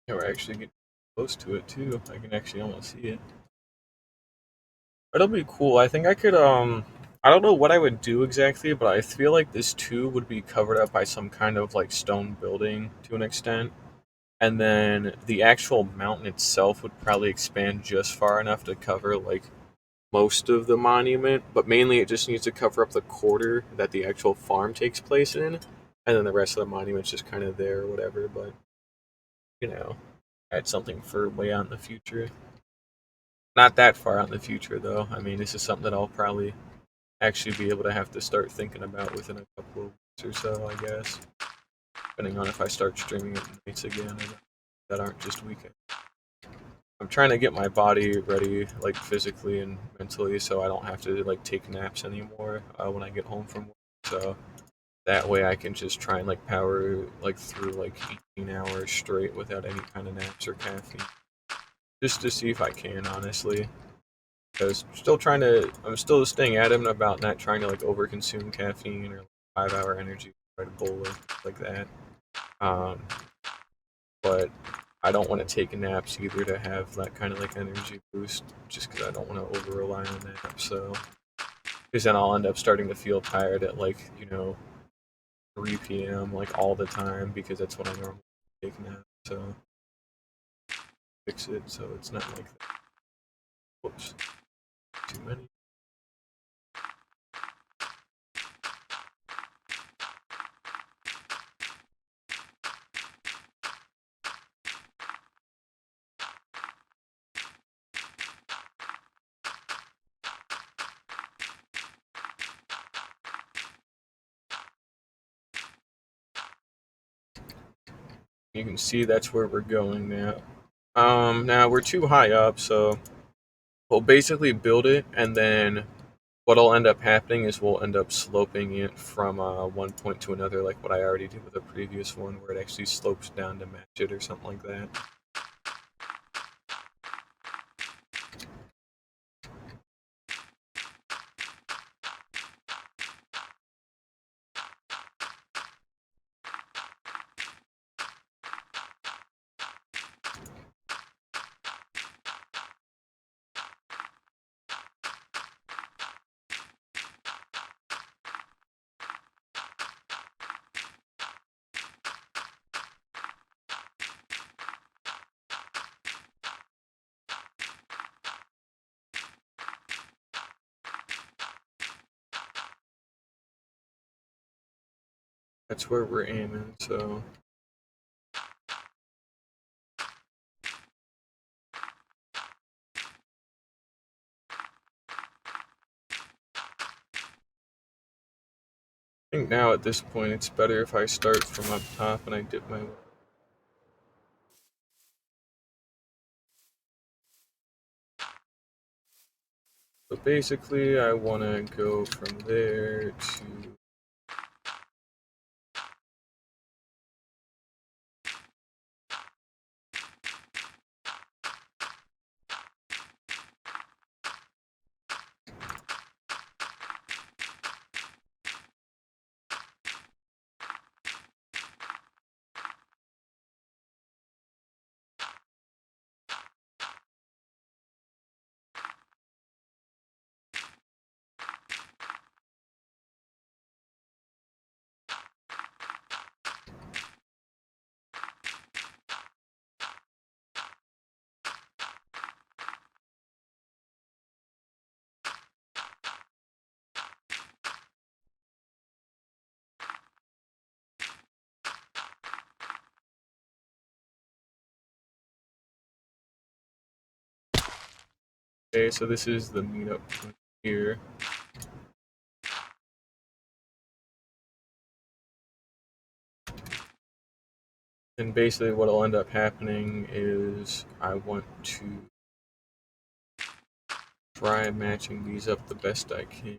S1: Yeah, we're actually getting close to it too. I can actually almost see it. It'll be cool. I think I could I don't know what I would do exactly, but I feel like this too would be covered up by some kind of like stone building to an extent. And then the actual mountain itself would probably expand just far enough to cover like most of the monument, but mainly it just needs to cover up the quarter that the actual farm takes place in, and then the rest of the monument's just kind of there or whatever, but you know, add something for way out in the future. Not that far out in the future, though. I mean, this is something that I'll probably actually be able to have to start thinking about within a couple of weeks or so, I guess. Depending on if I start streaming at nights again that aren't just weekends. I'm trying to get my body ready, like physically and mentally, so I don't have to like take naps anymore when I get home from work. So that way I can just try and like power like through like 18 hours straight without any kind of naps or caffeine, just to see if I can, honestly. Because I'm still staying adamant about not trying to like overconsume caffeine or like 5 hour energy Red Bull or like that. Um, but I don't want to take naps either to have that kind of like energy boost, just because I don't want to over rely on naps. So, because then I'll end up starting to feel tired at like 3 p.m. like all the time because that's when I normally take naps. So fix it so it's not like that. Whoops, too many. You can see that's where we're going now. Now we're too high up, so we'll basically build it, and then what'll end up happening is we'll end up sloping it from one point to another, like what I already did with the previous one, where it actually slopes down to match it or something like that. That's where we're aiming, so. I think now at this point it's better if I start from up top and I dip my. So basically I want to go from there to. Okay, so this is the meetup point here. And basically what'll end up happening is I want to try matching these up the best I can.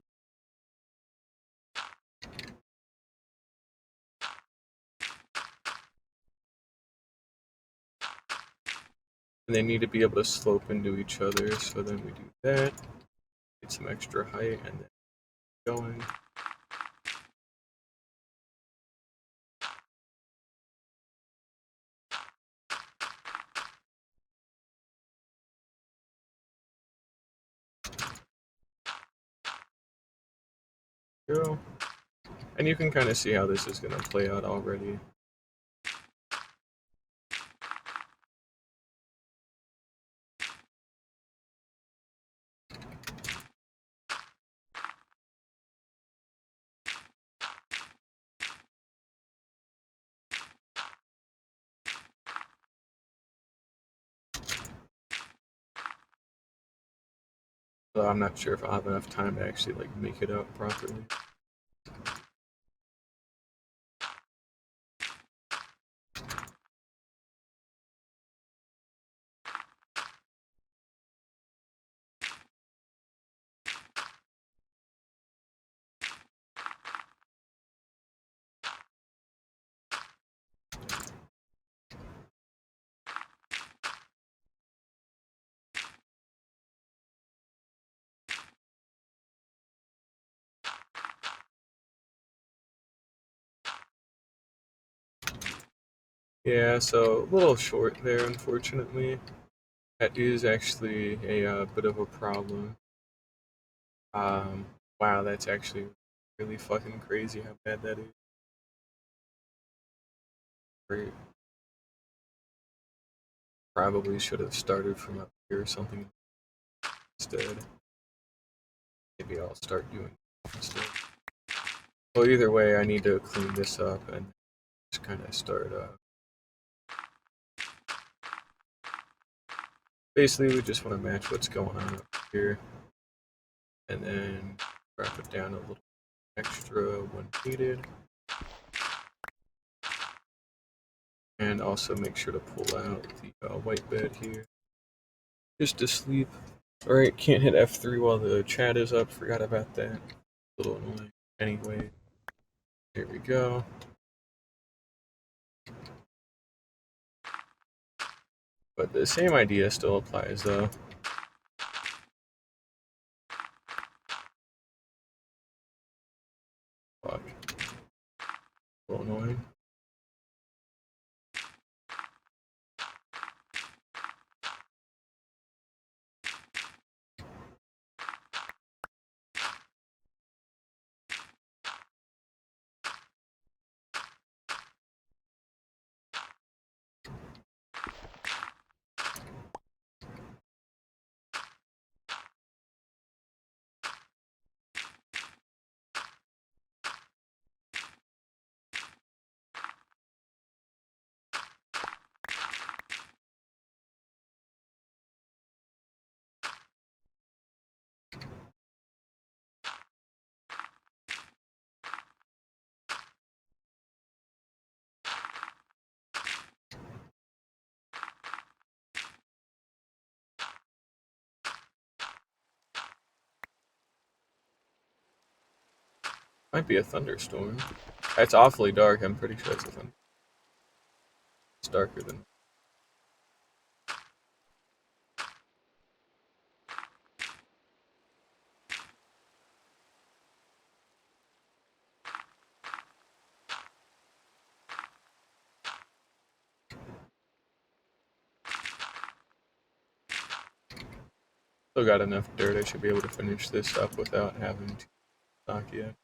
S1: And they need to be able to slope into each other, so then we do that. Get some extra height and then going. Go. And you can kind of see how this is going to play out already. So I'm not sure if I'll have enough time to actually like make it up properly. Yeah, so a little short there, unfortunately. That is actually a bit of a problem. Wow, that's actually really fucking crazy how bad that is. Great. Probably should have started from up here or something instead. Maybe I'll start doing that instead. Well, either way, I need to clean this up and just kind of start. Basically, we just want to match what's going on up here, and then drop it down a little extra when needed, and also make sure to pull out the white bed here. Just to sleep. Alright, can't hit F3 while the chat is up. Forgot about that. A little annoying. Anyway, here we go. But the same idea still applies though. Fuck. A little annoying. Might be a thunderstorm. It's awfully dark. I'm pretty sure it's a thunder. It's darker than. Still got enough dirt. I should be able to finish this up without having to stock yet.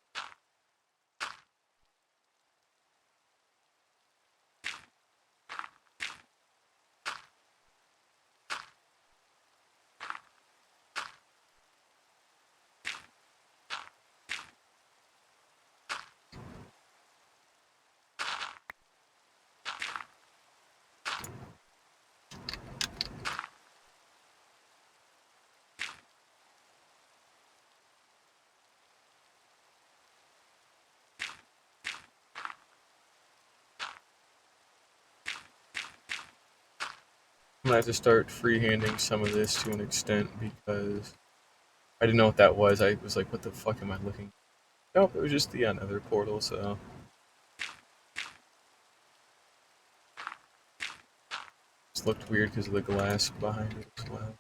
S1: I'm gonna have to start freehanding some of this to an extent because I didn't know what that was. I was like, what the fuck am I looking? Nope, it was just the Nether portal, so. It looked weird because of the glass behind it as well.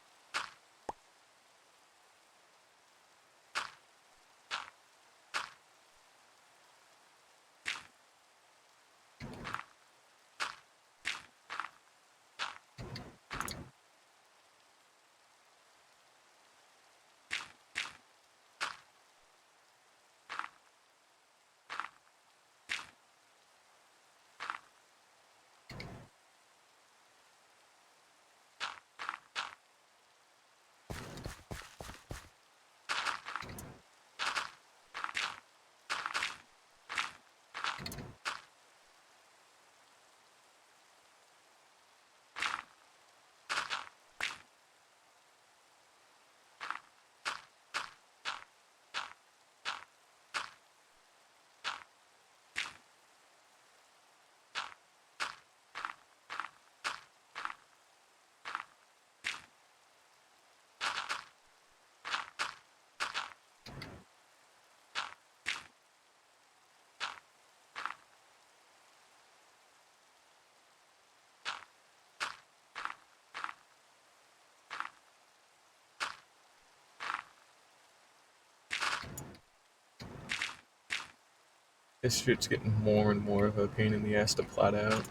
S1: This shit's getting more and more of a pain in the ass to plot out.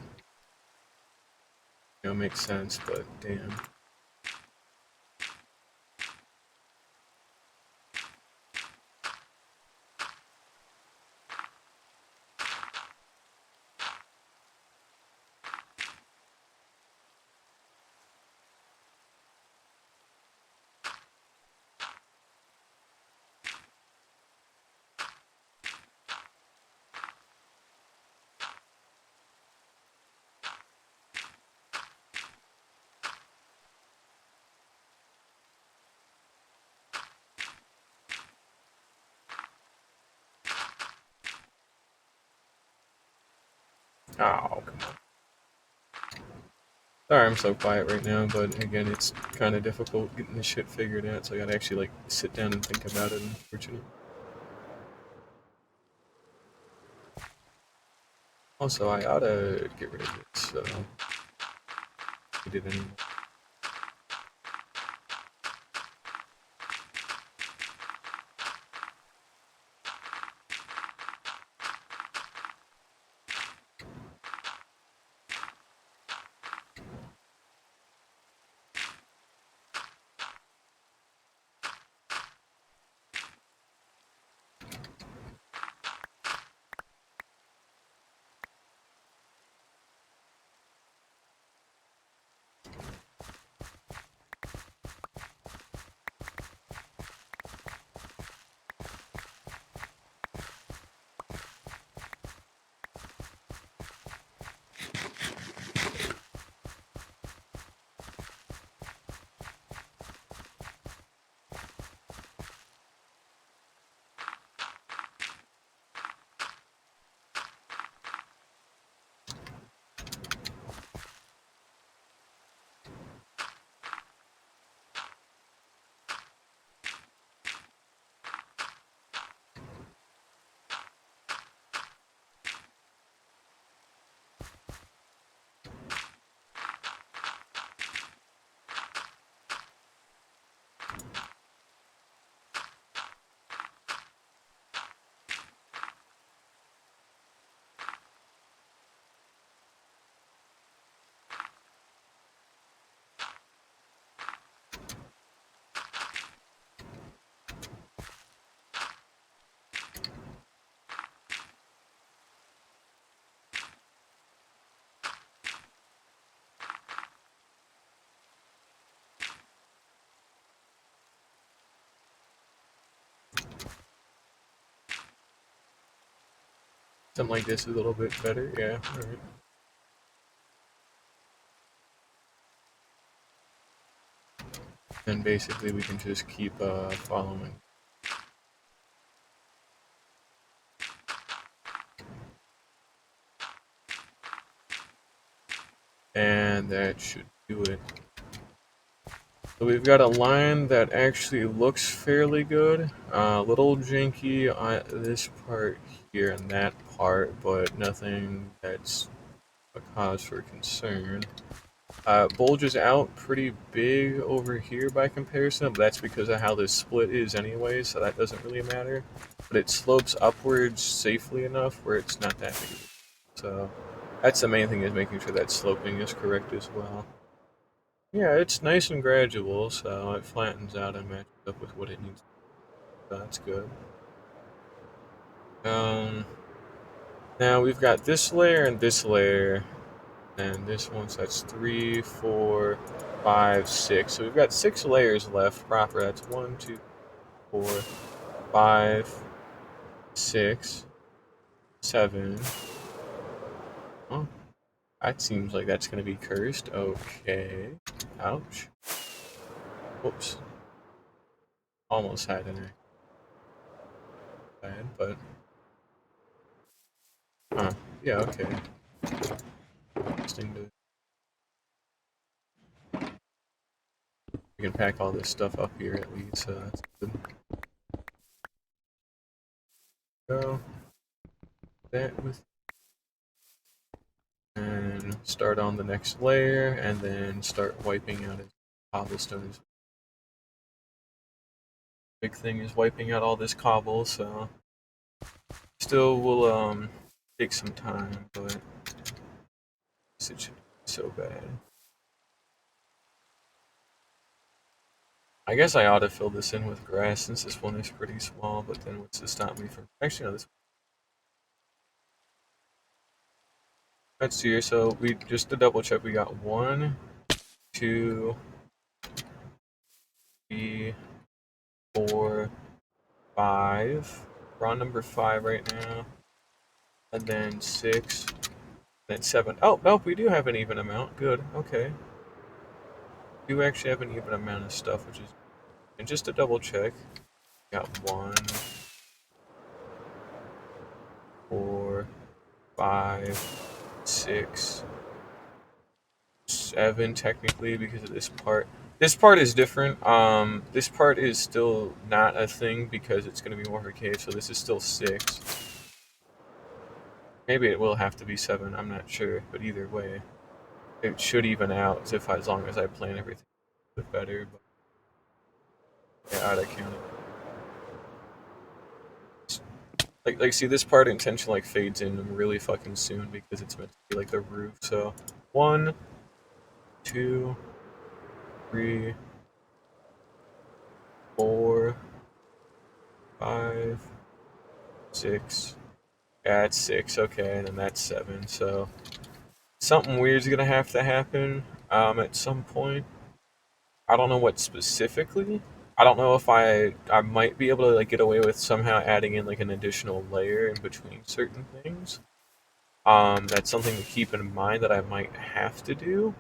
S1: You know, it makes sense, but damn. Oh, come on. Sorry I'm so quiet right now, but again, it's kind of difficult getting this shit figured out, so I gotta actually, like, sit down and think about it, unfortunately. Also, I oughta get rid of this, so. I did anyway. Something like this is a little bit better, yeah, alright. And basically we can just keep following. And that should do it. So we've got a line that actually looks fairly good. A little janky on this part here and that part, but nothing that's a cause for concern. Bulges out pretty big over here by comparison, but that's because of how this split is anyway, so that doesn't really matter. But it slopes upwards safely enough where it's not that big. So that's the main thing, is making sure that sloping is correct as well. Yeah, it's nice and gradual, so it flattens out and matches up with what it needs. So that's good. Now we've got this layer and this layer, and this one, so that's 3, 4, 5, 6. So we've got 6 layers left proper. That's 1, 2, 4, 5, 6, 7. Oh, that seems like that's going to be cursed. Okay. Ouch. Whoops. Almost had an bad, but yeah, okay. Interesting to. We can pack all this stuff up here at least, so that's good. Go that with, and start on the next layer, and then start wiping out his cobblestones. Big thing is wiping out all this cobble, so still will take some time, but it shouldn't be so bad. I guess I ought to fill this in with grass since this one is pretty small, but then what's to stop me from actually no, this. Let's see here. So we just to double check, we got 1, 2, 3, 4, 5. We're on number 5 right now, and then 6, then 7. Oh nope, we do have an even amount. Good. Okay. We do actually have an even amount of stuff, which is. And just to double check, we got 1, 4, 5, 6, 7 technically because of this part. This part is different. This part is still not a thing because it's going to be more of a cave, so this is still 6. Maybe it will have to be 7, I'm not sure, but either way, it should even out as long as I plan everything a bit better. But yeah, I'd count it. Like, see, this part intentionally fades in really fucking soon because it's meant to be like the roof. So 1, 2, 3, 4, 5, 6. Yeah, it's 6. Okay, and then that's 7. So something weird's gonna have to happen at some point. I don't know what specifically. I don't know if I might be able to like get away with somehow adding in like an additional layer in between certain things. That's something to keep in mind that I might have to do.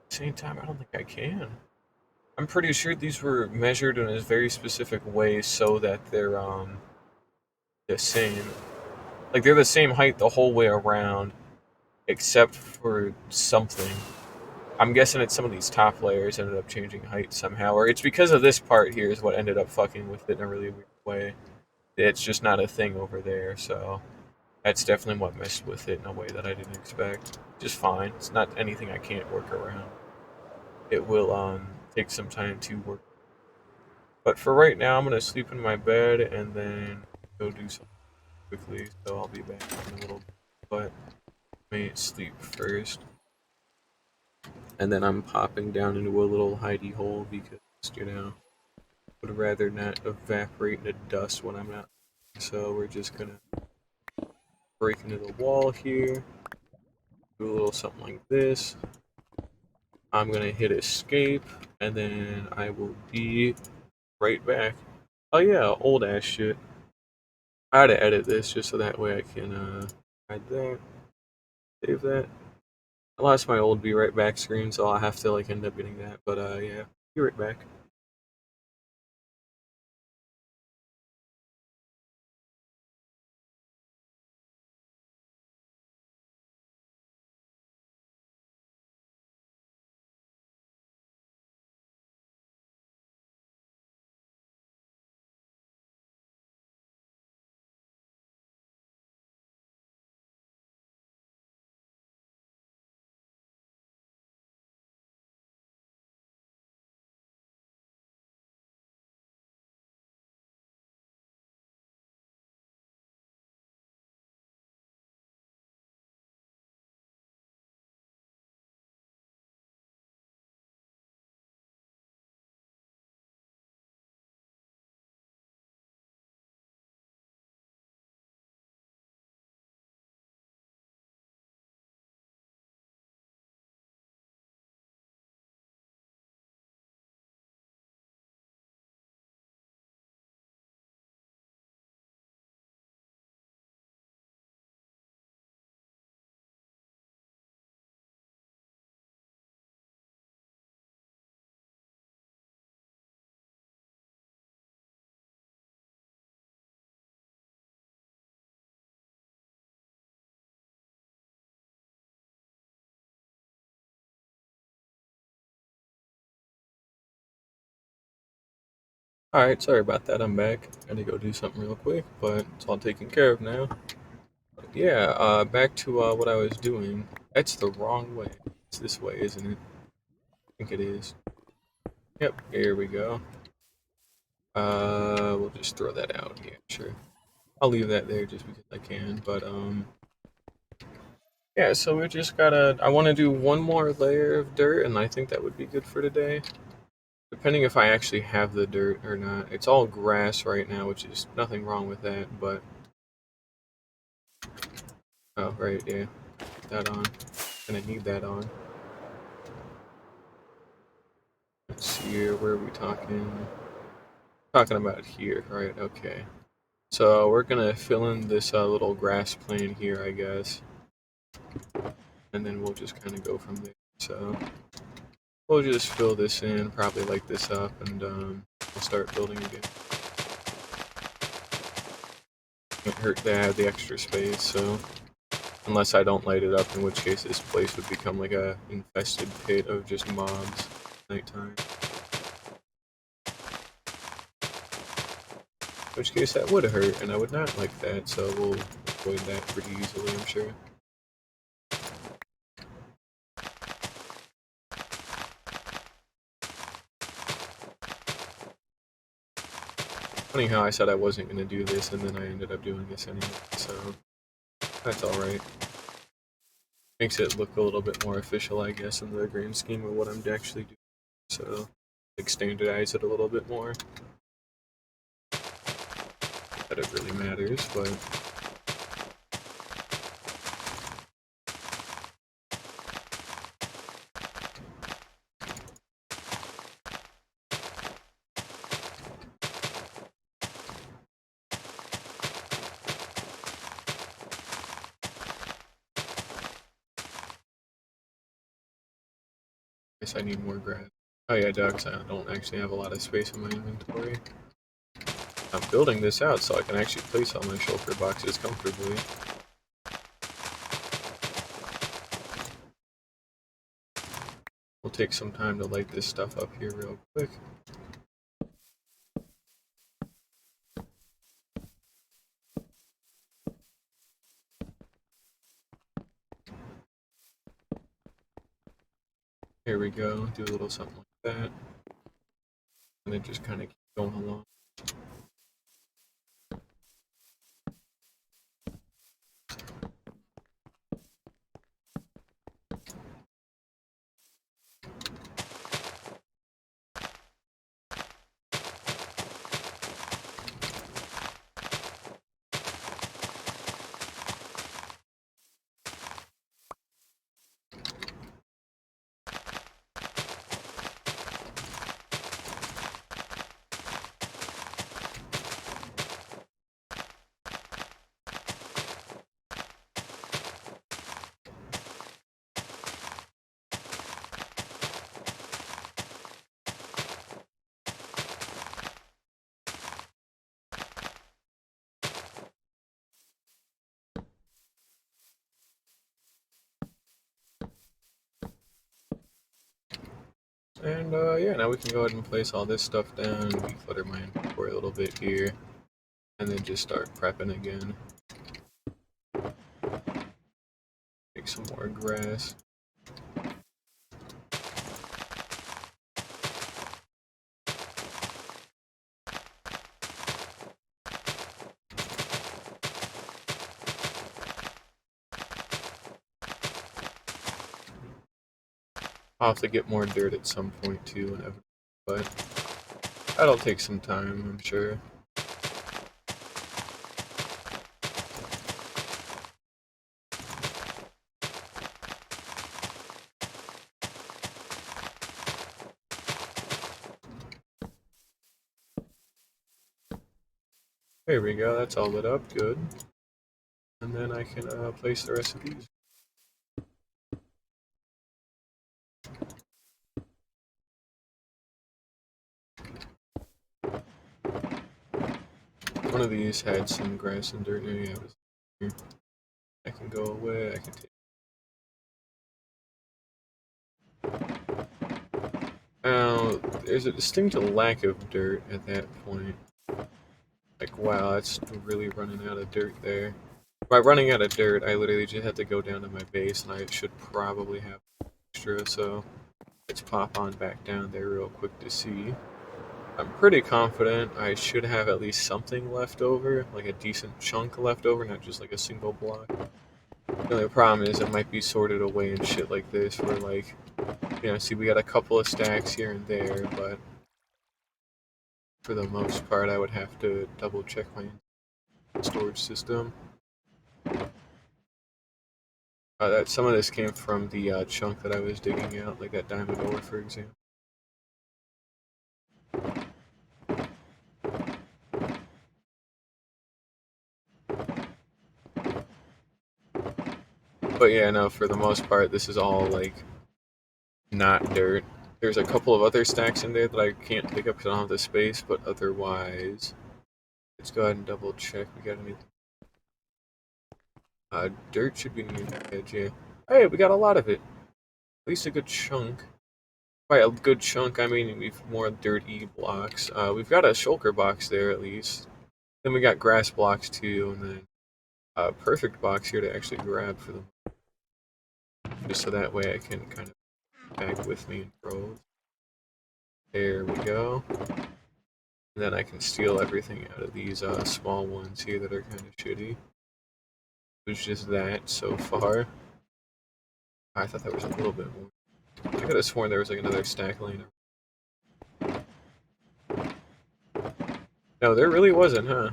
S1: At the same time, I don't think I can. I'm pretty sure these were measured in a very specific way so that they're the same. Like they're the same height the whole way around, except for something. I'm guessing it's some of these top layers ended up changing height somehow, or it's because of this part here is what ended up fucking with it in a really weird way. It's just not a thing over there, so that's definitely what messed with it in a way that I didn't expect. Just fine. It's not anything I can't work around. It will take some time to work. But for right now, I'm gonna sleep in my bed and then go do something quickly. So I'll be back in a little bit. But let me sleep first. And then I'm popping down into a little hidey hole because, would rather not evaporate into dust when I'm not. So we're just gonna break into the wall here, do a little something like this. I'm gonna hit escape, and then I will be right back. Oh yeah, old ass shit. I had to edit this just so that way I can hide that, save that. I lost my old Be Right Back screen, so I'll have to like end up getting that. But yeah, be right back. All right, sorry about that. I'm back. Had to go do something real quick, but it's all taken care of now. But yeah, back to what I was doing. That's the wrong way. It's this way, isn't it? I think it is. Yep, here we go. We'll just throw that out. Yeah, sure. I'll leave that there just because I can. But yeah. So we just gotta. I want to do one more layer of dirt, and I think that would be good for today. Depending if I actually have the dirt or not. It's all grass right now, which is nothing wrong with that. But oh right, yeah, that on. Gonna need that on. Let's see here. Where are we talking? Talking about here, right? Okay. So we're gonna fill in this little grass plane here, I guess, and then we'll just kind of go from there. So we'll just fill this in, probably light this up, and we'll start building again. Can't hurt to have the extra space, so unless I don't light it up, in which case this place would become like a infested pit of just mobs at nighttime. In which case that would hurt, and I would not like that, so we'll avoid that pretty easily, I'm sure. Funny how I said I wasn't going to do this, and then I ended up doing this anyway, so that's alright. Makes it look a little bit more official, I guess, in the grand scheme of what I'm actually doing. So, like, standardize it a little bit more. That it really matters, but I guess I need more grass. Oh yeah, ducks. I don't actually have a lot of space in my inventory. I'm building this out so I can actually place all my shulker boxes comfortably. We'll take some time to light this stuff up here real quick. Here we go, do a little something like that. And then just kind of keep going along. And yeah, now we can go ahead and place all this stuff down, declutter my inventory a little bit here, and then just start prepping again. Make some more grass. I'll have to get more dirt at some point too, but that'll take some time, I'm sure. There we go, that's all lit up, good. And then I can place the rest of these. One of these had some grass and dirt in it. I can go away, I can take. Now, there's a distinct lack of dirt at that point. Like, wow, that's really running out of dirt there. By running out of dirt, I literally just had to go down to my base, and I should probably have extra, so let's pop on back down there real quick to see. I'm pretty confident I should have at least something left over, like a decent chunk left over, not just like a single block. The only problem is it might be sorted away and shit like this, where like, you know, see we got a couple of stacks here and there, but for the most part I would have to double check my storage system. That some of this came from the chunk that I was digging out, like that diamond ore, for example. But yeah, no, for the most part, this is all like not dirt. There's a couple of other stacks in there that I can't pick up because I don't have the space, but otherwise, let's go ahead and double check. We got anything? Dirt should be near the edge, yeah. Hey, we got a lot of it. At least a good chunk. By a good chunk, I mean we've more dirty blocks. We've got a shulker box there at least. Then we got grass blocks too, and then a perfect box here to actually grab for them. Just so that way I can kind of pack with me and throw. There we go. And then I can steal everything out of these small ones here that are kind of shitty. It was just that so far. I thought there was a little bit more. I could have sworn there was like another stack laying around. No, there really wasn't, huh?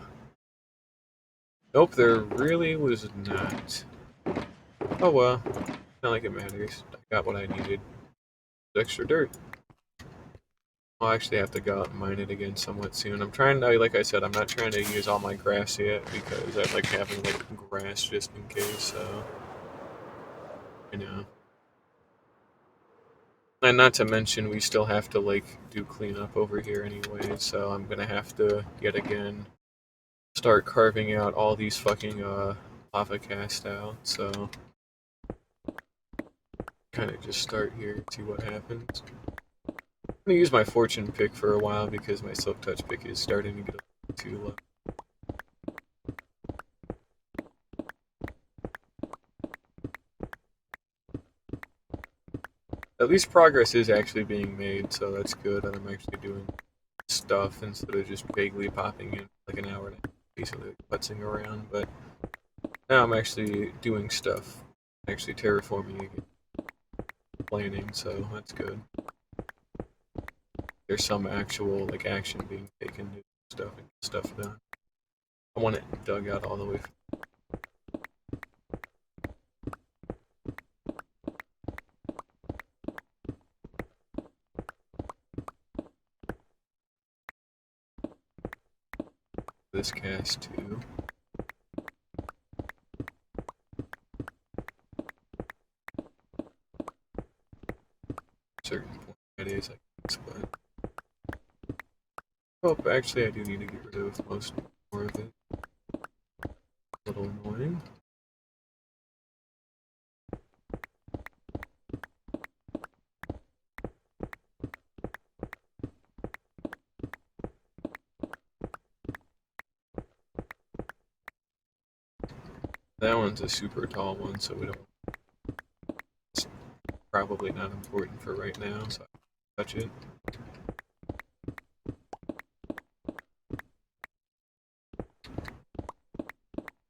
S1: Nope, there really was not. Oh well, not like it matters. I got what I needed. Extra dirt. I'll actually have to go out and mine it again somewhat soon. I'm trying to, like I said, I'm not trying to use all my grass yet because I like having like grass just in case, so, you know. And not to mention, we still have to like do cleanup over here anyway, so I'm gonna have to, yet again, start carving out all these fucking lava cast out, so kind of just start here, see what happens. I'm gonna use my fortune pick for a while because my silk touch pick is starting to get a little too low. At least progress is actually being made, so that's good that I'm actually doing stuff instead of just vaguely popping in like an hour and a half, basically putzing around. But now I'm actually doing stuff, actually terraforming again, planning, so that's good. There's some actual like action being taken to stuff and get stuff done. I want it dug out all the way. This cast too. Certain point that is, I guess, but oh, actually, I do need to get rid of most more of it. A little annoying. That one's a super tall one, so we don't. It's probably not important for right now, so I touch it.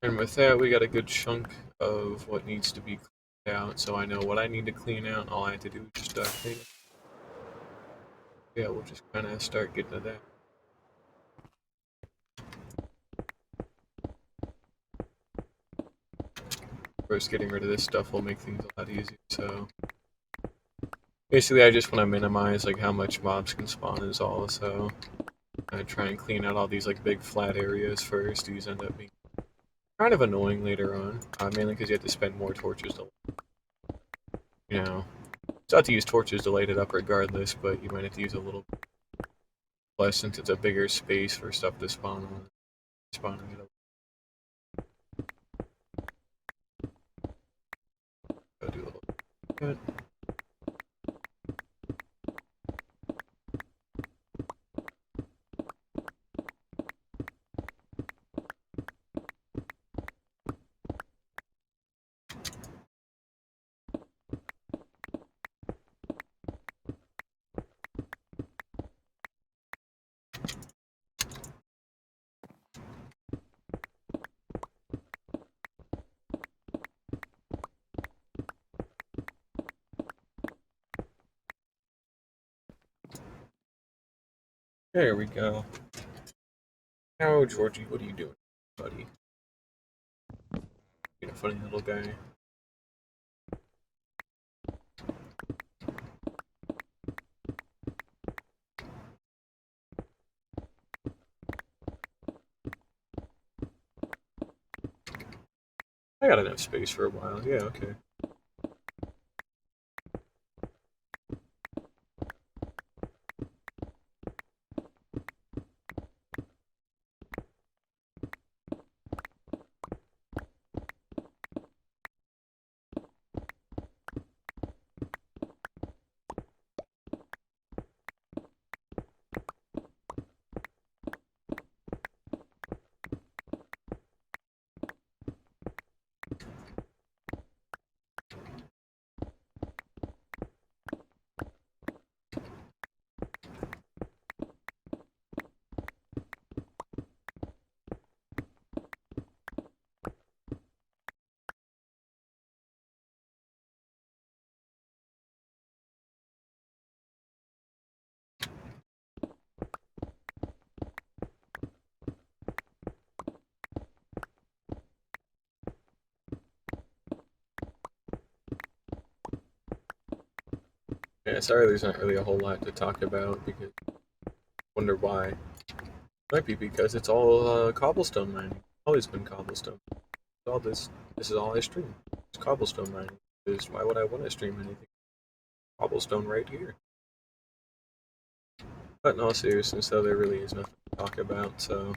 S1: And with that, we got a good chunk of what needs to be cleaned out, so I know what I need to clean out. All I have to do is just clean it. Yeah, we'll just kind of start getting to that. First, getting rid of this stuff will make things a lot easier. So basically, I just want to minimize like how much mobs can spawn is all. So I try and clean out all these like big flat areas first. These end up being kind of annoying later on, mainly because you have to spend more torches to, you know, it's not to use torches to light it up regardless, but you might have to use a little less since it's a bigger space for stuff to spawn on. Spawning it up. Go do a little bit. There we go. Now, Georgie, what are you doing, buddy? Being a funny little guy. I got enough space for a while. Yeah, okay. Yeah, sorry there's not really a whole lot to talk about because I wonder why. Might be because it's all cobblestone mining. Always been cobblestone. All this is all I stream. It's cobblestone mining. Because why would I want to stream anything? Cobblestone right here. But in all seriousness, though, there really is nothing to talk about, so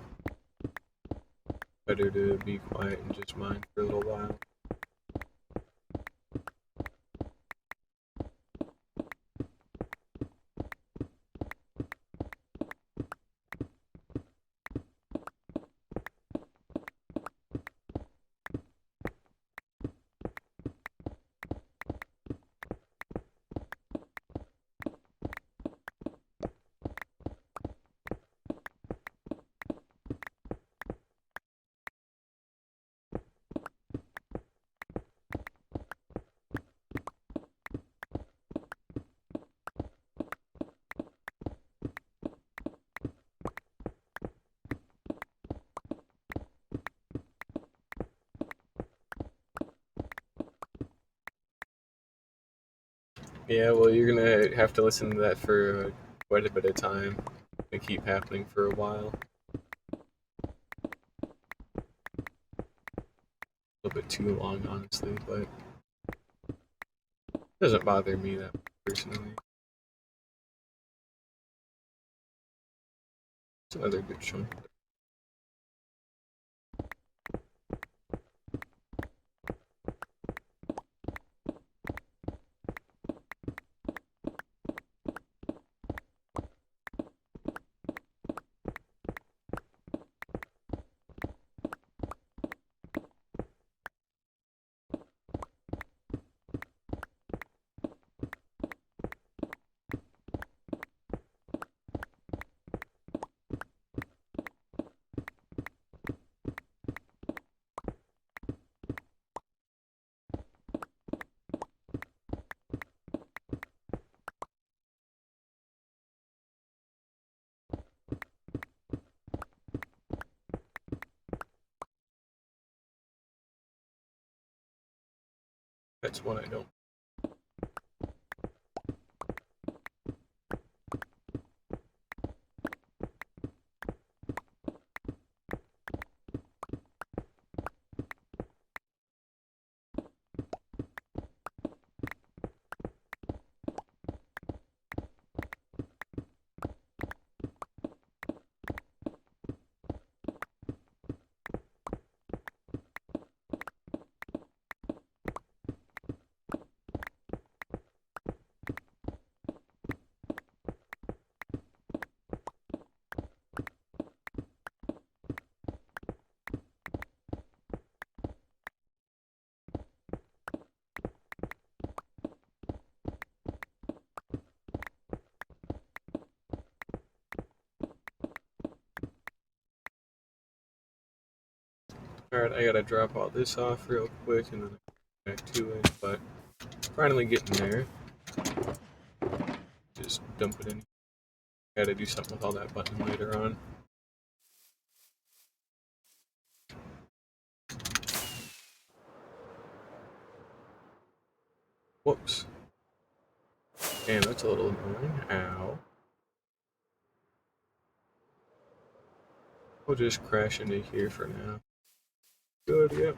S1: better to be quiet and just mine for a little while. Yeah, well, you're gonna have to listen to that for quite a bit of time. They keep happening for a while. A little bit too long, honestly, but it doesn't bother me that much personally. It's another good chunk. That's one I don't. Alright, I gotta drop all this off real quick and then back to it, but finally getting there. Just dump it in. Gotta do something with all that button later on. Whoops. Damn, that's a little annoying. Ow. We'll just crash into here for now. Good, yep.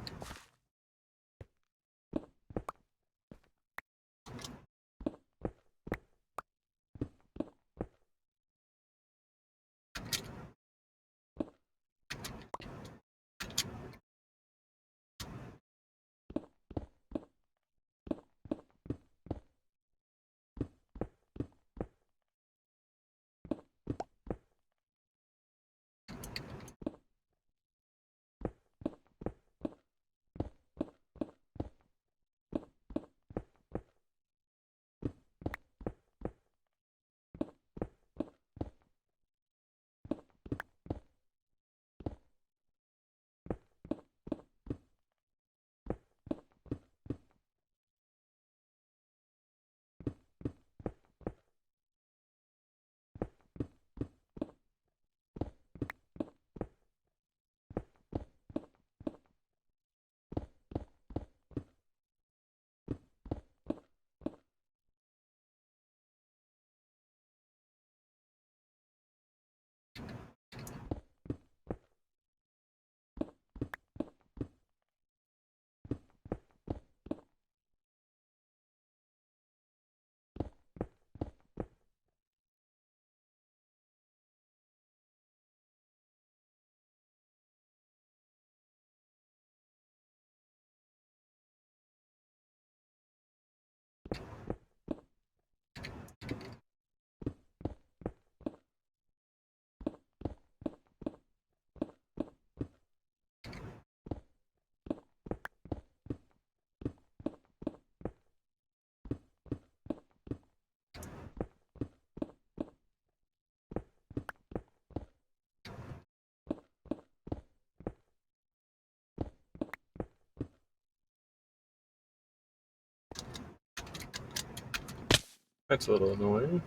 S1: That's a little annoying.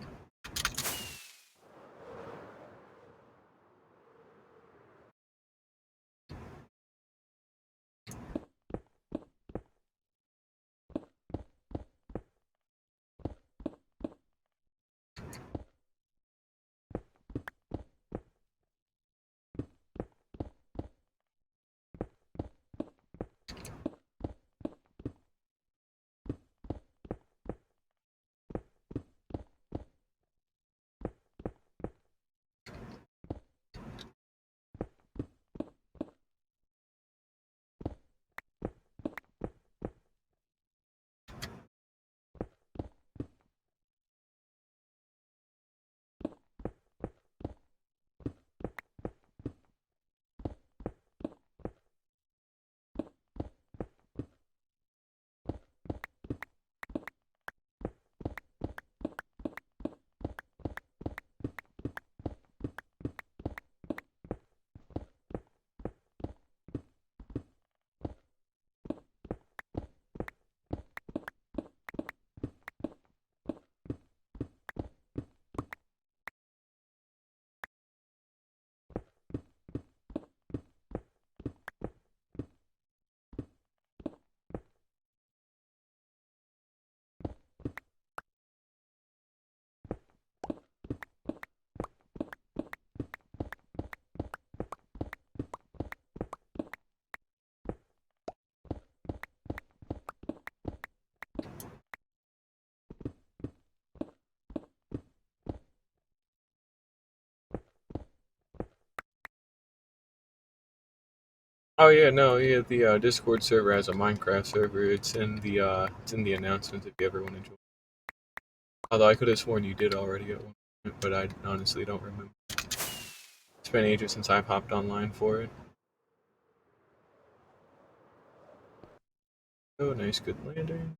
S1: Oh yeah, no, yeah. The Discord server has a Minecraft server. It's in the announcements if you ever want to join. Although I could have sworn you did already at one point, but I honestly don't remember. It's been ages since I've hopped online for it. Oh, nice, good landing.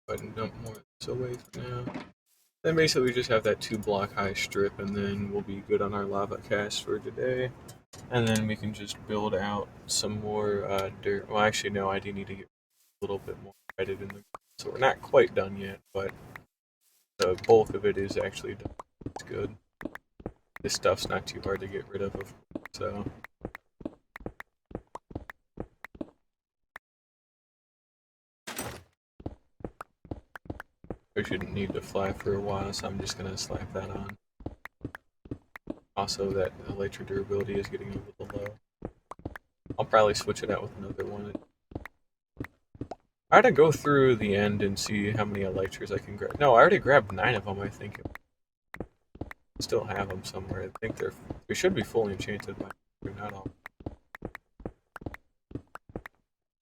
S1: Go ahead and dump more of this away for now. Then basically we just have that 2 block high strip, and then we'll be good on our lava cast for today. And then we can just build out some more dirt. Well, actually, no, I do need to get a little bit more credit in the. So we're not quite done yet, but the bulk of it is actually done. It's good. This stuff's not too hard to get rid of course, so. We shouldn't need to fly for a while, so I'm just gonna slap that on. Also, that elytra durability is getting a little low. I'll probably switch it out with another one. I had to go through the end and see how many elytras I can grab. No, I already grabbed 9 of them, I think. Still have them somewhere. I think they should be fully enchanted, but they're not all.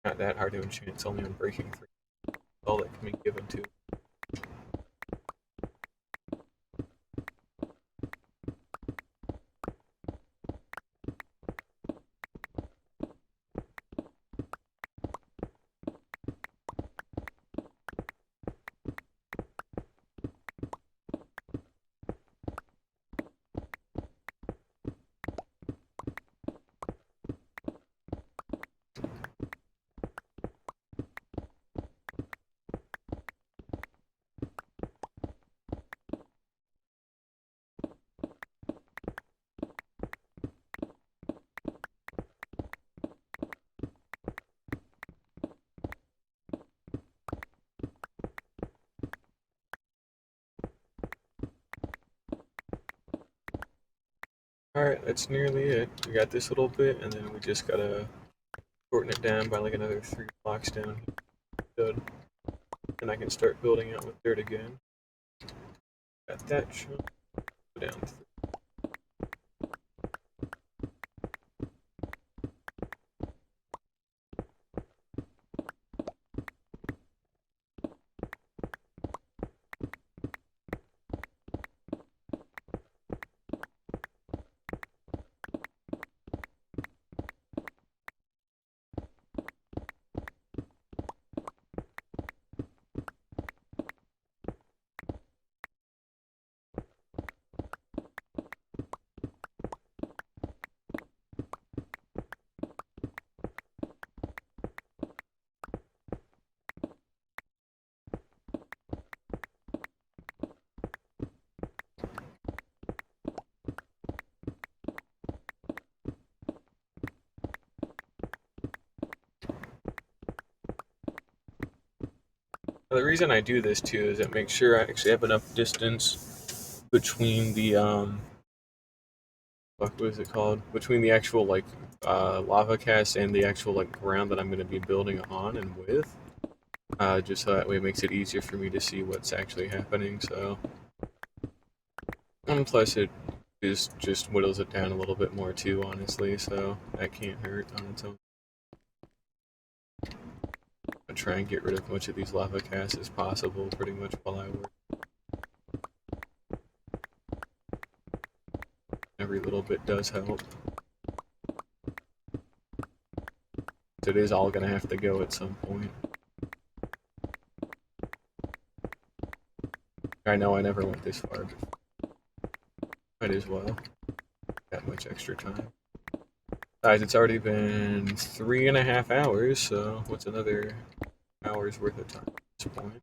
S1: Not that hard to enchant. It's only on breaking 3. All that can be given to. Alright, that's nearly it. We got this little bit, and then we just gotta shorten it down by like another 3 blocks down. Good. And I can start building out with dirt again. Got that chunk. Go down. Now, the reason I do this too is it makes sure I actually have enough distance between the what is it called? Between the actual like lava cast and the actual like ground that I'm going to be building on and with. Just so that way it makes it easier for me to see what's actually happening. So, and plus it is just whittles it down a little bit more too, honestly. So that can't hurt on its own. I try and get rid of as much of these lava casts as possible, pretty much while I work. Every little bit does help. It is all gonna have to go at some point. I know I never went this far before. Might as well. Got much extra time. Guys, it's already been 3.5 hours, so what's another hour's worth of time at this point?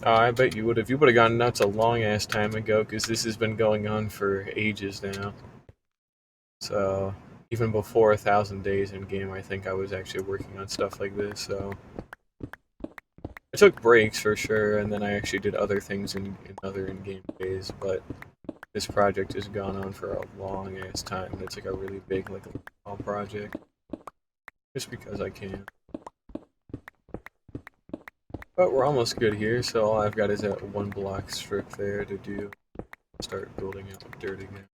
S1: I bet you would if you would have gotten nuts a long ass time ago, because this has been going on for ages now. So even before 1,000 days in game, I think I was actually working on stuff like this. So I took breaks for sure, and then I actually did other things in other in-game days. But this project has gone on for a long ass time. And it's like a really big, like, small project, just because I can. But we're almost good here, so all I've got is that one block strip there to do. Start building out dirt again.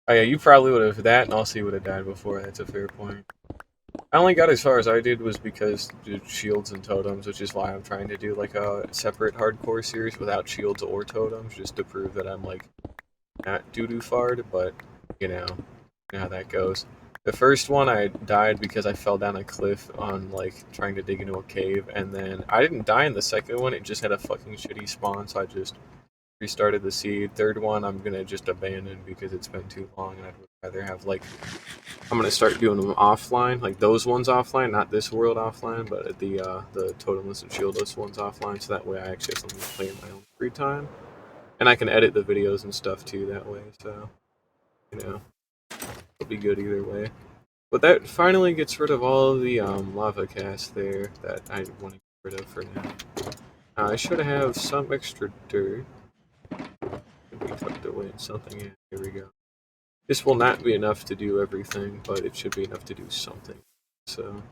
S1: Oh yeah, you probably would have that, and also you would have died before. That's a fair point. I only got as far as I did was because the shields and totems, which is why I'm trying to do like a separate hardcore series without shields or totems, just to prove that I'm like not doo-doo fard. But you know how that goes. The first one I died because I fell down a cliff on like trying to dig into a cave, and then I didn't die in the second one. It just had a fucking shitty spawn, so I just restarted the seed. Third one I'm gonna just abandon because it's been too long, and I'd rather have like I'm gonna start doing them offline, like those ones offline, not this world offline, but the totemless and shieldless ones offline, so that way I actually have something to play in my own free time, and I can edit the videos and stuff too that way. So you know, it'll be good either way. But that finally gets rid of all of the lava casts there that I want to get rid of for now. I should have some extra dirt. Could be tucked away in something. Yeah, here we go. This will not be enough to do everything, but it should be enough to do something. So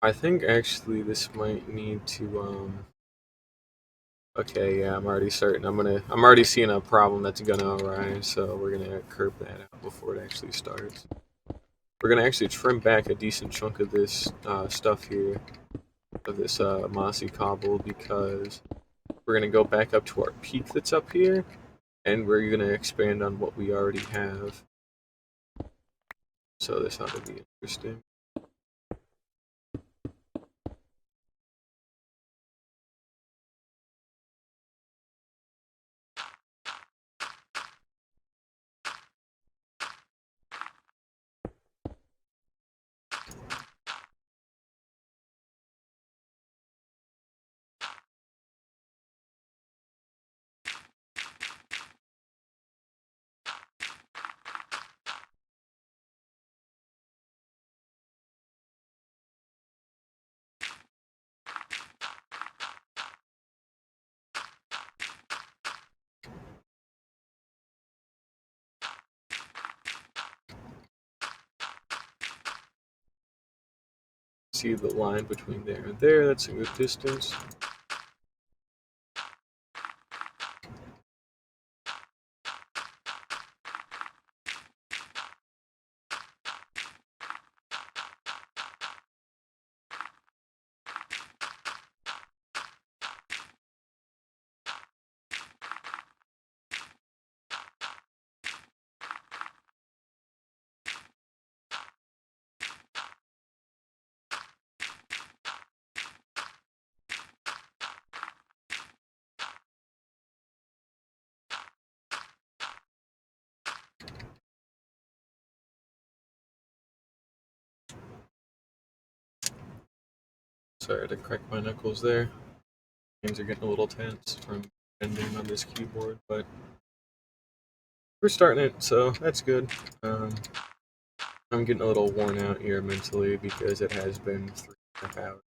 S1: I think actually this might need to okay, yeah, I'm already certain. I'm already seeing a problem that's gonna arise, so we're gonna curb that out before it actually starts. We're gonna actually trim back a decent chunk of this stuff here, of this mossy cobble, because we're gonna go back up to our peak that's up here, and we're gonna expand on what we already have. So this ought to be interesting. See the line between there and there, that's a good distance. Sorry to crack my knuckles there. Things are getting a little tense from bending on this keyboard, but we're starting it, so that's good. I'm getting a little worn out here mentally because it has been 3.5 hours.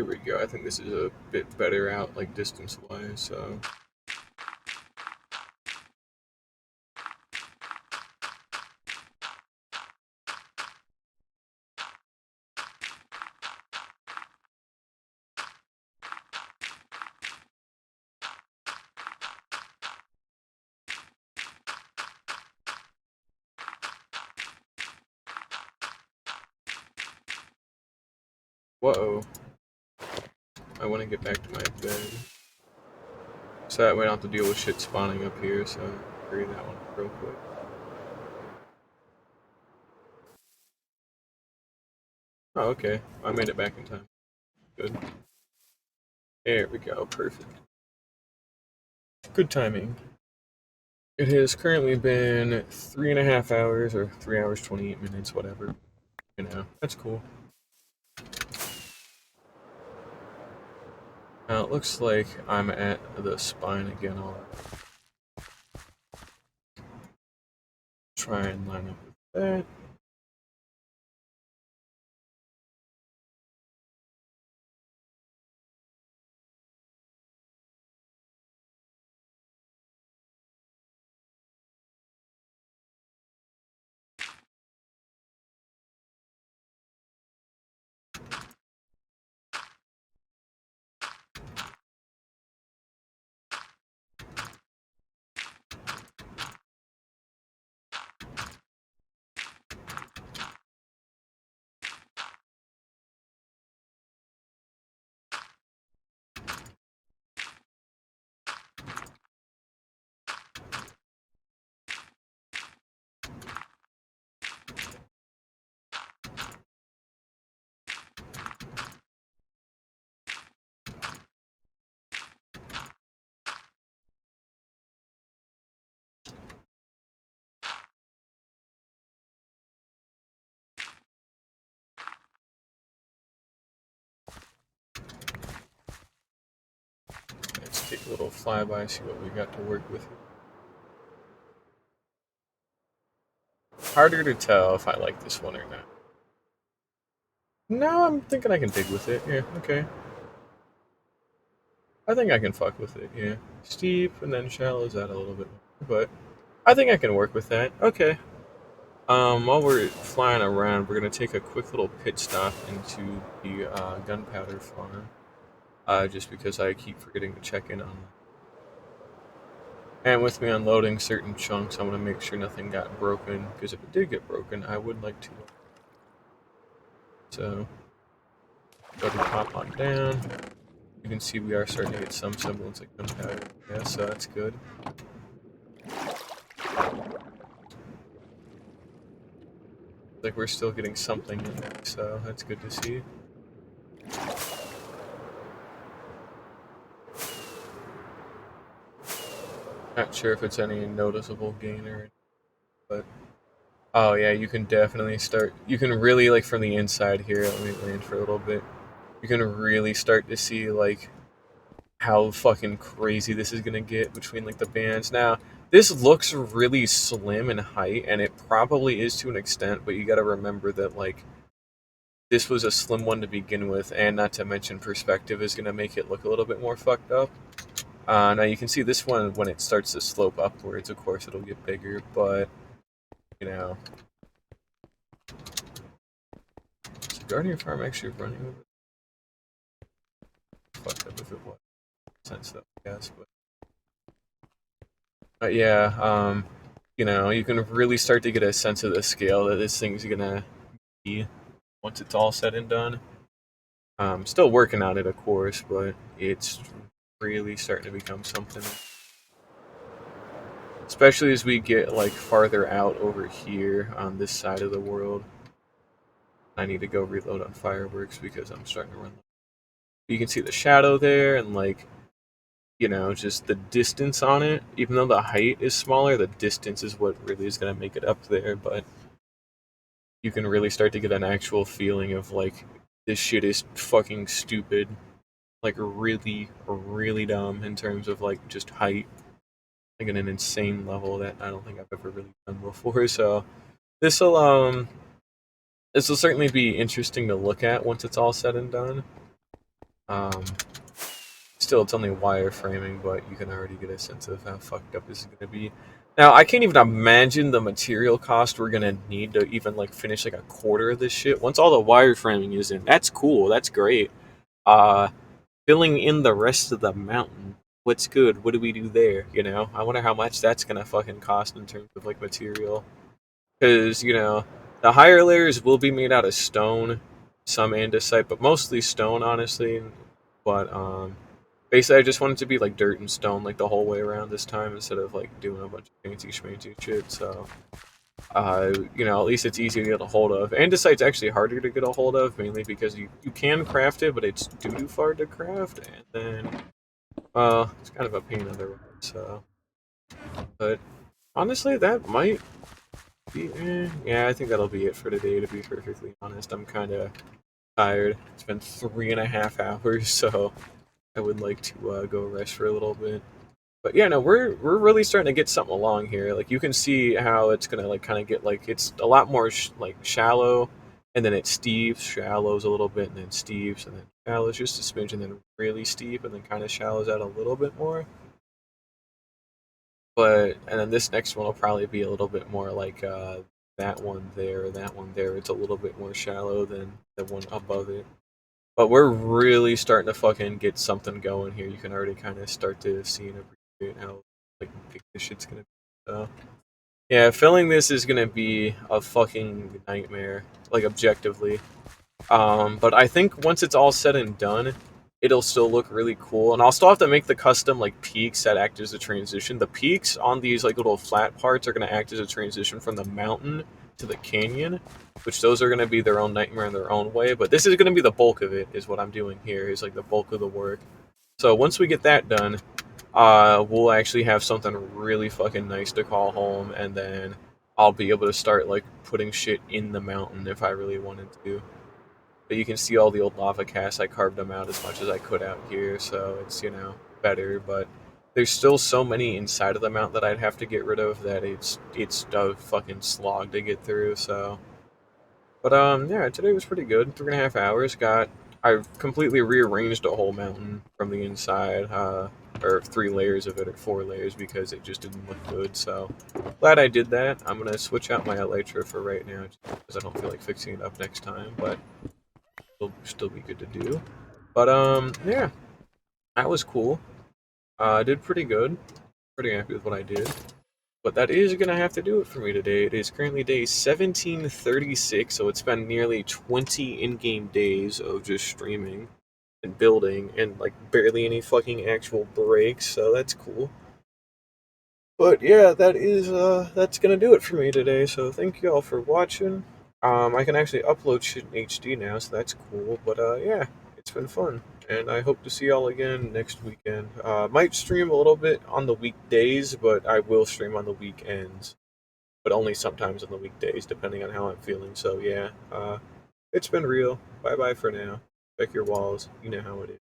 S1: Here we go. I think this is a bit better out, like distance-wise, so. Whoa. I want to get back to my bed. So that way I don't have to deal with shit spawning up here, so I'll hurry that one up real quick. Oh, okay. I made it back in time. Good. There we go. Perfect. Good timing. It has currently been 3.5 hours, or 3 hours, 28 minutes, whatever. You know, that's cool. Now it looks like I'm at the spine again. I'll try and line up with that. Let's take a little flyby, see what we got to work with. Harder to tell if I like this one or not. No, I'm thinking I can dig with it. Yeah, okay. I think I can fuck with it, yeah. Steep and then shallows out a little bit more, but I think I can work with that. Okay. While we're flying around, we're gonna take a quick little pit stop into the gunpowder farm. Just because I keep forgetting to check in on them. And with me unloading certain chunks, I want to make sure nothing got broken, because if it did get broken, I would like to. So, go ahead and pop on down. You can see we are starting to get some semblance of gunpowder. Yeah, so that's good. Like we're still getting something in there, so that's good to see. Not sure if it's any noticeable gain or, but oh yeah, you can definitely start. You can really like from the inside here. Let me land for a little bit. You can really start to see like how fucking crazy this is gonna get between like the bands. Now, this looks really slim in height, and it probably is to an extent, but you got to remember that like this was a slim one to begin with, and not to mention perspective is gonna make it look a little bit more fucked up. Now you can see this one when it starts to slope upwards. Of course, it'll get bigger, but you know, is the Guardian Farm actually running over? Fucked up if it was. Sense that, I guess, but yeah, you know, you can really start to get a sense of the scale that this thing's gonna be once it's all said and done. Still working on it, of course, but it's really starting to become something. Especially as we get like farther out over here on this side of the world. I need to go reload on fireworks because I'm starting to run. You can see the shadow there, and like, you know, just the distance on it. Even though the height is smaller, the distance is what really is gonna make it up there. But you can really start to get an actual feeling of like this shit is fucking stupid, like really, really dumb in terms of like just height, like at an insane level that I don't think I've ever really done before. So this'll this will certainly be interesting to look at once it's all said and done. Um, Still, it's only wireframing, but you can already get a sense of how fucked up this is gonna be. Now, I can't even imagine the material cost we're gonna need to even like finish like a quarter of this shit. Once all the wireframing is in, that's cool. That's great. Uh, Filling in the rest of the mountain. What's good? What do we do there? You know, I wonder how much that's gonna fucking cost in terms of like material. Because the higher layers will be made out of stone, some andesite, but mostly stone, honestly. But basically, I just want it to be like dirt and stone like the whole way around this time instead of like doing a bunch of fancy schmancy shit. So, at least it's easy to get a hold of. Andesite's actually harder to get a hold of, mainly because you can craft it, but it's doo hard to craft, and then it's kind of a pain otherwise. So, but honestly, that might be. Yeah, I think that'll be it for today. To be perfectly honest, I'm kind of tired. It's been 3.5 hours, so I would like to go rest for a little bit. But yeah, no, we're really starting to get something along here. Like you can see how it's gonna like kind of get like it's a lot more like shallow, and then it steeps, shallows a little bit, and then steeps, and then shallows just a smidge, and then really steep, and then kind of shallows out a little bit more. But and then this next one will probably be a little bit more like that one there, that one there. It's a little bit more shallow than the one above it. But we're really starting to fucking get something going here. You can already kind of start to see and appreciate how like big this shit's gonna be. So yeah, filling this is gonna be a fucking nightmare, like objectively. But I think once it's all said and done, it'll still look really cool. And I'll still have to make the custom like peaks that act as a transition. The peaks on these like little flat parts are gonna act as a transition from the mountain to the canyon, which those are gonna be their own nightmare in their own way. But this is gonna be the bulk of it, is what I'm doing here, is like the bulk of the work. So once we get that done, we'll actually have something really fucking nice to call home, and then I'll be able to start like putting shit in the mountain if I really wanted to. But you can see all the old lava casts. I carved them out as much as I could out here, so it's better. But there's still so many inside of the mountain that I'd have to get rid of that it's a fucking slog to get through. So, but yeah, today was pretty good. 3.5 hours. I completely rearranged a whole mountain from the inside, or 3 layers of it, or 4 layers, because it just didn't look good. So glad I did that. I'm gonna switch out my elytra for right now, just because I don't feel like fixing it up next time. But it'll still be good to do. But yeah, that was cool. I did pretty good. Pretty happy with what I did. But that is gonna have to do it for me today. It is currently day 1736, so it's been nearly 20 in-game days of just streaming and building, and like barely any fucking actual breaks. So that's cool. But yeah, that's gonna do it for me today. So thank you all for watching. I can actually upload shit in HD now, so that's cool. But yeah, it's been fun, and I hope to see y'all again next weekend. Might stream a little bit on the weekdays, but I will stream on the weekends, but only sometimes on the weekdays, depending on how I'm feeling. So yeah, it's been real. Bye bye for now. Check your walls. You know how it is.